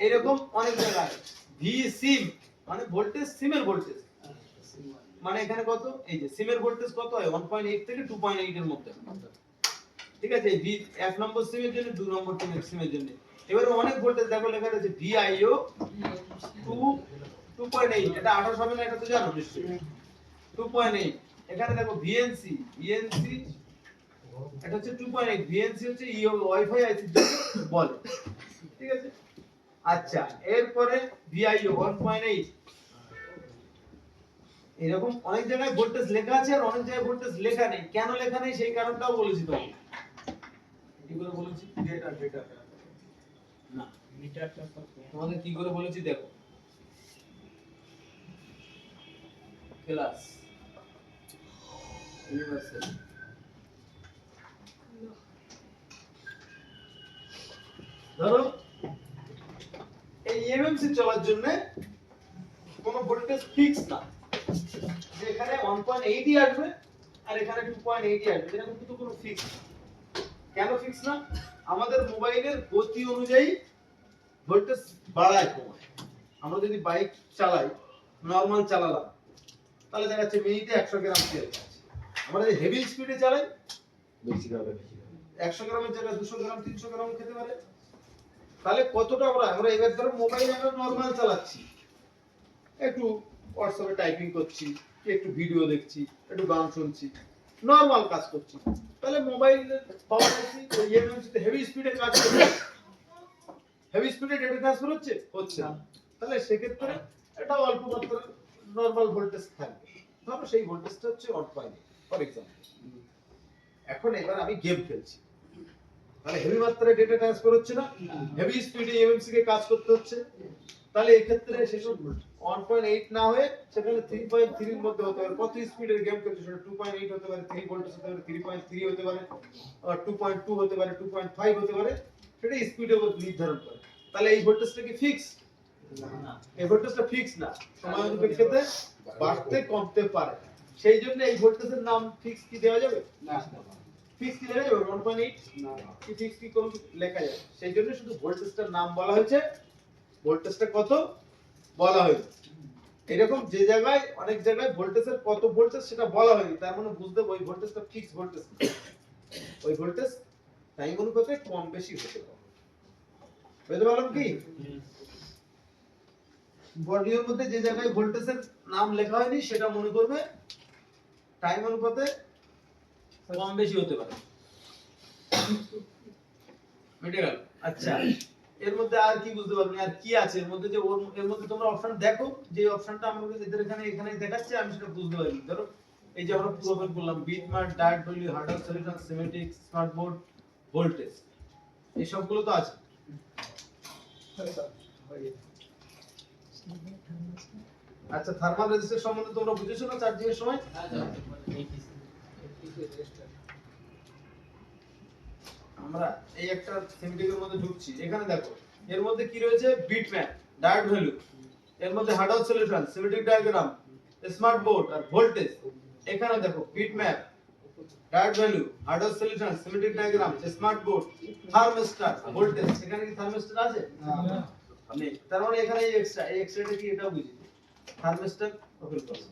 এরকম অনেক জায়গায় Vsim মানে ভোল্টেজ, সিমের ভোল্টেজ মানে এখানে কত, এই যে সিমের ভোল্টেজ কত হয় 1.8 থেকে 2.8 এর মধ্যে, ঠিক আছে? ভি 1 নম্বর সিমের জন্য, 2 নম্বর সিমের জন্য। এবারে অনেক ভোল্টেজ দেখো লেখা আছে VIO 2.8, এটা 28 হবে না, এটা তো জানো নিশ্চয়ই 2.8। এখানে দেখো VNC এটা হচ্ছে 2.8 ভিএনসি হচ্ছে ওয়াইফাই আইসি জন্য বলে, ঠিক আছে। আচ্ছা এরপরে ভিআইও 1.8, এরকম অনেক জায়গায় ভোল্টেজ লেখা আছে আর অনেক জায়গায় ভোল্টেজ লেখা নেই। কেন লেখা নেই সেই কারণটাও বলেছি তোমাকে, কি করে বলেছি, ডেটা না মিটারটা তোমাদের কি করে বলেছি দেখো, ক্লাস ইউনিভার্সাল ধরো এই এমএমসি চলার জন্য কোন ভোল্টেজ ফিক্স না, যে এখানে 1.8 আসবে আর এখানে 2.8 আসবে, এরকম কিন্তু কোনো ফিক্স না। কেন ফিক্স না? আমাদের মোবাইলের গতি অনুযায়ী ভোল্টেজ বাড়ায় কমায়। আমরা যদি বাইক চালাই, নরমাল চালালাম, তাহলে দেখা যাচ্ছে মিনিটে 100 গ্রাম তেল খাচ্ছে। আমরা যদি হেভি স্পিডে চালাই, বেশি হবে 100 গ্রামের জায়গায় 200 গ্রাম 300 গ্রাম খেতে পারে। তাহলে কতটা আমরা এবার ধরো মোবাইলে আমরা নরমাল চালাচ্ছি, একটু হোয়াটসঅ্যাপে টাইপিং করছি, একটু ভিডিও দেখছি, একটু গান শুনছি, নরমাল কাজ করছি, তাহলে মোবাইলের পাওয়ার আছে ওই এমএমসি তে হেভি স্পিডে কাজ করছে, হেভি স্পিডে ডেটা ট্রান্সফার হচ্ছে না। তাহলে সেক্ষেত্রে এটা অল্প মাত্রার নরমাল ভোল্টেজ থাকবে, ধরো সেই ভোল্টেজটা হচ্ছে 1.8 ফর এক্সাম্পল। এখন এবার আমি গেম খেলছি, তাহলে হেভি মাত্রায় ডেটা ট্রান্সফার হচ্ছে না, হেভি স্পিডে এমএমসি কে কাজ করতে হচ্ছে। তাহলে এই ক্ষেত্রে সেসব 1.8 না হয়ে সেখানে 3.3 এর মধ্যে হতে পারে। কত স্পিডের গেম খেলছে সেটা 2.8 হতে পারে, 3 ভোল্টেজ হতে পারে, 3.3 হতে পারে, 2.2 হতে পারে, 2.5 হতে পারে, সেটা স্পিডের উপর নির্ধারণ করে। তাহলে এই ভোল্টেজটা কি ফিক্স না, এই ভোল্টেজটা ফিক্স না, সময় অনুপেক্ষিতে বাড়তে কমতে পারে। সেই জন্য এই ভোল্টেজের নাম ফিক্স কি দেওয়া যাবে না, ফিক্স কি লেখা যাবে 1.8 না, কি ফিক্স কি কোন লেখা যাবে? সেই জন্য শুধু ভোল্টেজটার নাম বলা হয়েছে, ভোল্টেজটা কত বলা হয়েছে। এরকম যে জায়গায় অনেক জায়গায় ভোল্টেজের কত ভোল্টেজ সেটা বলা হয়নি, তার মানে বুঝতে ওই ভোল্টেজটা ফিক্স ভোল্টেজ, ওই ভোল্টেজ টাইম অনুপাতে কম বেশি হতে পারে। বুঝতে পারলাম কি? বডির মধ্যে যে জায়গায় ভোল্টেজের নাম লেখা হয়নি সেটা মনে করবে টাইম অনুপাতে কম বেশি হতে পারে। মিটে গেল? আচ্ছা এর মধ্যে আর কি বুঝতে পারবেন, আর কি আছে এর মধ্যে, যে এর মধ্যে তোমরা অপশন দেখো, যে অপশনটা আমাদের এদের এখানে দেখাচ্ছে আমি সেটা বুঝতে পারি। ধরো এই যে আমরা পুরো বের করলাম, bit mart, diet value, hardware solution, symmetric, smart board, voltage, এই সবগুলো তো আছে। আচ্ছা থার্মাল রেজিস্টর সম্বন্ধে তোমরা বুঝেছো না চার্জিং এর সময়? আমরা এই একটা সিমেটিকের মধ্যে ঢুকছি, এখানে দেখো এর মধ্যে কি রয়েছে, বিট ম্যাপ, ডায়োড ভ্যালু, এর মধ্যে hardware solution, schematic diagram, smart board আর ভোল্টেজ। এখানে দেখো bit map, diode value, hardware solution, schematic diagram, smart board, thermostat, voltage. এখানে কি থার্মোস্ট্যাট আছে? না নেই। তার মানে এখানে এই এক্সট্রাটা কি এটাও বুঝি, থার্মোস্ট্যাট ওপেন করো।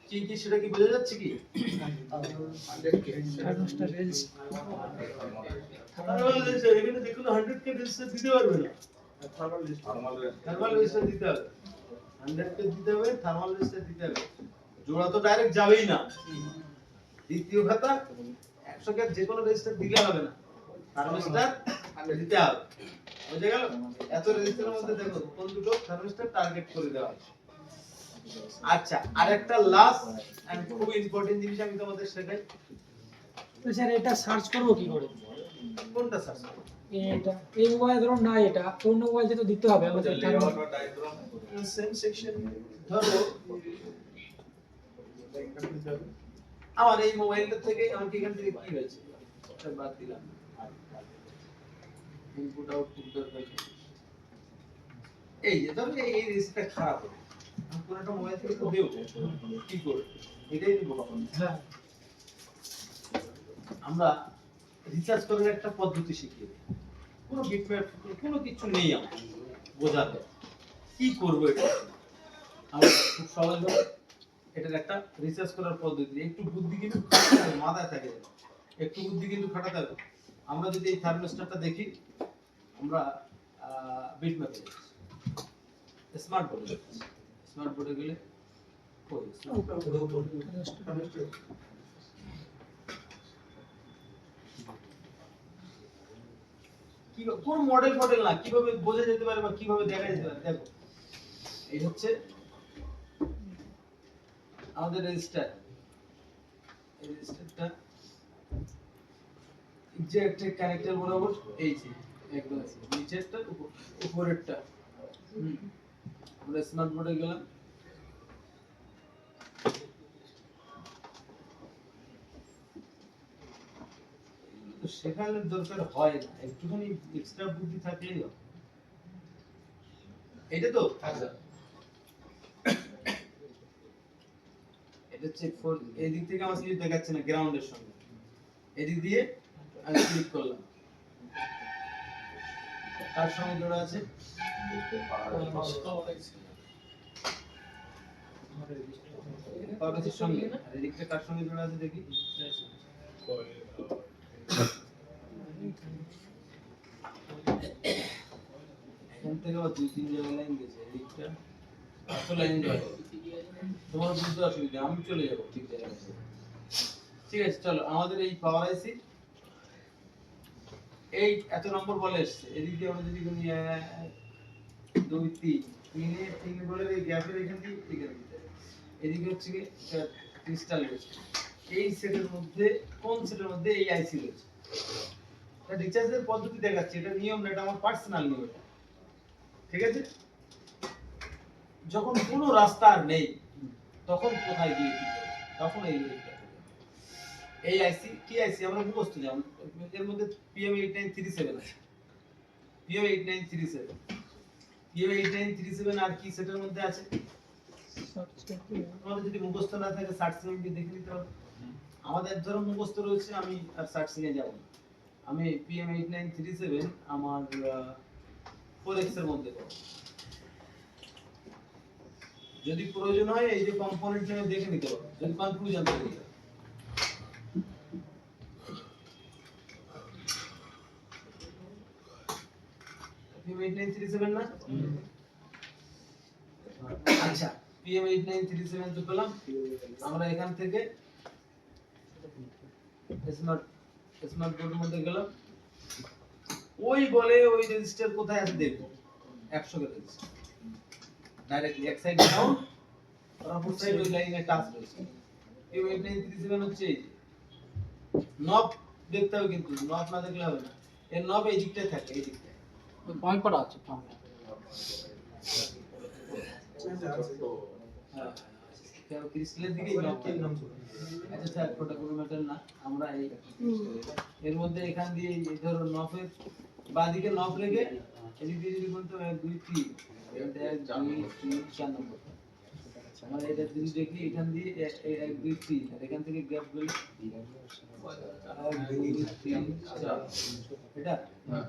কি কি সেটা কি বোঝা যাচ্ছে কি? থার্মোস্ট্যাট রেঞ্জ এখানে দেখুন 100 কে রেজিস্টার দিতে পারবে না, থার্মাল রেজিস্টার দিতে হবে, 100 কে দিতে হবে, থার্মাল রেজিস্টার দিতে হবে। জোড়া তো ডাইরেক্ট যাবেই না। দ্বিতীয় কথা 100 কে যে কোনো রেজিস্টার দিলে হবে না, থার্মোস্ট্যাট দিতে হবে। বুঝে গেল? এত রেজিস্টারের মধ্যে দেখো কোন দুটো থার্মোস্ট্যাট টার্গেট করে দেওয়া আছে। আচ্ছা আরেকটা লাস্ট এন্ড খুব ইম্পর্টেন্ট জিনিস আমি তোমাদের শেখাই। তো স্যার এটা সার্চ করব কি করে? কোনটা সার্চ করব? এটা এই মোবাইল ধরুন না, এটা অন্য মোবাইল থেকে তো দিতে হবে আমাদের। সেম সেকশন ধরো আমার এই মোবাইলটা থেকে আমাকে এখান থেকে কি হয়েছে এটা বাদ দিলাম, ইনপুট আউটপুট দরকার। এই যে ধরো এই রেজিস্টারটা খারাপ হলো, আমি কোন একটা মোবাইল থেকে তো দেব, কি করে এটাই দিব। হ্যাঁ আমরা রিসার্চ করার একটা পদ্ধতি শিখিয়ে দিই, কোনো বিটম্যাপ কোনো কিছু নেই আমার বোঝাতে, কি করব এটা আমরা খুব সহজভাবে এটার একটা রিসার্চ করার পদ্ধতি। একটু বুদ্ধি কিন্তু খাটাতে হবে, মাথায় থাকে, একটু বুদ্ধি কিন্তু খাটাতে হবে। আমরা যদি এই থার্মোস্ট্যাটটা দেখি, আমরা বিটম্যাপে স্মার্ট বোর্ডে গেলে কই কোন মডেল না কিভাবে বোঝা যেতে পারে বা কিভাবে দেখা যেতে পারে দেখো এই হচ্ছে আমাদের রেজিস্টার এই রেজিস্টারটা যে একটা কানেক্টর বরাবর এই যে একদম নিচেরটা উপরেরটা আমরা স্মার্ট বোর্ডে গেলাম তো শেখানোর দরকার হয় না একটুখানি এক্সট্রা বুদ্ধি থাকলেই হবে এটা তো আচ্ছা এটা চেক ফর এই দিক থেকে আমার কিছু দেখাচ্ছে না গ্রাউন্ডের সঙ্গে এদিক দিয়ে আমি ক্লিক করলাম কার সঙ্গে জোড়া আছে পাওয়ার সঙ্গে আর এদিকটা কার সঙ্গে জোড়া আছে দেখি এখান থেকে আবার 2-3 জায়গায় লাইন গেছে এদিকটা আসল লাইন যাবে তোমার বুঝতে অসুবিধা আমি চলে যাব ঠিক জায়গায় ঠিক আছে চলো আমাদের এই পাওয়ার আইসি এই এত নম্বর বলে এসেছে এদিক দিয়ে আমরা যদি কোনি 2 3 বলে এই গ্যাপের এখান দিয়ে এখানে দিতে এদিকে হচ্ছে কি ক্রিস্টাল রয়েছে এই সেটের মধ্যে কোন সেটের মধ্যে এই আইসি রয়েছে এটা রিচার্জের পদ্ধতি দেখাচ্ছি এটা নিয়ম না এটা আমার পার্সোনাল নিয়ম ঠিক আছে যখন কোনো রাস্তা আর নেই তখন কোথায় গিয়ে কি করব তখন এই আইসি কি আইসি আমরা মুখস্থ জানি এর মধ্যে PM8937 আছে PM8937 আর কি সেটার মধ্যে আছে আমাদের যদি মুখস্থ না থাকে 60 সেকেন্ড দেখে নিতে হবে আমাদের ধরো মুখস্থ রয়েছে আমি আর 60 সেকেন্ড যাব আমি PM8937 আমার 4x এর মধ্যে করব যদি প্রয়োজন হয় এই যে কম্পোনেন্ট আমি দেখে নিতে পারবো যদি কনফিউশন থাকে PM8937 না আচ্ছা PM8937 তো পেলাম আমরা এখান থেকে স্মার্ট বোর্ডের মধ্যে গেলাম ওই বলে ওই রেজিস্টার কোথায় আছে দেখো 100 কে রেজিস্টার ডাইরেক্টলি এক সাইড ডাউন আর অপর সাইড ওই লাইনে টাচ রয়েছে PM8937 হচ্ছে এই নব দেখতে হবে কিন্তু নব না দেখলে হবে না এর নব এই দিকটায় থাকে এই দিকটায় পয়েন্ট করা আছে হ্যাঁ কেন ক্রিস্টালের দিকে নব কি নাম আচ্ছা স্যার ফটো কোনো ম্যাটার না আমরা এই এর মধ্যে এখান দিয়ে এই ধরো নবের বাদিকে নব রেখে এদিক দিয়ে যদি বলতো 1 2 3 এটা 1 2 3 4 নম্বর আমরা এটা যদি দেখি এখান দিয়ে 1 2 3 আর এখান থেকে গ্যাপ গেলে 1 2 3 4 এটা হ্যাঁ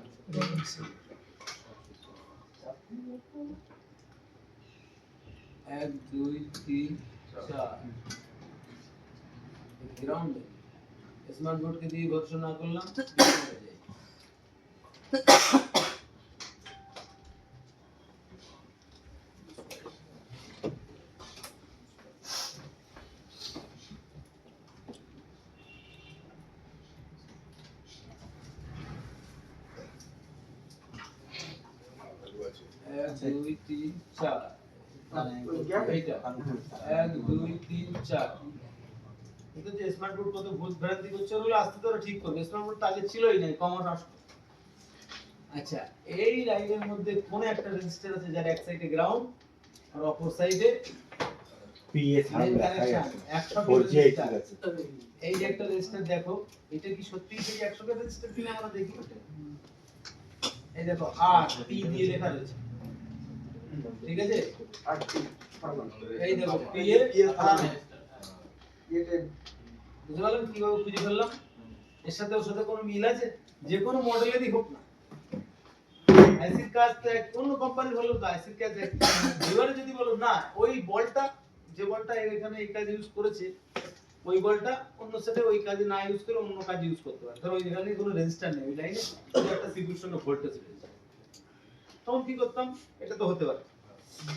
1 2 3 4 ग्राउंड स्मार्ट बोर्ड के दिए भरोसा ना करलाम দুই তিন চার এইটা 1 2 3 4 কিন্তু যে স্মার্ট বোর্ড কত ভুল ভ্রান্তি করছে ওগুলো আস্তে ধরে ঠিক করবে স্মার্ট বোর্ড তাহলে ছিলই না কমার্স আসতো আচ্ছা এই লাইনের মধ্যে কোন একটা রেজিস্টার আছে যার এক সাইডে গ্রাউন্ড আর অপর সাইডে PS কানেকশন 100 এই যে একটা রেজিস্টার দেখো এটা কি সত্যি সেই 100 এর রেজিস্টার কিনা আমরা দেখি এই দেখো আর পি দিয়ে লেখা রয়েছে ঠিক আছে এই দেখো পি এর আর বুঝতে পারলাম কিভাবে খুঁজে ফেললাম এর সাথে ওর সাথে কোনো মিল আছে যে কোনো মডেলেরই হোক না আইসির কাজ তো কোন কোম্পানির হলো তো আইসির কাজ এবারে যদি বলো না ওই বলটা যে বলটা এখানে এই কাজ ইউজ করেছে ওই বলটা অন্য সেটে ওই কাজে না ইউজ করে অন্য কাজে ইউজ করতে পারে ধরো এখানে কোনো রেজিস্টার নেই ওই লাইনে একটা সিপিইউর সঙ্গে ভোল্টেজ রয়েছে তখন কি করতাম এটা তো হতে পারে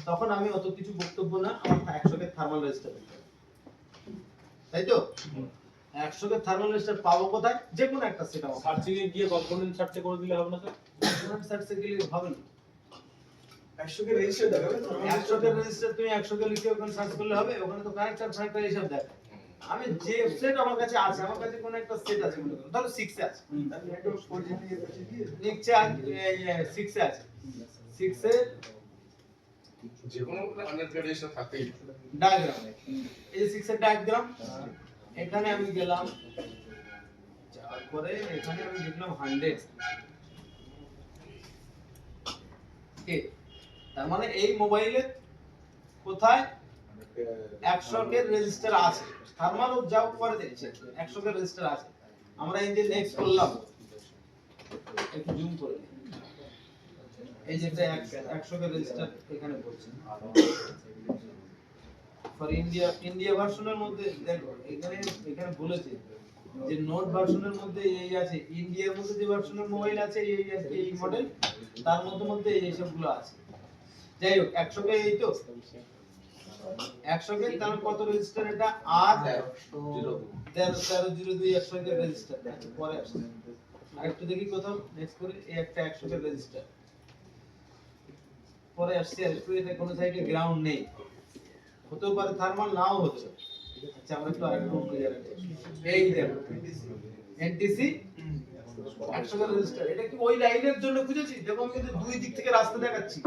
তখন আমি অত কিছু বক্তব্য না, আমার 100 কে থার্মাল রেজিস্টার, তাই তো 100 কে থার্মাল রেজিস্টার পাবো কোথায়? যে কোনো একটা সেট আমার সার্চিং এ গিয়ে কম্পোনেন্ট সার্চে করে দিলে হবে না স্যার? কম্পোনেন্ট সার্চে গেলে হবে না। 100 কে রেজিস্টার দেখাবে তো 100 কে রেজিস্টার তুমি 100 কে লিখে ওখানে সার্চ করলে হবে? ওখানে তো কানেক্টর ফানেক্টর এইসব দেখায়। আমি যে সেট আমার কাছে আছে, আমার কাছে কোনো একটা সেট আছে মনে করো, ধরো 6 এ আছে, নেটওয়ার্ক 4G এর কাছে দিয়ে লিখছে 6 এ আছে, 6 এ যে কোনো কানেক্টেড এসে থাকেই। ডায়াগ্রাম, এই যে 6 এর ডায়াগ্রাম, এখানে আমি গেলাম, যাওয়ার পরে এখানে আমি লিখলাম 100 কে, তার মানে এই মোবাইলে কোথায় 100 কে রেজিস্টার আছে, থার্মাল ও যাও পরে দেখছে 100 কে রেজিস্টার আছে। আমরা এই যে নেক্সট করলাম, একটু জুম করে নিই। এই যেটা 100 কে রেজিস্টার এখানে পড়ছে ফর ইন্ডিয়া ভার্সনের মধ্যে দেখো এখানে বলেছে যে নোট ভার্সনের মধ্যে এই আছে, ইন্ডিয়ার মধ্যে যে ভার্সনের মোবাইল আছে এই মডেল, তার মধ্যে এই সবগুলো আছে। যাই হোক 100 কে এই তো 100 কে তার কত রেজিস্টার? এটা 8 1302 100 কে রেজিস্টার পরে আসছে। আরেকটু দেখি কোথাও নেক্সট করে এই একটা 100 কে রেজিস্টার পরে আসছে, আর একটু এটা কোনো সাইডে গ্রাউন্ড নেই, হতেও পারে থার্মাল নাও হতে পারে। আচ্ছা আমরা একটু আরেকটু অন্য জায়গায় যাই। এই দেখো এনটিসি 100 কে রেজিস্টার, এটা কি ওই লাইনের জন্য খুঁজেছি? দেখো আমি কিন্তু দুই দিক থেকে রাস্তা দেখাচ্ছি,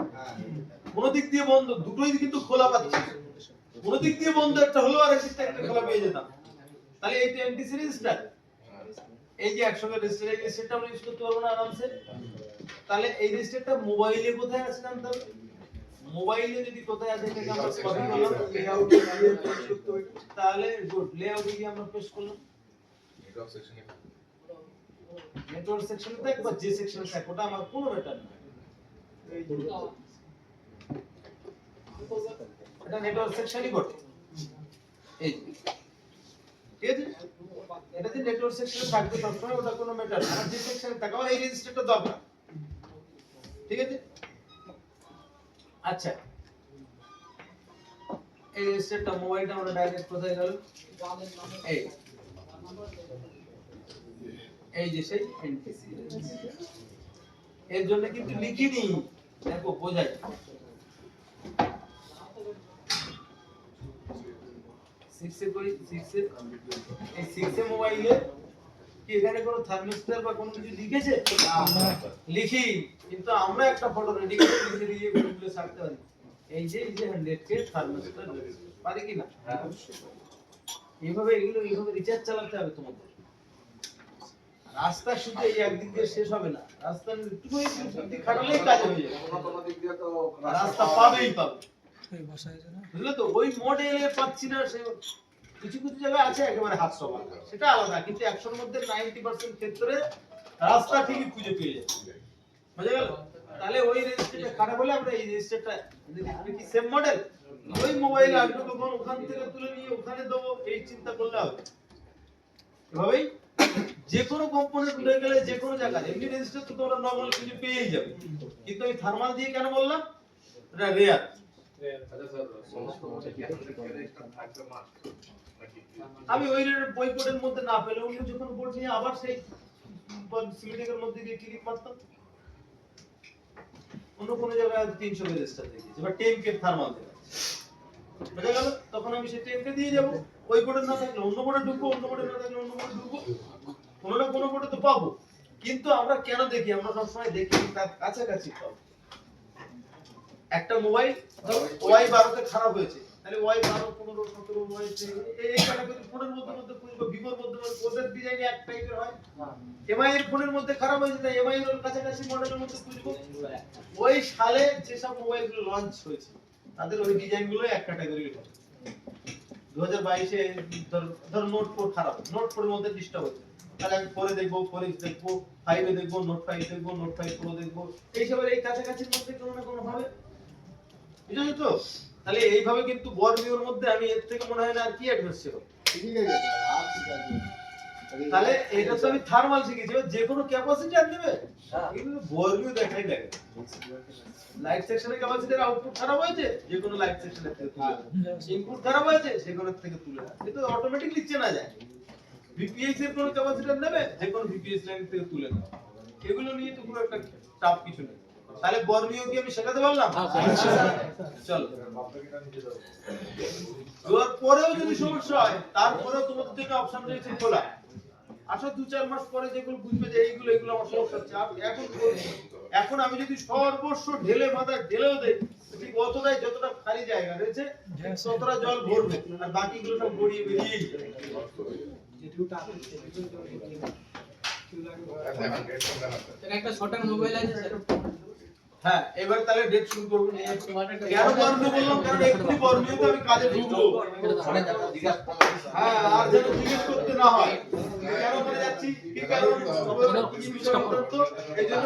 কোন দিক দিয়ে বন্ধ, দুটোই কিন্তু খোলা পাচ্ছি, কোন দিক দিয়ে বন্ধ একটা হলো আর একটা খোলা পেয়ে যেতাম, তাহলে এই তো এনটিসি রেজিস্টার। এই যে 100 কে রেজিস্টার, এই রেজিস্টারটা আমরা ইউজ করতে পারবো না আরামসে। তাহলে এই রেজিস্টারটা মোবাইলে কোথায় আছে জানতে হবে, মোবাইলে যদি কোথায় আছে এটাকে আমরা কপি করলাম, লেআউটে গিয়ে পেস্ট করতে হবে, তাহলে গুড, লেআউটে গিয়ে আমরা পেস্ট করলাম, নেটওয়ার্ক সেকশনে নেটওয়ার্ক সেকশনে থাক বা যে সেকশনে থাক ওটা আমার কোনো ব্যাপার না, এটা নেটওয়ার্ক সেকশনই বটে। এই ঠিক আছে, এটা যে নেটওয়ার্ক সেকশনে থাকবে সবসময় ওটা কোনো ম্যাটার না, যে সেকশনে থাকা এই রেজিস্টারটা দরকার, ঠিক আছে। আচ্ছা এই রেজিস্টারটা মোবাইলটা আমরা ডাইরেক্ট কোথায় গেল, এই যে সেই এনটিসি, এর জন্য কিন্তু লিখিনি, দেখো বোঝাই 6 এ করি, 6 এ এই 6 এ মোবাইলে কি এখানে কোনো থার্মিস্টর বা কোনো কিছু লিখেছে? না লিখি, কিন্তু আমরা একটা ফটো রেডি করে লিখে দিয়ে গুগলে সার্চ করি, এই যে 100 কে থার্মিস্টর পারি কি না? এইভাবে এইভাবে রিচার্জ চালাতে হবে তোমাদের। রাস্তা শুধু এই একদিক দিয়ে শেষ হবে না, রাস্তা একটু বুদ্ধি খাটালেই কাজ হয়ে যাবে, কোনো দিক দিয়ে তো রাস্তা পাবেই পাবে, এই বসা আছে না বুঝলে তো। ওই মডেলে পাচ্ছি না, সে কিছু কিছু জায়গায় আছে একেবারে হাত সমান, সেটা আলাদা, কিন্তু 100 এর মধ্যে 90% ক্ষেত্রে রাস্তা ঠিকই খুঁজে পেয়ে যাবে, বুঝা গেল। তাহলে ওই রেজিস্টারটা খারাপ হলে আমরা এই রেজিস্টারটা দেখি কি সেম মডেল, ওই মোবাইল আসবে তখন ওখান থেকে তুলে নিয়ে ওখানে দেবো, এই চিন্তা করলে হবে। এভাবেই যে কোনো কম্পোনেন্ট উঠে গেলে যে কোনো জায়গায় এমনি রেজিস্টার তো তোমরা নরমাল কিছু পেয়েই যাবে, কিন্তু আমি থার্মাল দিয়ে কেন বললাম? এটা রেয়ার। আচ্ছা স্যার, সমস্ত মধ্যে কি রেজিস্টার থাকবে মাস্ট নাকি? আমি ওই বই কোডের মধ্যে না পেলে অন্য যখন বোর্ড নিয়ে আবার সেই সিলেক্টের মধ্যে গিয়ে ক্লিক মারতাম, অন্য কোনো জায়গায় 300 কে রেজিস্টার দেখিয়েছে বা 10 কে থার্মাল দেখাচ্ছে, বুঝা গেল। তখন আমি সেই 10 কে দিয়ে যাব, ওই বোর্ডে না থাকলে অন্য বোর্ডে ঢুকবো, অন্য বোর্ডে না থাকলে অন্য বোর্ডে ঢুকবো, কোনো না কোনো বোর্ডে তো পাবো। কিন্তু আমরা কেন দেখি? আমরা সবসময় দেখি তার কাছাকাছি পাবো। একটা মোবাইল Y12 তে খারাপ হয়েছে, তাহলে Y12 15 17 হয়েছে, এই ক্যাটাগরি ফোনের মধ্যে খুঁজবো, ভিভোর মধ্যে ওদের ডিজাইন এক টাইপের হয়, এমআই এর ফোনের মধ্যে খারাপ হয়েছে তাই এমআই এর কাছাকাছি মডেলের মধ্যে খুঁজবো। ওই সালে যে সব মোবাইলগুলো লঞ্চ হয়েছে তাদের ওই ডিজাইনগুলো এক ক্যাটাগরির হবে। 2022 এ ধর নোট 4 খারাপ, নোট 4 এর মধ্যে ডিস্টার্ব হচ্ছে, তাহলে আমি পরে দেখবো, পরে দেখবো 5 এ দেখবো, নোট 5 দেখবো, নোট 5 প্রো দেখবো, এইসবের এই কাছাকাছির মধ্যে কোনো না কোনো হবে, বুঝছো তো। তাহলে এইভাবে কিন্তু বড় ভিউর মধ্যে আমি এর থেকে মনে হয় না আর কি অ্যাডভান্স ছিল, ঠিক আছে আর ঠিক আছে তাহলে এটা তো আমি থার্মাল শিখেছি, এবার যে কোনো ক্যাপাসিটি আর নেবে কিন্তু বর্গীয় দেখাই লাগে। লাইট সেকশনের ক্যাপাসিটির আউটপুট খারাপ হয়েছে, যে কোনো লাইট সেকশনের থেকে তুলে ইনপুট খারাপ হয়েছে, সেগুলোর থেকে তুলে এটা অটোমেটিকলি চেনা যায়। ভিপিএস এর কোনো ক্যাপাসিটর নেবে, যে কোনো ভিপিএস লাইন থেকে তুলে নাও, এগুলো নিয়ে তো খুব একটা চাপ কিছু নেই। তাহলে বর্গীয় কি আমি শেখাতে পারলাম? চলো এর পরেও যদি সমস্যা হয়, তারপরেও তোমাদের জন্য অপশন রয়েছে খোলা। আসো 2-4 মাস পরে যেগুলো বুঝবে যে এগুলো আমার সমস্যা হচ্ছে, এখন আমি যদি সর্বস্ব ঢেলে মাথায় ঢেলেও দেই, ঠিক অতটাই যতটা খালি জায়গা রয়েছে ততটা জল ভরবে, আর বাকিগুলো সব গড়িয়ে বেরিয়েই যাবে। একটা ছোটার মোবাইল আছে স্যার। হ্যাঁ, এবার তাহলে ডেট শুরু করব। কেন বর্ণীয় বললাম? কারণ একটু বর্ণীয়তে আমি কাজে ঢুকবো। হ্যাঁ, আর যেন জিজ্ঞেস করতে না হয় কেন করে যাচ্ছি, কি কারণ, কি বিষয়, এই জন্য